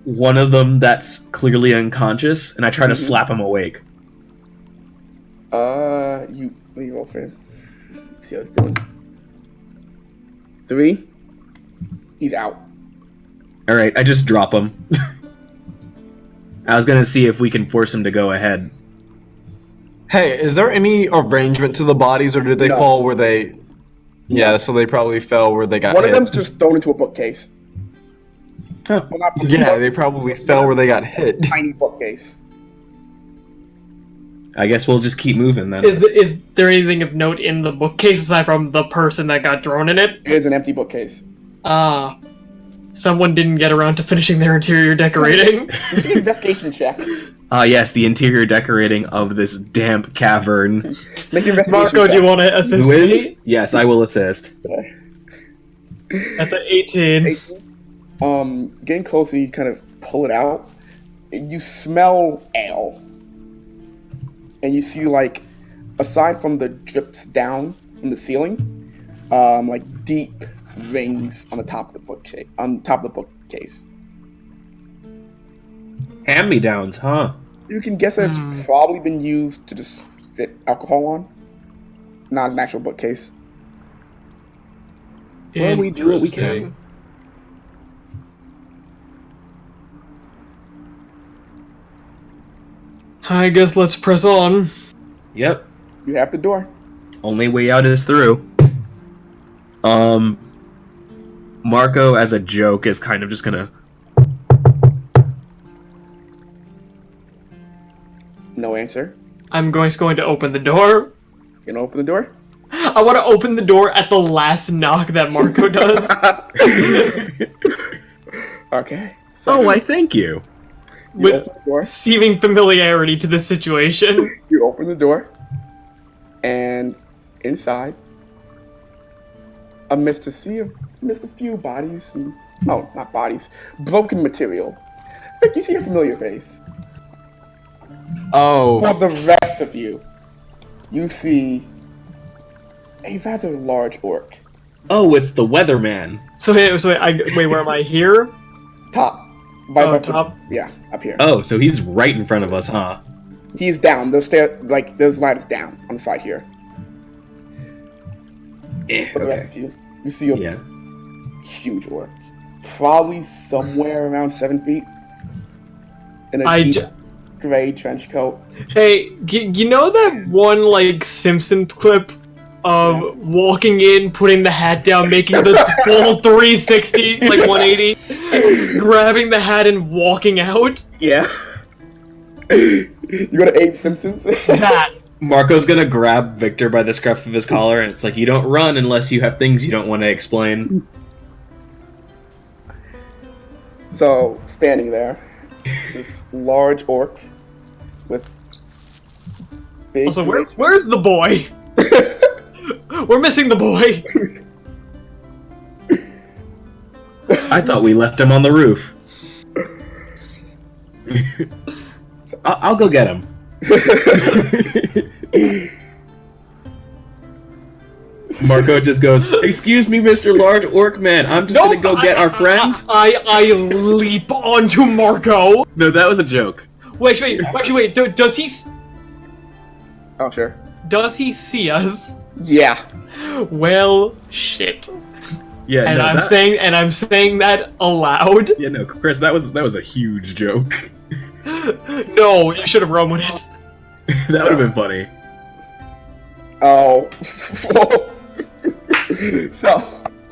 one of them that's clearly unconscious and I try to slap him awake. You roll for him. See how it's doing. 3. He's out. All right, I just drop him. I was gonna see if we can force him to go ahead. Hey, is there any arrangement to the bodies, or did they No. fall where they? Yeah, so they probably fell where they got One hit. of them's just thrown into a bookcase. Huh. Well, not Yeah, they probably fell where they got hit. tiny bookcase. I guess we'll just keep moving then. Is there anything of note in the bookcase aside from the person that got drawn in it? It is an empty bookcase. Someone didn't get around to finishing their interior decorating. Make an investigation check. Yes, the interior decorating of this damp cavern. Make an investigation Marco, check. do you want to assist Who is? me? Yes, I will assist. That's an 18. Getting closer, you kind of pull it out. You smell ale. And you see, like, aside from the drips down from the ceiling, like deep rings on the top of the bookcase. Hand-me-downs, huh? You can guess that it's probably been used to just sit alcohol on, not an actual bookcase. Well, we do what we can. Interesting. I guess let's press on. Yep. You have the door. Only way out is through. Marco, as a joke, is kind of just gonna... No answer. I'm going to open the door. You gonna open the door? I want to open the door at the last knock that Marco does. Okay. So Oh, I thank you. you With open the door. seeming familiarity to the situation. You open the door, and inside, amidst a few bodies, not bodies, broken material. But you see a familiar face. Oh, For the rest of you, you see a rather large orc. Oh, it's the weatherman. So wait, where am I? Here? Top. Top? Yeah, up here. Oh, so he's right in front of us, huh? He's down. Those ladders down on the side here. For the rest of you, you see a Yeah. huge orc. Probably somewhere around 7 feet. In a I deep j- gray trench coat. Hey, you know that one like Simpsons clip of walking in, putting the hat down, making the full 360, like 180, grabbing the hat and walking out? Yeah. You go to Abe Simpsons? That. Marco's gonna grab Victor by the scruff of his collar, and it's like, you don't run unless you have things you don't want to explain. So, standing there, this large orc with big... Also, where's the boy? We're missing the boy. I thought we left him on the roof. I'll go get him. Marco just goes, "Excuse me, Mr. Large Orc Man. I'm just gonna go get our friend." I leap onto Marco. No, that was a joke. Wait. Does he Oh, sure. see us? Yeah. Well, shit. Yeah, And no, I'm saying that aloud. Yeah, no, Chris, that was a huge joke. No, you should have run with it. That would have been funny. Oh. So.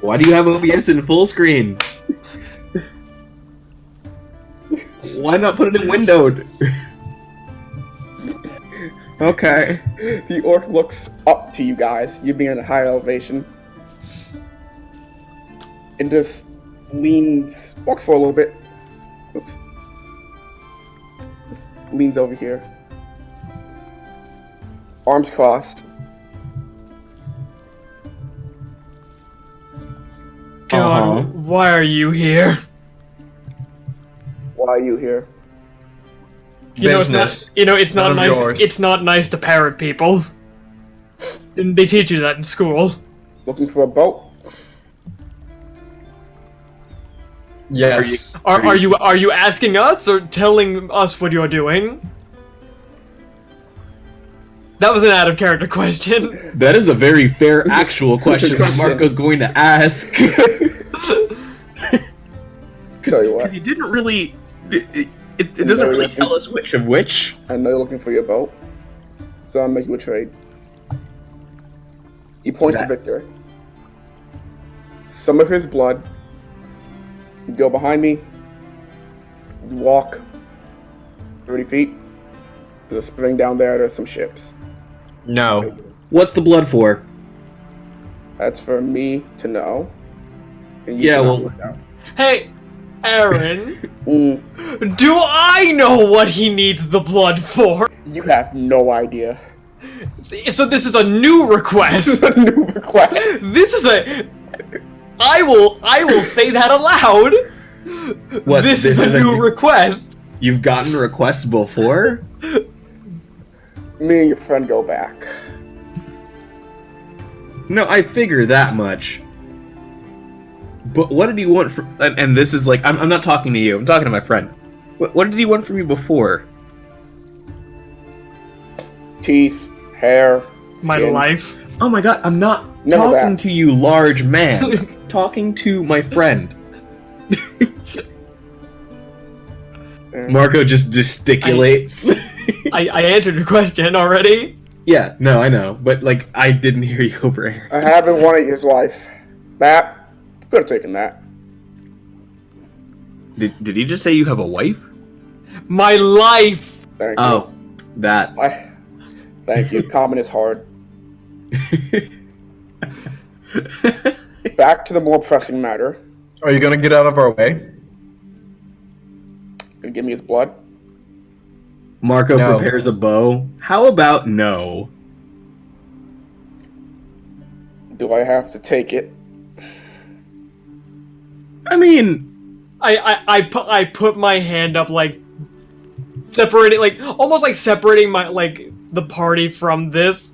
Why do you have OBS in full screen? Why not put it in windowed? Okay. The orc looks up to you guys, you being at a higher elevation, and just walks for a little bit. Oops. Just leans over here. Arms crossed. God, why are you here? Why are you here? Business. It's not None of nice. yours. It's not nice to parrot people. And they teach you that in school. Looking for a boat? Yes. Are you asking us or telling us what you're doing? That was an out of character question. That is a very fair, actual question that Marco's going to ask. Tell you what. Because he didn't really. It doesn't really tell us which of which. I know you're looking for your boat, so I'll make you a trade. He points to Victor. Some of his blood. You go behind me. You walk 30 feet. There's a spring down there. There's some ships. No. What's the blood for? That's for me to know. And Yeah, cannot well- find out. Hey, Aaron, Mm, do I know what he needs the blood for? you have no idea. So this is a new request. This is a new request. This is a. I will say that aloud. What, This is a new request. You've gotten requests before? Me and your friend go back. No, I figure that much. But what did he want from... And this is like... I'm not talking to you. I'm talking to my friend. What did he want from you before? Teeth, hair, My skin. life. Oh my god, I'm not None of talking that. to you, large man. I'm talking to my friend. Marco just gesticulates. I answered your question already. Yeah, no, I know. But, like, I didn't hear you over here. I haven't wanted his life. That could have taken that. Did he just say you have a wife? My life. Thank Oh, that. you. Thank you. Common is hard. Back to the more pressing matter. Are you gonna get out of our way? Gonna give me his blood. Marco No. prepares a bow. How about no? Do I have to take it? I mean, I put my hand up, like separating, like almost like separating my the party from this,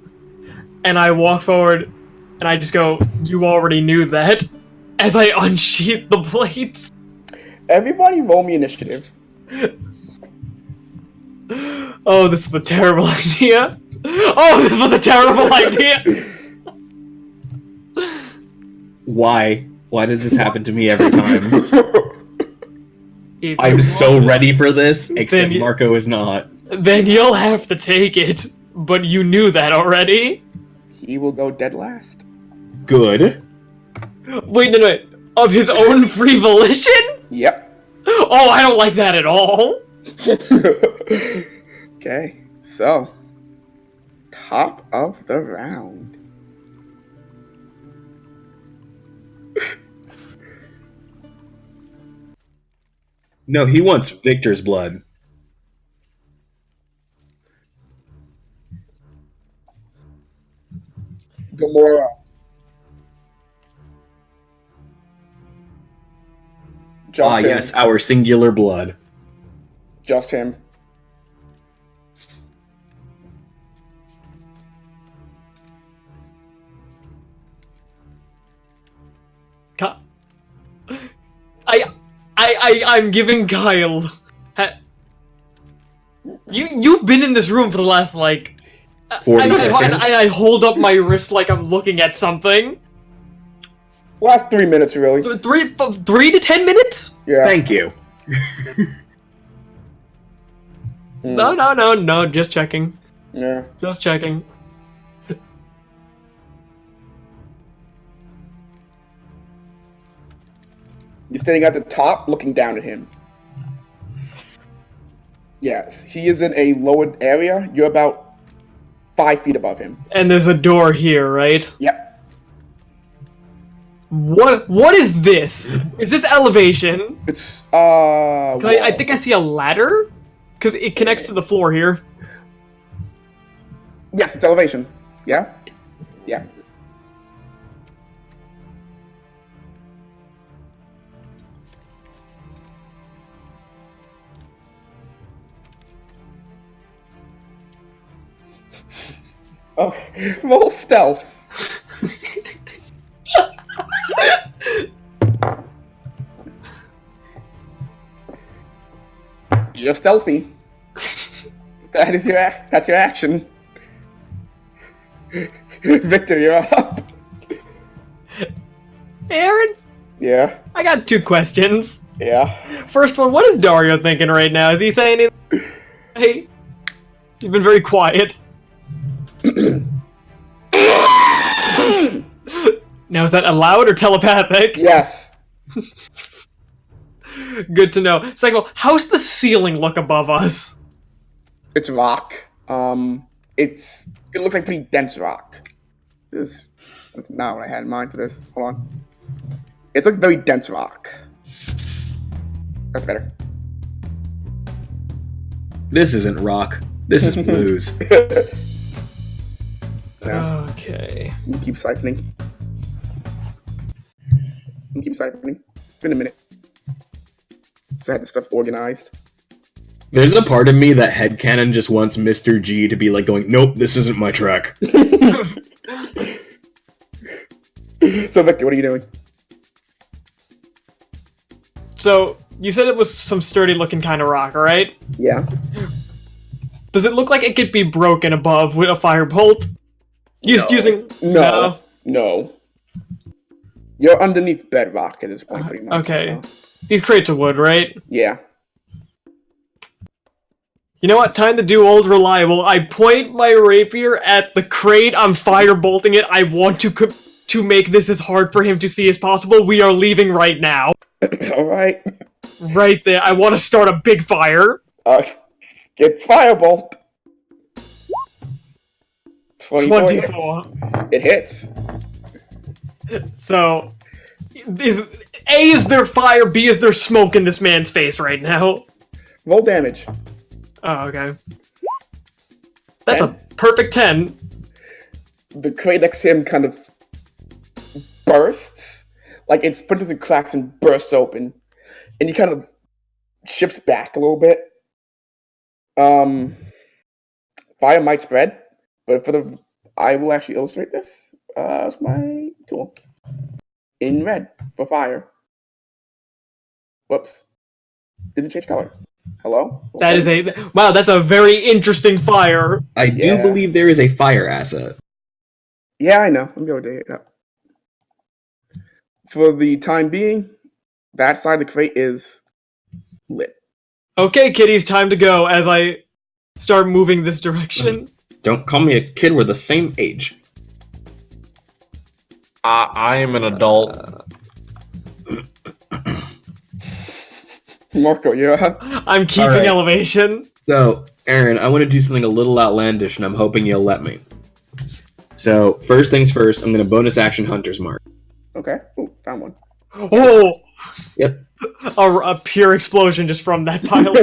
and I walk forward, and I just go, "You already knew that," as I unsheath the blades. Everybody roll me initiative. Oh, this was a terrible idea. Oh, this was a terrible idea. why? Why does this happen to me every time? If I'm you so want it, ready for this, except Then you- Marco is not. Then you'll have to take it. But you knew that already. He will go dead last. Good. Wait, no. Of his own free volition? Yep. Oh, I don't like that at all. Okay, so top of the round. No, he wants Victor's blood. Gamora. Just him. yes, our singular blood. Just him. I'm giving Kyle. You've been in this room for the last 40 seconds. I hold up my wrist like I'm looking at something. Last 3 minutes, really. 3 to 10 minutes? Yeah. Thank you. No. Just checking. Yeah. Just checking. You're standing at the top, looking down at him. Yes, he is in a lowered area. You're about 5 feet above him. And there's a door here, right? Yep. What is this? Is this elevation? It's I think I see a ladder? Because it connects to the floor here. Yes, it's elevation. Yeah? Yeah. Okay, roll stealth. You're stealthy. That's your action. Victor, you're up. Aaron, Yeah. I got 2 questions. Yeah. First one, what is Dario thinking right now? Is he saying anything? Hey, you've been very quiet. Now, is that allowed or telepathic? Yes. Good to know. Second of all, how's the ceiling look above us? It's rock. It looks like pretty dense rock. That's not what I had in mind for this. Hold on. It's like very dense rock. That's better. This isn't rock. This is blues. Yeah. Okay. Keep siphoning. Keep siphoning. It's been a minute. So I had the stuff organized. There's a part of me that headcanon just wants Mr. G to be like going, nope, this isn't my track. So Victor, what are you doing? So, you said it was some sturdy looking kind of rock, right? Yeah. Does it look like it could be broken above with a firebolt? Using... No. You're underneath bedrock at this point, pretty much. Okay. So. These crates are wood, right? Yeah. You know what? Time to do old reliable. I point my rapier at the crate. I'm firebolting it. I want to make this as hard for him to see as possible. We are leaving right now. Alright. Right there. I want to start a big fire. Get firebolt. 24. It hits. So, is there fire? B, is there smoke in this man's face right now? Roll damage. Oh, okay. That's 10. a perfect 10. The crate next to him kind of bursts. Like it splinters and cracks and bursts open. And he kind of shifts back a little bit. Fire might spread, but I will actually illustrate this. It's my tool. In red for fire. Whoops. Didn't change color. Hello? Wow, that's a very interesting fire. I do believe there is a fire asset. Yeah, I know. I'm going to dig it up. For the time being, that side of the crate is lit. Okay, kiddies, time to go as I start moving this direction. Don't call me a kid, we're the same age. I am an adult. Marco, you're up. I'm keeping Alright. elevation. So, Aaron, I want to do something a little outlandish, and I'm hoping you'll let me. So, first things first, I'm going to bonus action Hunter's Mark. Okay. Ooh, found one. Oh! Yep. A pure explosion just from that pile.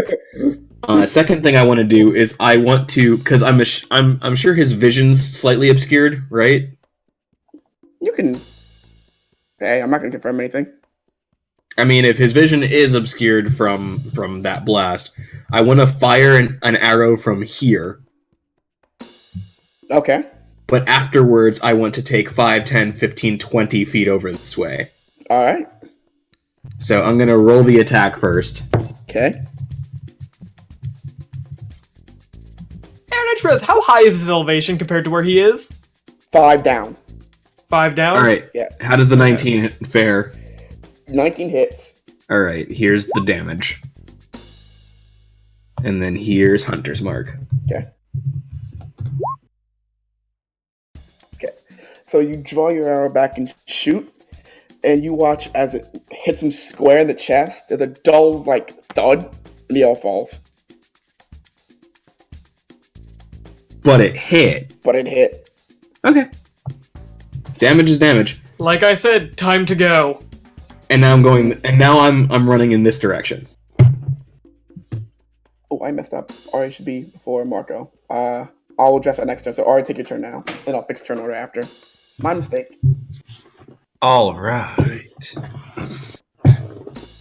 Second thing I want to do is I want to, because I'm sure his vision's slightly obscured, right? You can... Hey, I'm not going to confirm anything. I mean, if his vision is obscured from that blast, I want to fire an arrow from here. Okay. But afterwards, I want to take 5, 10, 15, 20 feet over this way. All right. So I'm going to roll the attack first. Okay. Aaron, how high is his elevation compared to where he is? 5 down. 5 down? All right. Yeah. How does the 19 fare? 19 hits. All right. Here's the damage. And then here's Hunter's Mark. Okay. Okay. So you draw your arrow back and shoot, and you watch as it hits him square in the chest. There's a dull, like, thud, and he all falls. But it hit. But it hit. Okay. Damage is damage. Like I said, time to go. And now I'm running in this direction. Oh, I messed up. Ari should be before Marco. I'll address that next turn. So Ari, take your turn now, and I'll fix turn order after. My mistake. All right.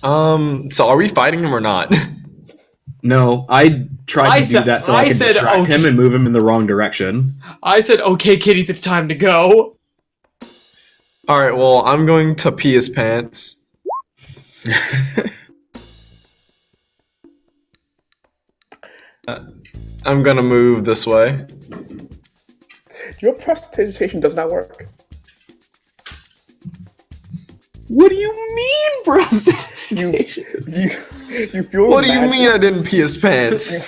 So are we fighting him or not? No, I tried to do that so I could distract him and move him in the wrong direction. I said, okay, kiddies, it's time to go. All right. Well, I'm going to pee his pants. I'm gonna move this way. Your prestidigitation does not work. What do you mean, prestidigitation? You feel What do you mean I didn't pee his pants?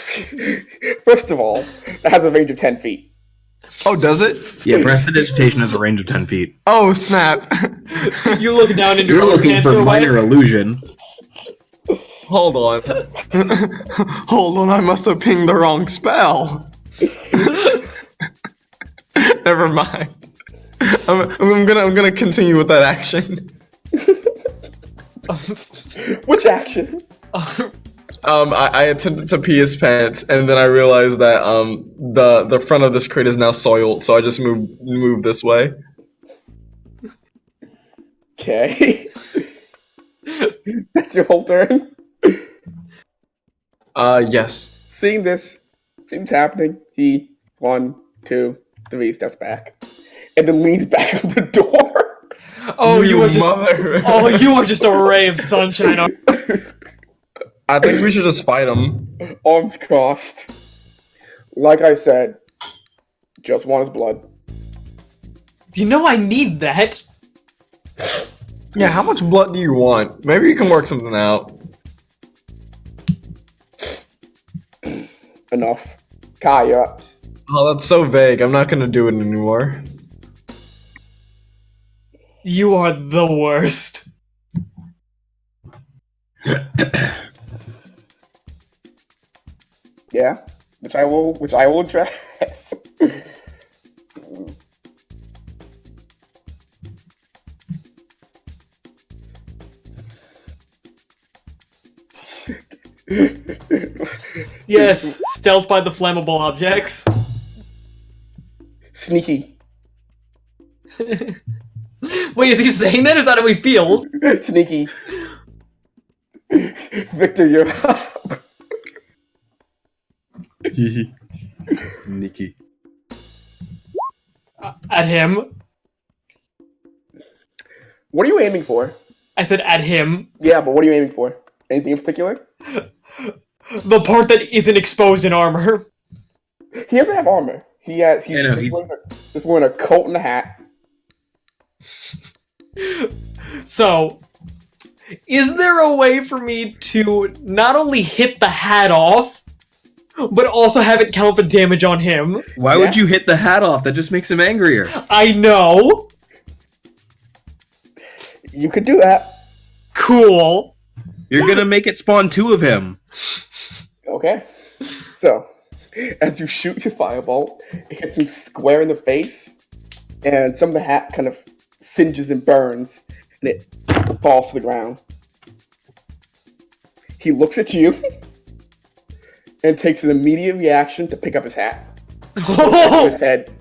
First of all, it has a range of 10 feet. Oh, does it? Yeah, prestidigitation has a range of 10 feet. Oh, snap. You look down into You're your looking for minor illusion. Hold on. Hold on, I must have pinged the wrong spell. Never mind. I'm gonna continue with that action. Which action? I attempted to pee his pants, and then I realized that the front of this crate is now soiled, so I just moved this way. Okay. That's your whole turn. Yes. Seeing this seems happening, he 1, 2, 3 steps back, and then leans back on the door. Oh, you are just mother. Oh, you are just a ray of sunshine. I think we should just fight him. Arms crossed. Like I said, just want his blood. You know I need that. Yeah, how much blood do you want? Maybe you can work something out. Enough. Kai, you're up. Oh, that's so vague. I'm not gonna do it anymore. You are the worst. Yeah, which I will address. Yes, stealth by the flammable objects. Sneaky. Wait, is he saying that? Is that how he feels? Sneaky. Victor, you're up. Nikki. At him. What are you aiming for? I said at him. Yeah, but what are you aiming for? Anything in particular? The part that isn't exposed in armor. He doesn't have armor. He's just wearing a coat and a hat. So, is there a way for me to not only hit the hat off, but also have it count the damage on him? Why would you hit the hat off? That just makes him angrier. I know. You could do that. Cool. You're gonna make it spawn 2 of him. Okay. So, as you shoot your firebolt, it hits him square in the face, and some of the hat kind of singes and burns, and it falls to the ground. He looks at you and takes an immediate reaction to pick up his hat. His head.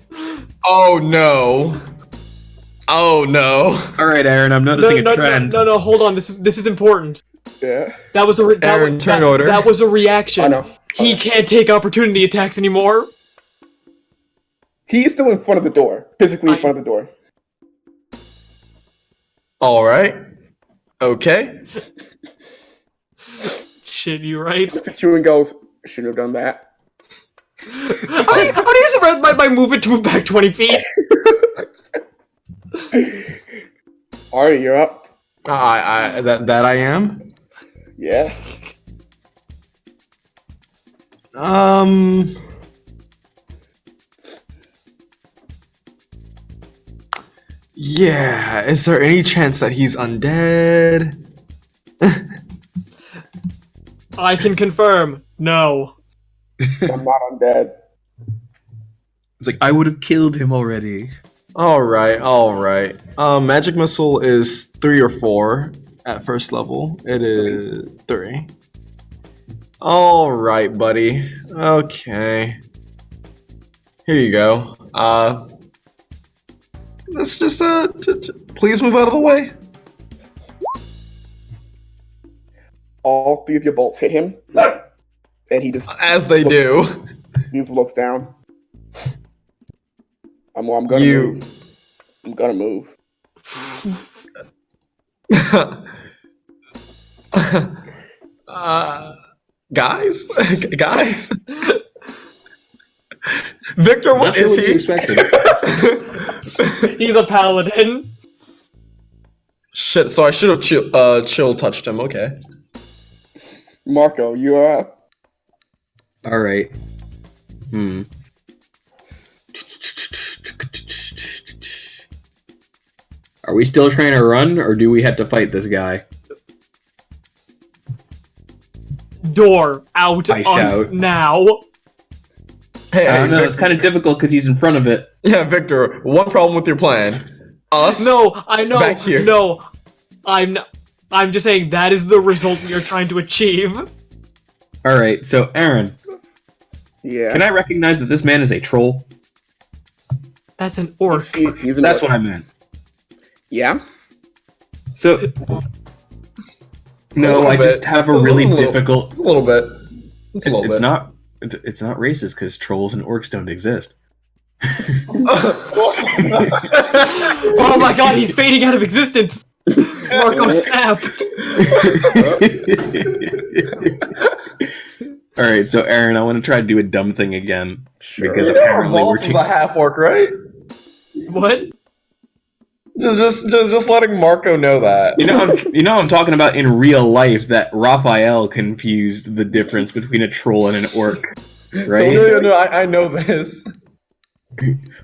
Oh no. Oh no. All right, Aaron, I'm noticing a trend. No, hold on. This is important. Yeah. That was a Aaron, turn order. That was a reaction. I know. He can't take opportunity attacks anymore. He's still in front of the door, physically in front of the door. All right. Okay. Shit, you right? Looks at you and goes, "Shouldn't have done that." How do you surround my movement to move back 20 feet? Alright, you're up. That I am. Yeah. Yeah. Is there any chance that he's undead? I can confirm. No. I'm not undead. It's like I would have killed him already. All right. Magic missile is 3 or 4 at first level. It is 3. All right, buddy. Okay. Here you go. Let's just please move out of the way. All 3 of your bolts hit him, and he just As they do. He just looks down. I'm gonna move. I'm gonna move. Guys? Victor, what is he? He's a paladin. Shit, so I should have chill touched him, okay. Marco, you're up. All right. Are we still trying to run, or do we have to fight this guy? Door out I us shout. now. Hey, I don't know. It's kind of difficult because he's in front of it. Yeah, Victor, one problem with your plan. Us? No, I know. Back here. No, I'm just saying that is the result we are trying to achieve. All right. So, Aaron, Yeah. can I recognize that this man is a troll? That's an orc. He's an That's orc. what I meant. Yeah. So, no, little I just bit. have a Just a really little- difficult. It's a little bit. It's a little It's bit. not. It's not racist because trolls and orcs don't exist. Oh my god, he's fading out of existence. Marco snapped. All right, so Aaron, I want to try to do a dumb thing again because You know apparently we're Rolf is a half orc, right? What? Just letting Marco know that. I'm talking about in real life that Raphael confused the difference between a troll and an orc, right? No, I know this.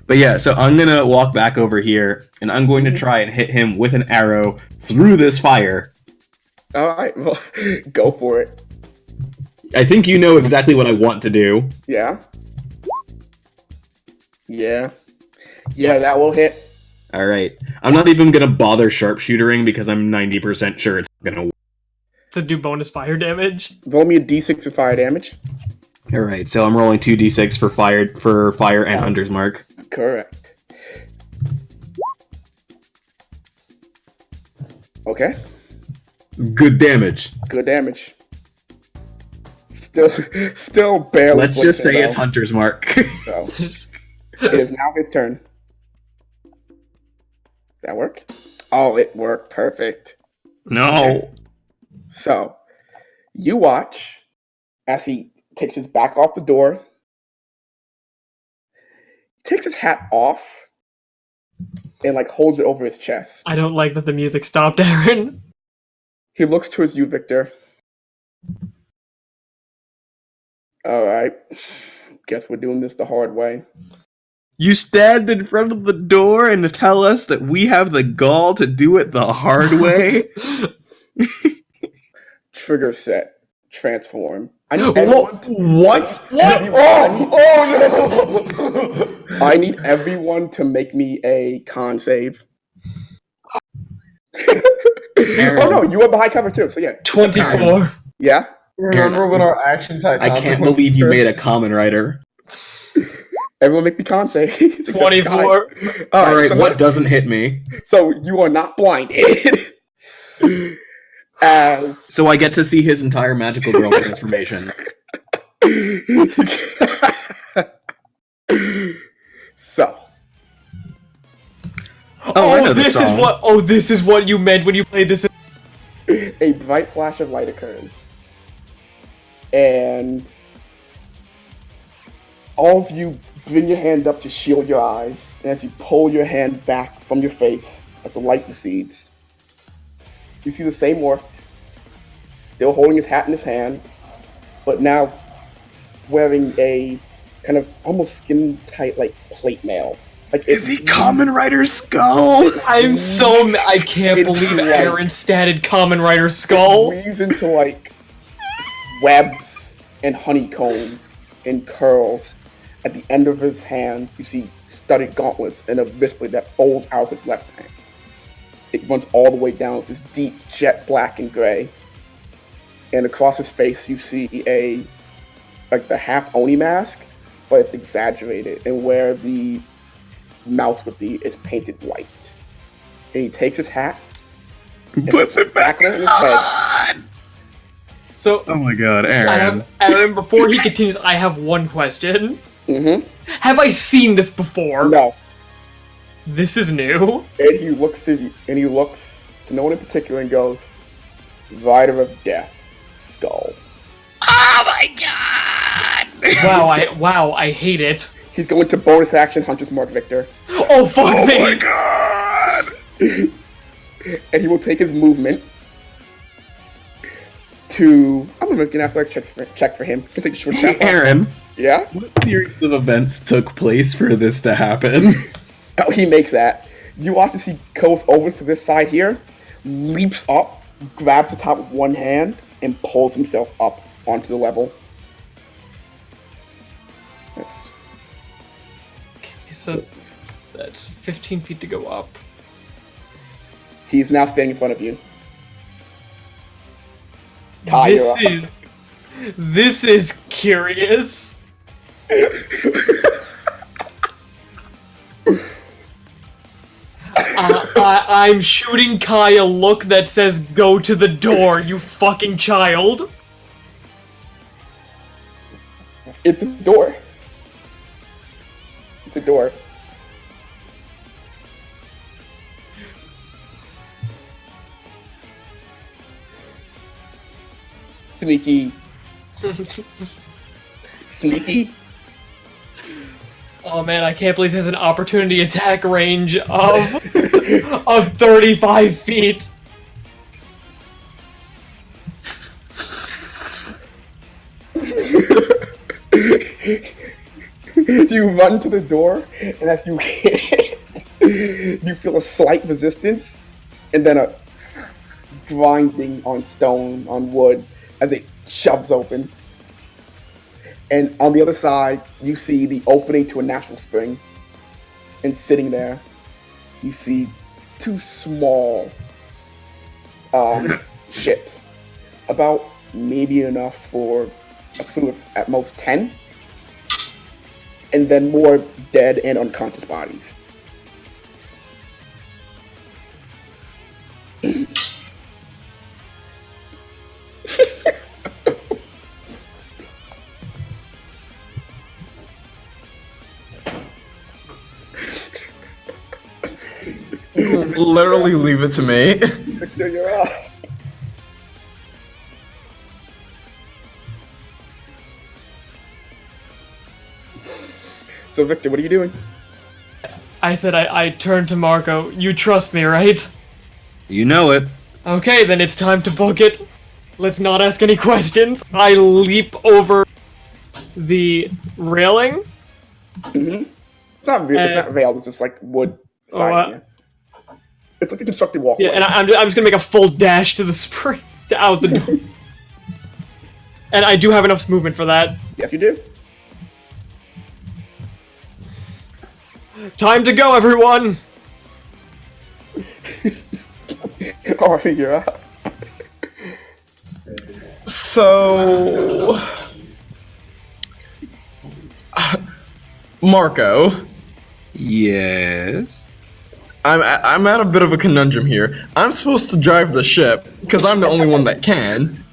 But yeah, so I'm gonna walk back over here and I'm going to try and hit him with an arrow through this fire. Alright, well, go for it. I think you know exactly what I want to do. Yeah. Yeah, that will hit. All right, I'm not even gonna bother sharpshootering because I'm 90% sure it's gonna. To do bonus fire damage. Roll me a d6 for fire damage. All right, so I'm rolling 2d6 for fire and hunter's mark. Correct. Okay. Good damage. Good damage. Still barely. Let's just say though. it's hunter's mark. So, it is now his turn. That work? Oh, it worked. Perfect. No. So, you watch as he takes his back off the door, takes his hat off, and holds it over his chest. I don't like that the music stopped, Aaron. He looks towards you, Victor. Alright. Guess we're doing this the hard way. You stand in front of the door and tell us that we have the gall to do it the hard way? Trigger set. Transform. I need everyone What? Oh no! I need everyone to make me a con save. Oh no, you were behind cover too, so yeah. 24. Yeah? Remember when our actions had I can't believe you made a common writer. Everyone make me con saves. except 24. Kai. All right, so what doesn't hit me? So you are not blinded. As So I get to see his entire magical girl transformation. so Oh, I know this this is song. what. Oh, this is what you meant when you played this. a bright flash of light occurs, and all of you bring your hand up to shield your eyes. And as you pull your hand back from your face, as the light recedes, you see the same orc, still holding his hat in his hand, but now wearing a kind of almost skin-tight, like, plate mail. Like, Is he Common Rider's skull? I'm so. I can't It's believe like- Aaron statted Common Rider's skull. Weaves into, like, webs and honeycombs and curls. At the end of his hands, you see studded gauntlets and a wristlet that folds out his left hand. It runs all the way down. It's this deep jet black and gray. And across his face, you see the half Oni mask, but it's exaggerated. And where the mouth would be is painted white. And he takes his hat, Puts it back on his head. So, Oh my god, Aaron, before he continues, I have one question. Mm-hmm. Have I seen this before? No. This is new. And he looks to no one in particular and goes, "Rider of Death, Skull." Oh my god! Wow, I hate it. He's going to bonus action Hunter's Mark Victor. Oh, fuck me! Oh my god! And he will take his movement to... I'm gonna have to check for him. Can take a short Hey, step. Aaron, Yeah? what series of events took place for this to happen? Oh, he makes that. You watch as he goes over to this side here, leaps up, grabs the top with one hand, and pulls himself up onto the level. So, that's 15 feet to go up. He's now standing in front of you. Kai, you're up. This is curious. I'm shooting Kai a look that says, "Go to the door, you fucking child." It's a door. It's a door. Sneaky. Sneaky. Oh man, I can't believe he has an opportunity attack range of 35 feet. You run to the door, and as you hit, you feel a slight resistance, and then a grinding on stone, on wood, as it shoves open. And on the other side, you see the opening to a natural spring. And sitting there, you see two small ships. About maybe enough for a crew of at most 10. And then more dead and unconscious bodies. Literally leave it to me. Victor, you're up. So Victor, what are you doing? I said I turned to Marco. You trust me, right? You know it. Okay, then it's time to book it. Let's not ask any questions. I leap over the railing. Mm-hmm. It's not veiled, it's just like wood siding here. It's like a constructed walkway. Yeah, and I'm just gonna make a full dash to the spring, to out the door. And I do have enough movement for that. Yes, you do. Time to go, everyone! Alright, you're up. So Marco, Yes. I'm at a bit of a conundrum here. I'm supposed to drive the ship because I'm the only one that can.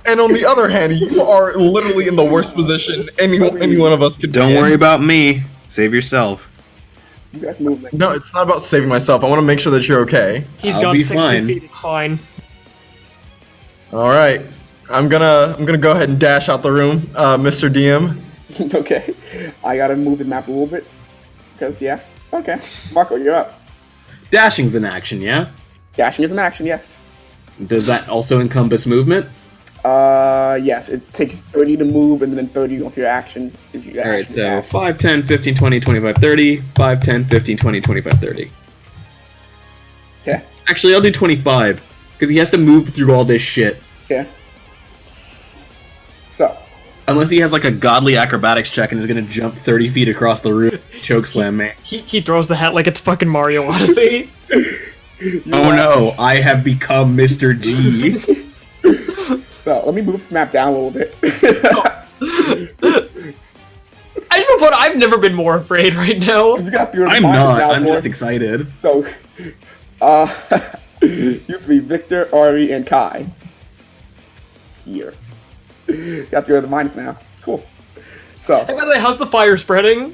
And on the other hand, you are literally in the worst position any one of us could be Don't in. worry about me. Save yourself. You guys move like No, it's not about saving myself. I want to make sure that you're okay. He's I'll gone be 60 fine. feet. It's fine. All right, I'm gonna go ahead and dash out the room, Mr. DM. okay. I gotta move the map a little bit. Because, yeah. Okay. Marco, you're up. Dashing's an action, yeah? Dashing is an action, yes. Does that also encompass movement? Yes. It takes 30 to move, and then 30 off your action is your Alright, action. so 5, 10, 15, 20, 25, 30. 5, 10, 15, 20, 25, 30. Okay. Actually, I'll do 25. Because he has to move through all this shit. Okay. So, Unless he has like a godly acrobatics check and is gonna jump 30 feet across the room, chokeslam me. He throws the hat like it's fucking Mario Odyssey. Oh no, I have become Mr. G. so let me move this map down a little bit. I just want to put I've never been more afraid right now. You got your I'm minds not, now, I'm boy. just excited. So, you three, Victor, Ari, and Kai. Here. Got the other minds now. Cool. So, Hey, by the way, how's the fire spreading?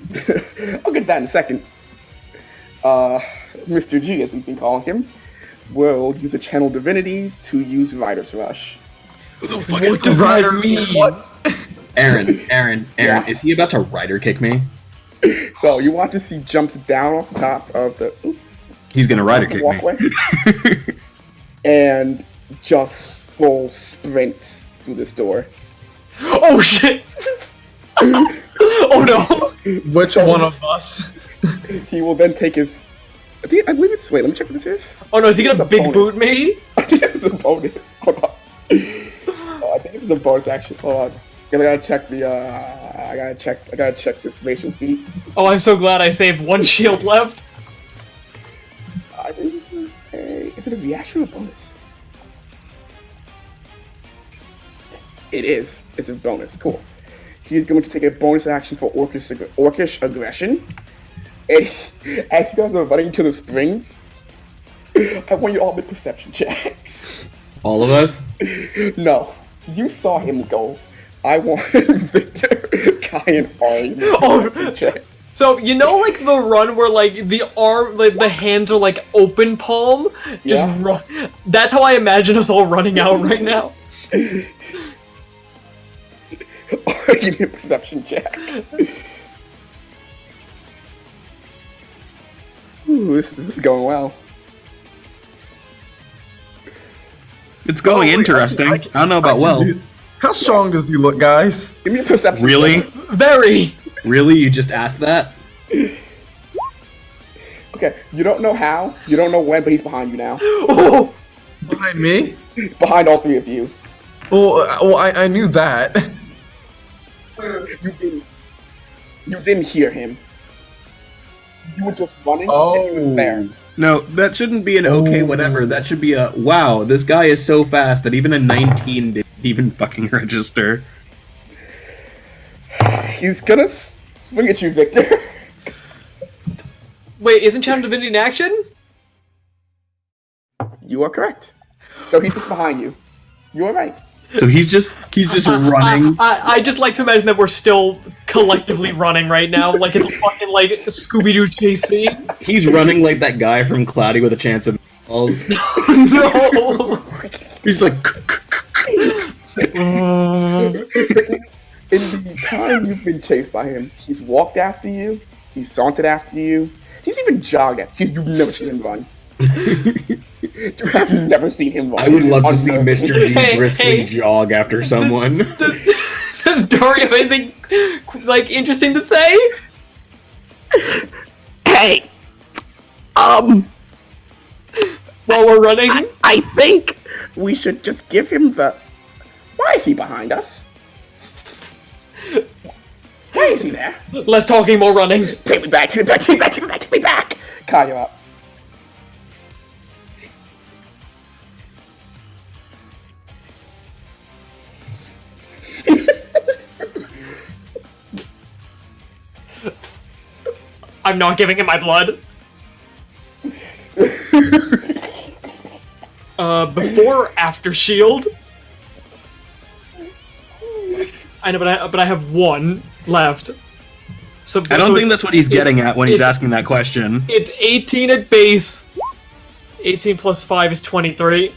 I'll get to that in a second. Mr. G, as we've been calling him, will use a channel divinity to use Rider's Rush. What does Rider mean? What? Aaron, Yeah. is he about to rider kick me? So, you want to see jumps down off the top of the, He's gonna rider the kick walkway me. and just full sprints through this door. Oh shit! Oh no! Which one of us? He will then take his. I believe it's. Wait, let me check what this is. Oh no, is he gonna It's a big bonus. boot me? I think it's a bonus. Hold on. I think it's a bonus action. Hold on. I gotta check the. I gotta check this spatial feat. Oh, I'm so glad I saved one shield left. I think this is a. Is it a reaction or a bonus? It is. It's a bonus. Cool. He's going to take a bonus action for orcish aggression. And as you guys are running to the springs, I want you all to make perception checks. All of us? No, you saw him go. I want Victor, Kai, and Ari to make Oh. perception checks. So you know, like the run where like the arm, like the hands are like open palm, just Yeah. run. That's how I imagine us all running out right now. Ari, give me a perception check. Ooh, this is going well. It's going wait, interesting. I don't know about well. How strong does he look, guys? Give me a perception Really? check. Very. Really? You just asked that? Okay, you don't know how, you don't know when, but he's behind you now. Oh, Behind me? Behind all three of you. Well, I knew that. You didn't hear him. You were just running and he was there. No, that shouldn't be an okay whatever. That should be a wow, this guy is so fast that even a 19 didn't even fucking register. He's gonna swing at you, Victor. wait, isn't Channel Divinity in action? You are correct. So he's just behind you. You are right. So he's just running. I just like to imagine that we're still collectively running right now, like it's a fucking like Scooby-Doo chase scene. He's running like that guy from Cloudy with a Chance of Meatballs. No. He's like In the time you've been chased by him, he's walked after you, he's sauntered after you, he's even jogged after you. You've never seen him run. You have never seen him run. I would love to see Unnerving. Mr. G Hey, briskly hey. jog after someone. Does Dory have anything like interesting to say? Hey! While we're running? I think we should just give him the... Why is he behind us? Why is he there? Less talking, more running. Take me back, take me back, take me back, take me back, take me back! Kai, you're up. I'm not giving him my blood. Before or after shield? I know, but I have one left. So I don't think that's what he's getting at when he's asking that question. It's 18 at base. 18 plus 5 is 23.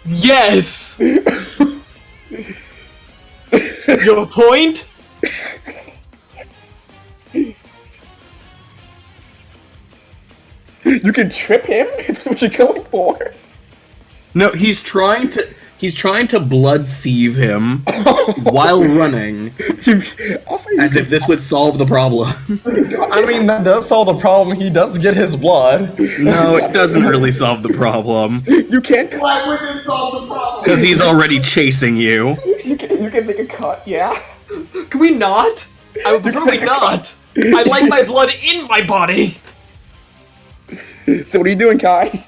Yes! You have a point? You can trip him? That's what you're going for? No, he's trying to blood sieve him while running, as if this would solve the problem. I mean, that does solve the problem. He does get his blood. No, it doesn't really solve the problem. You can't Why would it solve the problem? Because he's already chasing you. You can make a cut, yeah? Can we not? I would prefer not. I like my blood in my body. So what are you doing, Kai?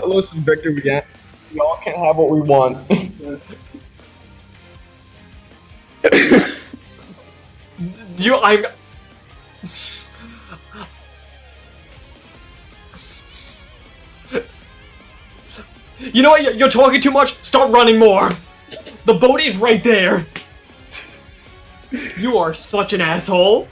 Listen, Victor, we all can't have what we want. You know what? You're talking too much. Start running more. The boat is right there. You are such an asshole.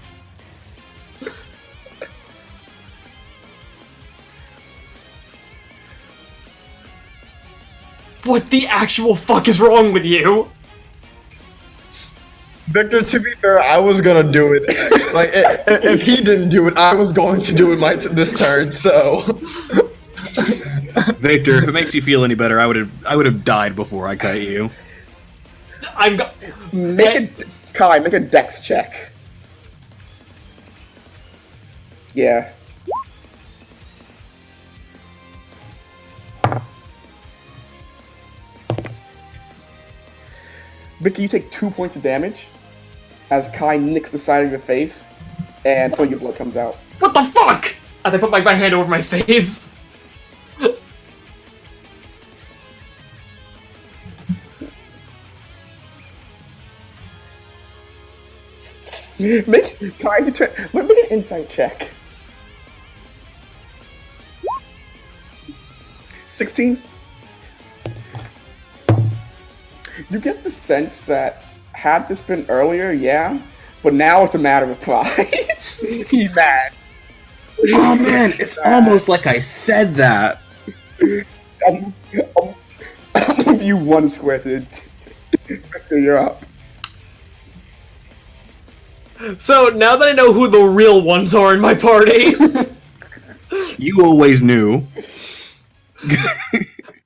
What the actual fuck is wrong with you? Victor, to be fair, I was gonna do it. Like, if he didn't do it, I was going to do it this turn. So, Victor, if it makes you feel any better, I would have died before I cut you. Kai, make a dex check. Yeah. Vicky, you take 2 points of damage as Kai nicks the side of your face, and some of your blood comes out. What the fuck? As I put my hand over my face. Make an insight check. 16. You get the sense that had this been earlier, yeah, but now it's a matter of pride. He's mad. Oh man, it's almost like I said that. I'll give you one square to Victor, you're up. So now that I know who the real ones are in my party, You always knew.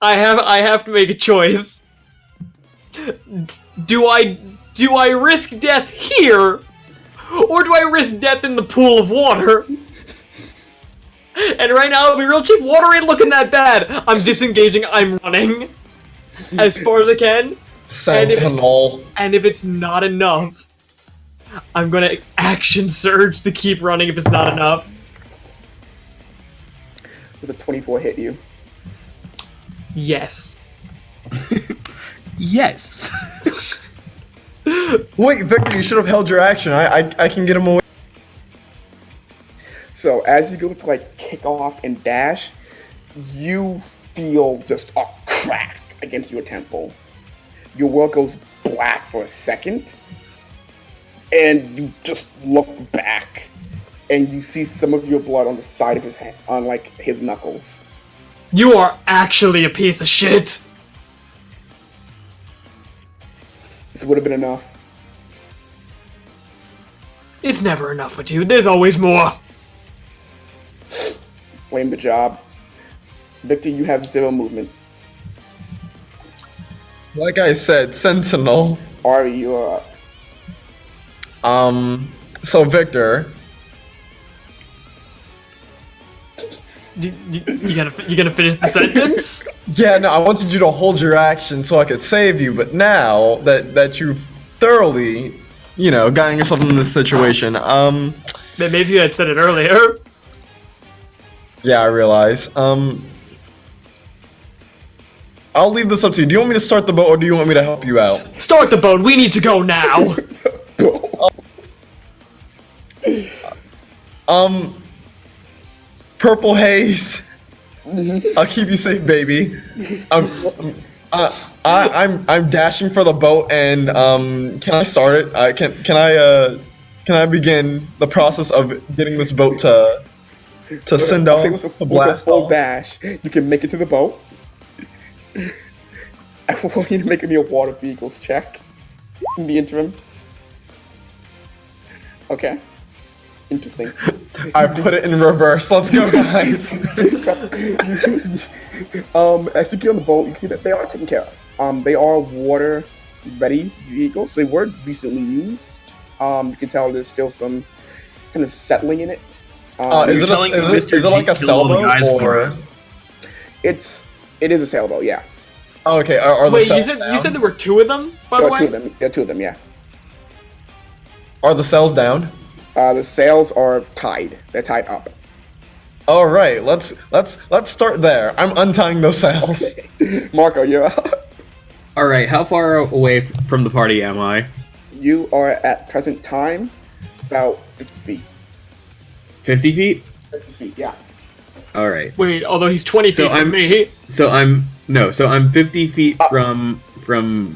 I have to make a choice. Do I risk death here, or do I risk death in the pool of water? And right now, I'll be real, Chief, water ain't looking that bad. I'm disengaging. I'm running as far as I can. Sentinel. And if it's not enough, I'm gonna action surge to keep running if it's not enough. With a 24 hit you. Yes. Yes. Wait, Victor, you should have held your action. I can get him away. So as you go to like kick off and dash, you feel just a crack against your temple. Your world goes black for a second, and you just look back, and you see some of your blood on the side of his hand, on like his knuckles. You are actually a piece of shit. This would have been enough. It's never enough with you. There's always more. Blame the job. Victor, you have 0 movement. Like I said, Sentinel. Ari, you're up. So Victor. You gonna finish the sentence? Yeah, no, I wanted you to hold your action so I could save you, but now that you've thoroughly, gotten yourself in this situation, Maybe you had said it earlier. Yeah, I realize. I'll leave this up to you. Do you want me to start the boat, or do you want me to help you out? Start the boat. We need to go now. Purple haze. I'll keep you safe, baby. I'm dashing for the boat, and can I start it? Can I begin the process of getting this boat to send I'll off say to with a blast full off? dash, you can make it to the boat. I want you to make me a water vehicles check in the interim. Okay. Interesting. I put it in reverse. Let's go, guys. As you get on the boat, you see that they are taken care of. They are water-ready vehicles. They were recently used. You can tell there's still some kind of settling in it. Is it like a sailboat or? It is a sailboat, yeah. Oh, okay. Are the Wait, sails you said there were two of them, by the There are way? two of them. There are two of them, yeah. Are the sails down? The sails are tied. They're tied up. All right. Let's start there. I'm untying those sails. Marco, you're up. All right, how far away from the party am I? You are at present time about 50 feet. 50 feet? 50 feet, yeah. All right. Wait, although he's 20 So feet from me. So I'm 50 feet from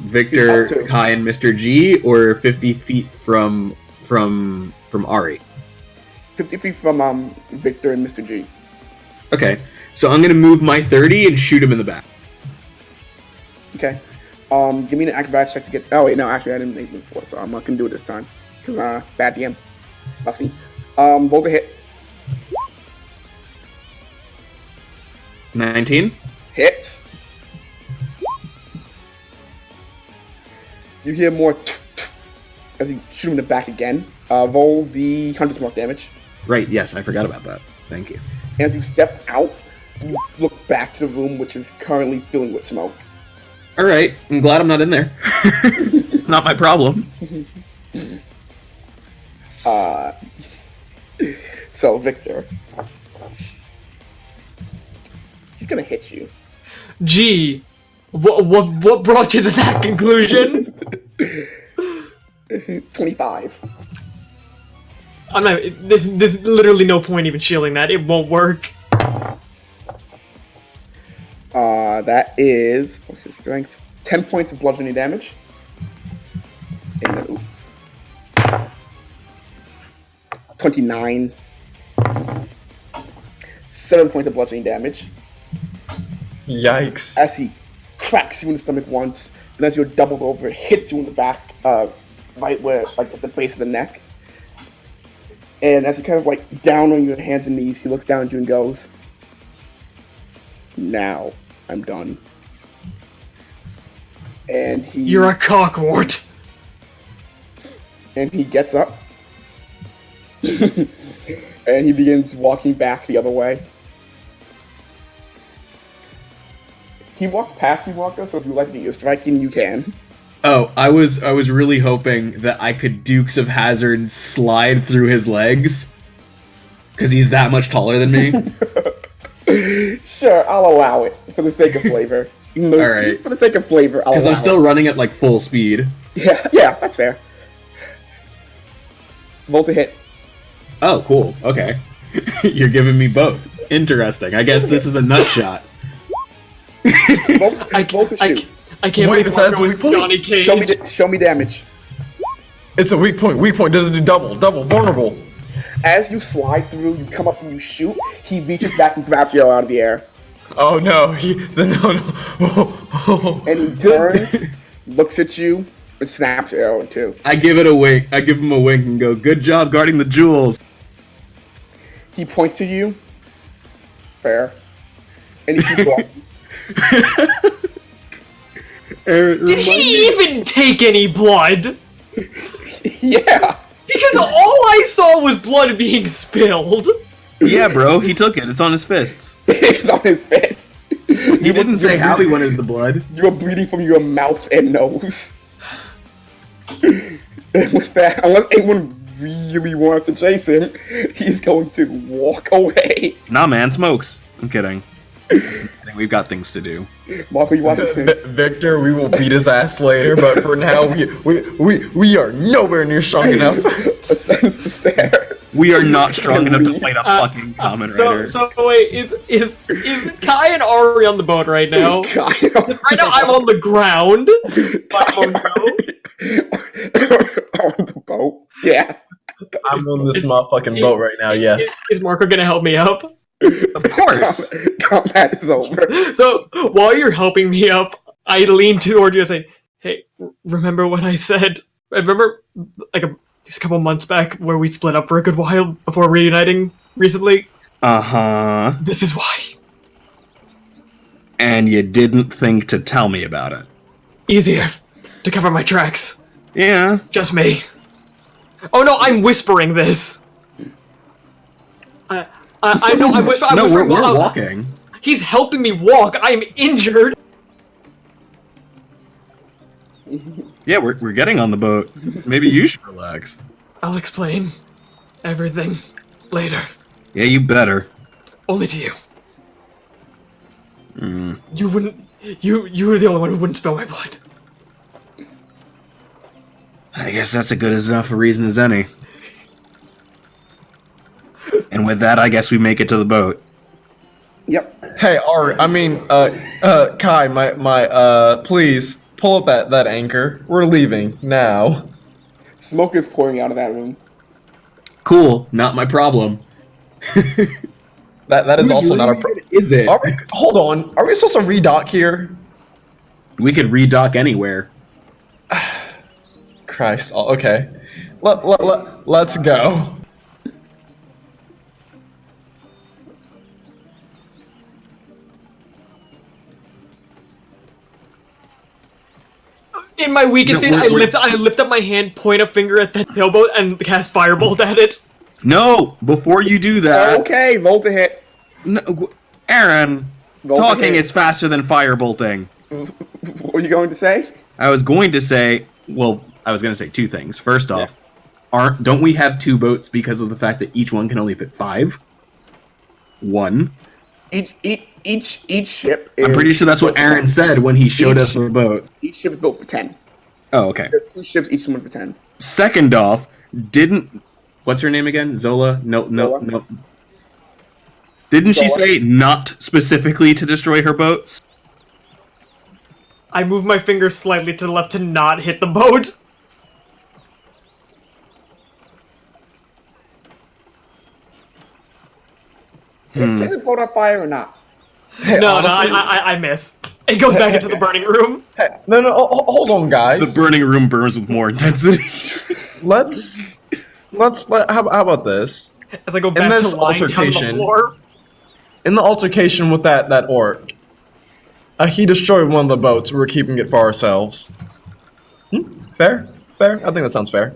Victor, Up to. Kai, and Mr. G, or 50 feet from Ari. 50 feet from Victor and Mr. G. Okay, so I'm gonna move my 30 and shoot him in the back. Okay. Give me an acrobatics check to get. Oh wait, no, actually I didn't make it before, so I'm not gonna do it this time. Cause bad DM. That's me. Roll the hit. 19. Hits. You hear more as you shoot him in the back again. Roll the hunter's mark damage. Right. Yes, I forgot about that. Thank you. And as you step out, you look back to the room, which is currently filling with smoke. All right. I'm glad I'm not in there. It's not my problem. So Victor, he's gonna hit you. Gee, what brought you to that conclusion? 25. I'm not. There's literally no point even shielding that. It won't work. That is, what's his strength? 10 points of bludgeoning damage. And then, oops. 29. 7 points of bludgeoning damage. Yikes. As he cracks you in the stomach once, and as you're doubled over, hits you in the back, right where, like, at the base of the neck. And as you kind of, like, down on your hands and knees, he looks down at you and goes, "Now, I'm done." And he... You're a cockwart. And he gets up. And he begins walking back the other way. He walked past you, Marco, so if you like to get striking, you can. Oh, I was really hoping that I could Dukes of Hazzard slide through his legs, because he's that much taller than me. Sure, I'll allow it for the sake of flavor. Alright. For the sake of flavor, I'll allow Because I'm still running at like full speed. Yeah, that's fair. Roll to hit. Oh, cool. Okay. You're giving me both. Interesting. I guess this is a nut shot. Roll to shoot. I can't Wait, believe is that Marco a is weak point? Johnny Cage. Show me damage. It's a weak point. Weak point doesn't do double. Vulnerable. As you slide through, you come up and you shoot. He reaches back and grabs you out of the air. Oh no. No. And he turns, looks at you, and snaps your arrow in two. I give it a wink. I give him a wink and go, "Good job guarding the jewels." He points to you. Fair. And he keeps walking. Did he even take any blood? Yeah. Because all I saw was blood being spilled. Yeah, bro. He took it. It's on his fists. It's on his face. He didn't say how he wanted the blood. You are bleeding from your mouth and nose. And with that, unless anyone really wants to chase him, he's going to walk away. Nah, man. Smokes. I'm kidding. We've got things to do. Marco, you want to see? Victor, we will beat his ass later, but for now, we are nowhere near strong enough. Ascends the stairs. We are not strong enough to fight a fucking common rider. So wait, is Kai and Ari on the boat right now? Right now I'm on the ground. On the boat. Yeah. I'm on this motherfucking boat right now. Yes. Is Marco gonna help me up? Of course. Combat is over. So while you're helping me up, I lean toward you and say, "Hey, remember what I said? Remember, like just a couple months back, where we split up for a good while before reuniting recently? Uh-huh. This is why. And you didn't think to tell me about it. Easier to cover my tracks. Yeah. Just me. Oh no, I'm whispering this. I know I'm whispering. No, we're walking. He's helping me walk. I'm injured. Yeah, we're getting on the boat. Maybe you should relax. I'll explain everything later. Yeah, you better. Only to you. You wouldn't. You were the only one who wouldn't spill my blood. I guess that's a good enough a reason as any. And with that, I guess we make it to the boat. Yep. Hey, Ari. I mean, Kai. Please pull up that anchor. We're leaving now. Smoke is pouring out of that room. Cool, not my problem. That is also not a problem. Is it? Hold on. Are we supposed to redock here? We could redock anywhere. Christ. Okay. Let's go. In my weakest state, I lift up my hand, point a finger at that sailboat, and cast Firebolt at it. No! Before you do that... Okay, Volt a hit. No, Aaron, Volt talking hit. is faster than firebolting. What were you going to say? I was going to say... Well, I was going to say two things. First off, don't we have two boats because of the fact that each one can only fit 5? 1. Each ship is... I'm pretty sure that's what Aaron said when he showed us the boat. Each ship is built for 10. Oh, okay. There's 2 ships, each one for 10. Second off, didn't... What's her name again? Zola? No. Didn't she say not specifically to destroy her boats? I move my finger slightly to the left to not hit the boat. Is the boat on fire or not? Hey, No, honestly, I miss. It goes back into the burning room. no. Hold on, guys. The burning room burns with more intensity. How about this? As I go back this to lying on the altercation- floor. In the altercation with that orc, he destroyed one of the boats. We're keeping it for ourselves. Fair. I think that sounds fair.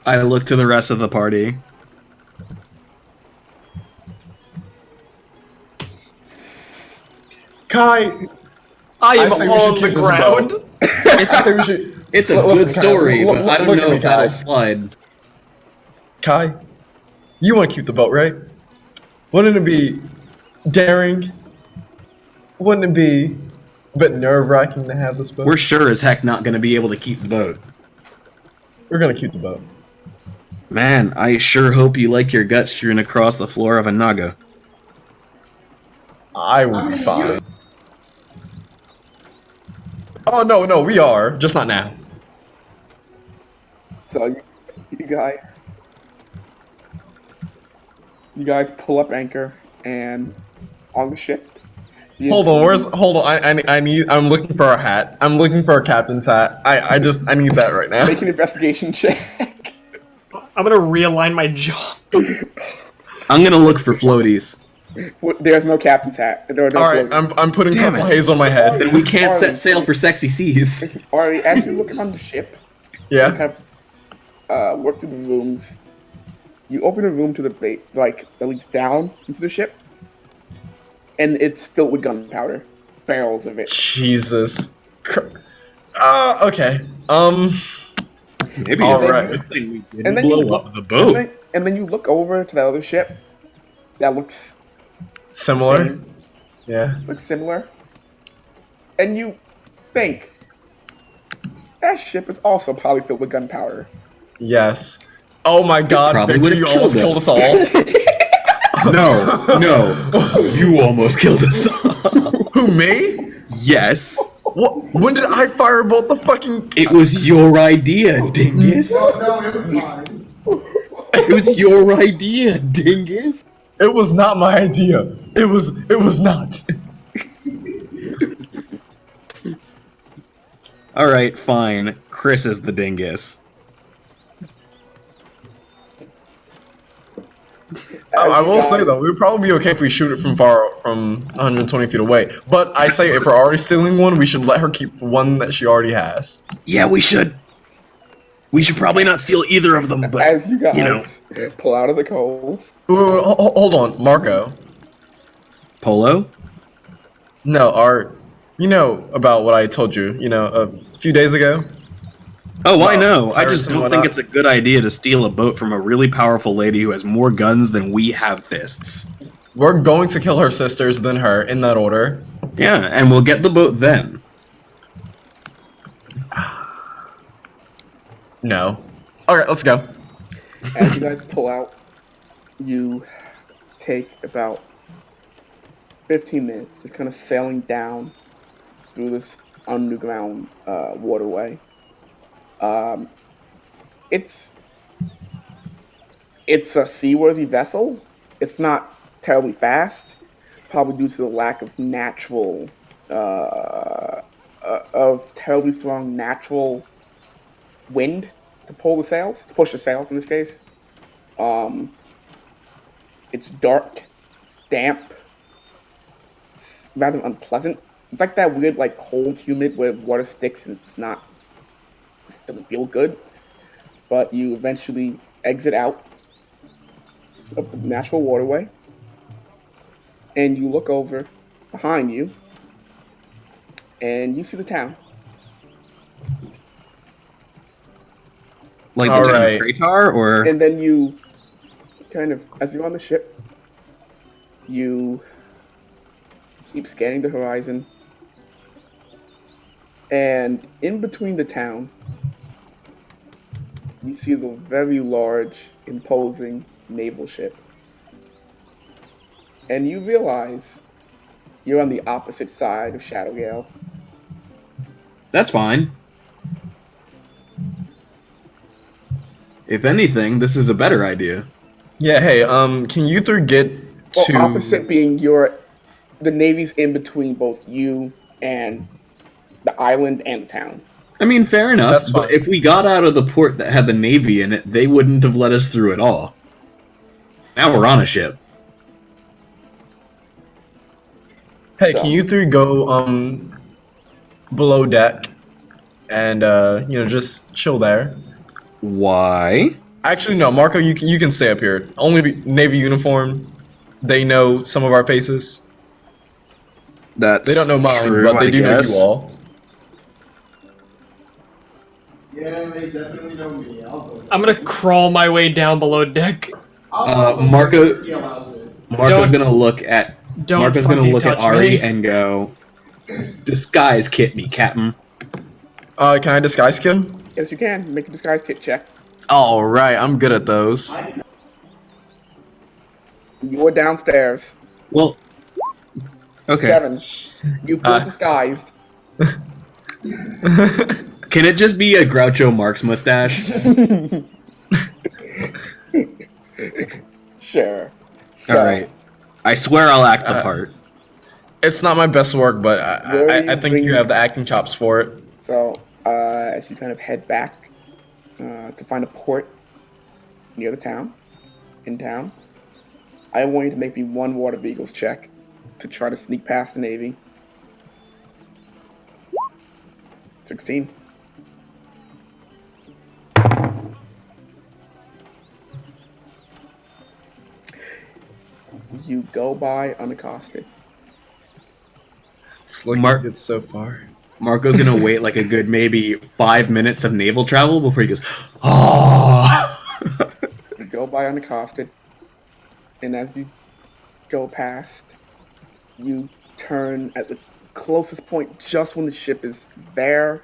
I look to the rest of the party. Kai, I am say we should on the keep this ground. boat. I say we should. It's a Listen, good story, Kai, but I don't look at know me, if that'll Kai. slide. Kai, you want to keep the boat, right? Wouldn't it be daring? Wouldn't it be a bit nerve-wracking to have this boat? We're sure as heck not going to be able to keep the boat. We're gonna keep the boat. Man, I sure hope you like your guts strewn across the floor of a naga. I will be fine. Oh no, we are just not now. So you guys pull up anchor and on the ship. Hold on. I'm looking for our hat. I'm looking for our captain's hat. I need that right now. Make an investigation check. I'm gonna realign my jaw. I'm going to look for floaties. There's no captain's hat. There are no All right, floaties. I'm putting Damn purple it. haze on my head. Then we can't Alright. set sail for sexy seas. Alright, as you're looking on the ship, you Yeah. kind of work through the rooms. You open a room to the base, like that leads down into the ship, and it's filled with gunpowder, barrels of it. Jesus. Okay. Maybe All it's right. a good thing we didn't And then you blow look, up the boat. and then you look over to the other ship that looks Similar. Yeah. similar, and you think that ship is also probably filled with gunpowder. Yes. Oh my god, probably Victor, would've you almost killed killed us. us all. No, you almost killed us. Who, me? Yes, What? When did I firebolt the fucking? it was your idea, dingus. No, it was mine. It was your idea, dingus. It was not my idea. It was not. All right, fine. Chris is the dingus. I As you will say guys- though, we would probably be okay if we shoot it from 120 feet away. But I say if we're already stealing one, we should let her keep one that she already has. Yeah, we should. We should probably not steal either of them, but as you guys you know. pull out of the cove, Wait, hold on, Marco. Polo. No, you know about what I told you. You know, a few days ago. Oh, I Well, know. I pirates just and don't whatnot. think it's a good idea to steal a boat from a really powerful lady who has more guns than we have fists. We're going to kill her sisters, then her, in that order. Yeah, and we'll get the boat then. No. All right, let's go. as you guys pull out, you take about 15 minutes just kind of sailing down through this underground waterway. It's a seaworthy vessel. It's not terribly fast, probably due to the lack of of terribly strong natural wind to pull the sails, to push the sails in this case. It's dark, it's damp, it's rather unpleasant. It's like that weird, like cold, humid where water sticks and it doesn't feel good. But you eventually exit out of the natural waterway, and you look over behind you, and you see the town. Like the All town right. of Kreytarr, or And then you kind of, as you're on the ship, you keep scanning the horizon, and in between the town, you see the very large, imposing naval ship. And you realize you're on the opposite side of Shadowgale. that's fine. If anything, this is a better idea. Yeah. Hey. Can you three get Well, to? opposite being the Navy's in between both you and the island and the town. I mean, fair enough, That's but fine. if we got out of the port that had the Navy in it, they wouldn't have let us through at all. Now we're on a ship. Hey, So- can you three go below deck and just chill there? Why? Actually, no, Marco, you can stay up here. Only Navy uniform. They know some of our faces. That's They don't know mine, true, but they I do know guess. you all. Yeah, they definitely know me. I'll go. I'm gonna crawl my way down below deck. Marco- He allows it. Marco's Don't- gonna look at Don't Marco's gonna fucking look at touch Ari me. and go, "Disguise kit me, Captain." Can I disguise skin? Yes, you can. Make a disguise kit check. All right, I'm good at those. You are downstairs. Well, okay. 7. You feel Uh. disguised. Can it just be a Groucho Marx mustache? Sure. So, All right. I swear I'll act the part. It's not my best work, but Where are I you think you bringing- have the acting chops for it. So, as you kind of head back to find a port near the town, in town, I want you to make me one water beagles check to try to sneak past the Navy. 16. You go by unaccosted. It's looking Mark- good so far. Marco's gonna wait like a good maybe 5 minutes of naval travel before he goes, "Oh." You go by unaccosted, and as you go past, you turn at the closest point just when the ship is there,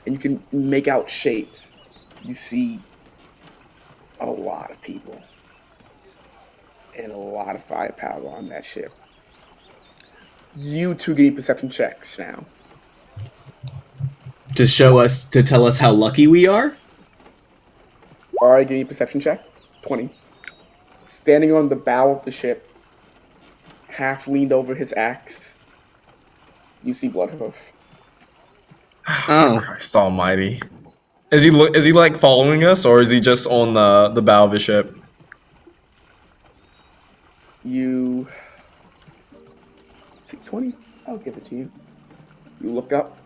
and you can make out shapes. You see a lot of people and a lot of firepower on that ship. You two give me perception checks now. To tell us how lucky we are. Alright, give me a perception check. 20. Standing on the bow of the ship, half leaned over his axe, you see Bloodhoof. Oh. Christ Almighty! Is he like following us, or is he just on the bow of the ship? You see 20? I'll give it to you. You look up,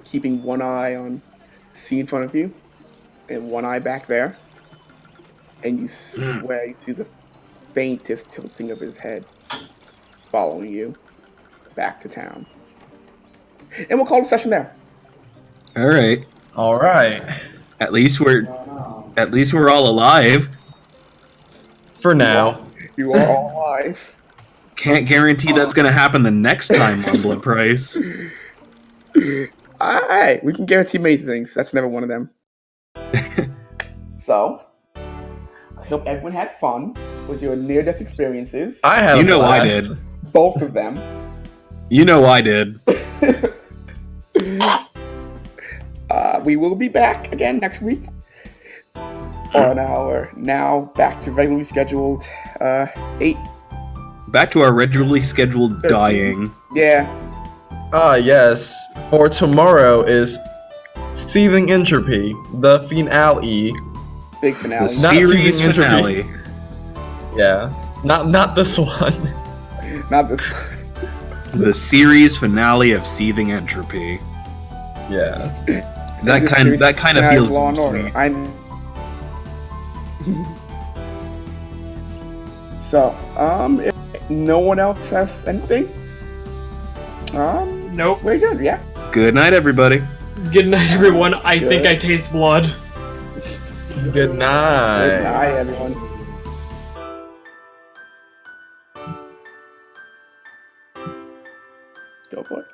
keeping one eye on the sea in front of you, and one eye back there, and you swear you see the faintest tilting of his head following you back to town. And we'll call the session there. All right. All right. At least we're all alive. For now. You are all alive. Can't guarantee that's gonna happen the next time on Blood Price. Alright, we can guarantee many things. That's never one of them. So, I hope everyone had fun with your near-death experiences. I had. You a know I blast. did. Both of them. You know I did. We will be back again next week on our now back to regularly scheduled 8. Back to our regularly scheduled dying. Yeah. Yes. For tomorrow is Seething Entropy, the finale. Big finale. The Not series seething entropy. finale. Yeah. Not this one. Not this. The series finale of Seething Entropy. Yeah. That kind of feels Law and Order. sweet. So, if no one else has anything, Nope. we're good. Yeah. Good night, everybody. Good night, everyone. I Good. think I taste blood. Good night. Good night, everyone. Go for it.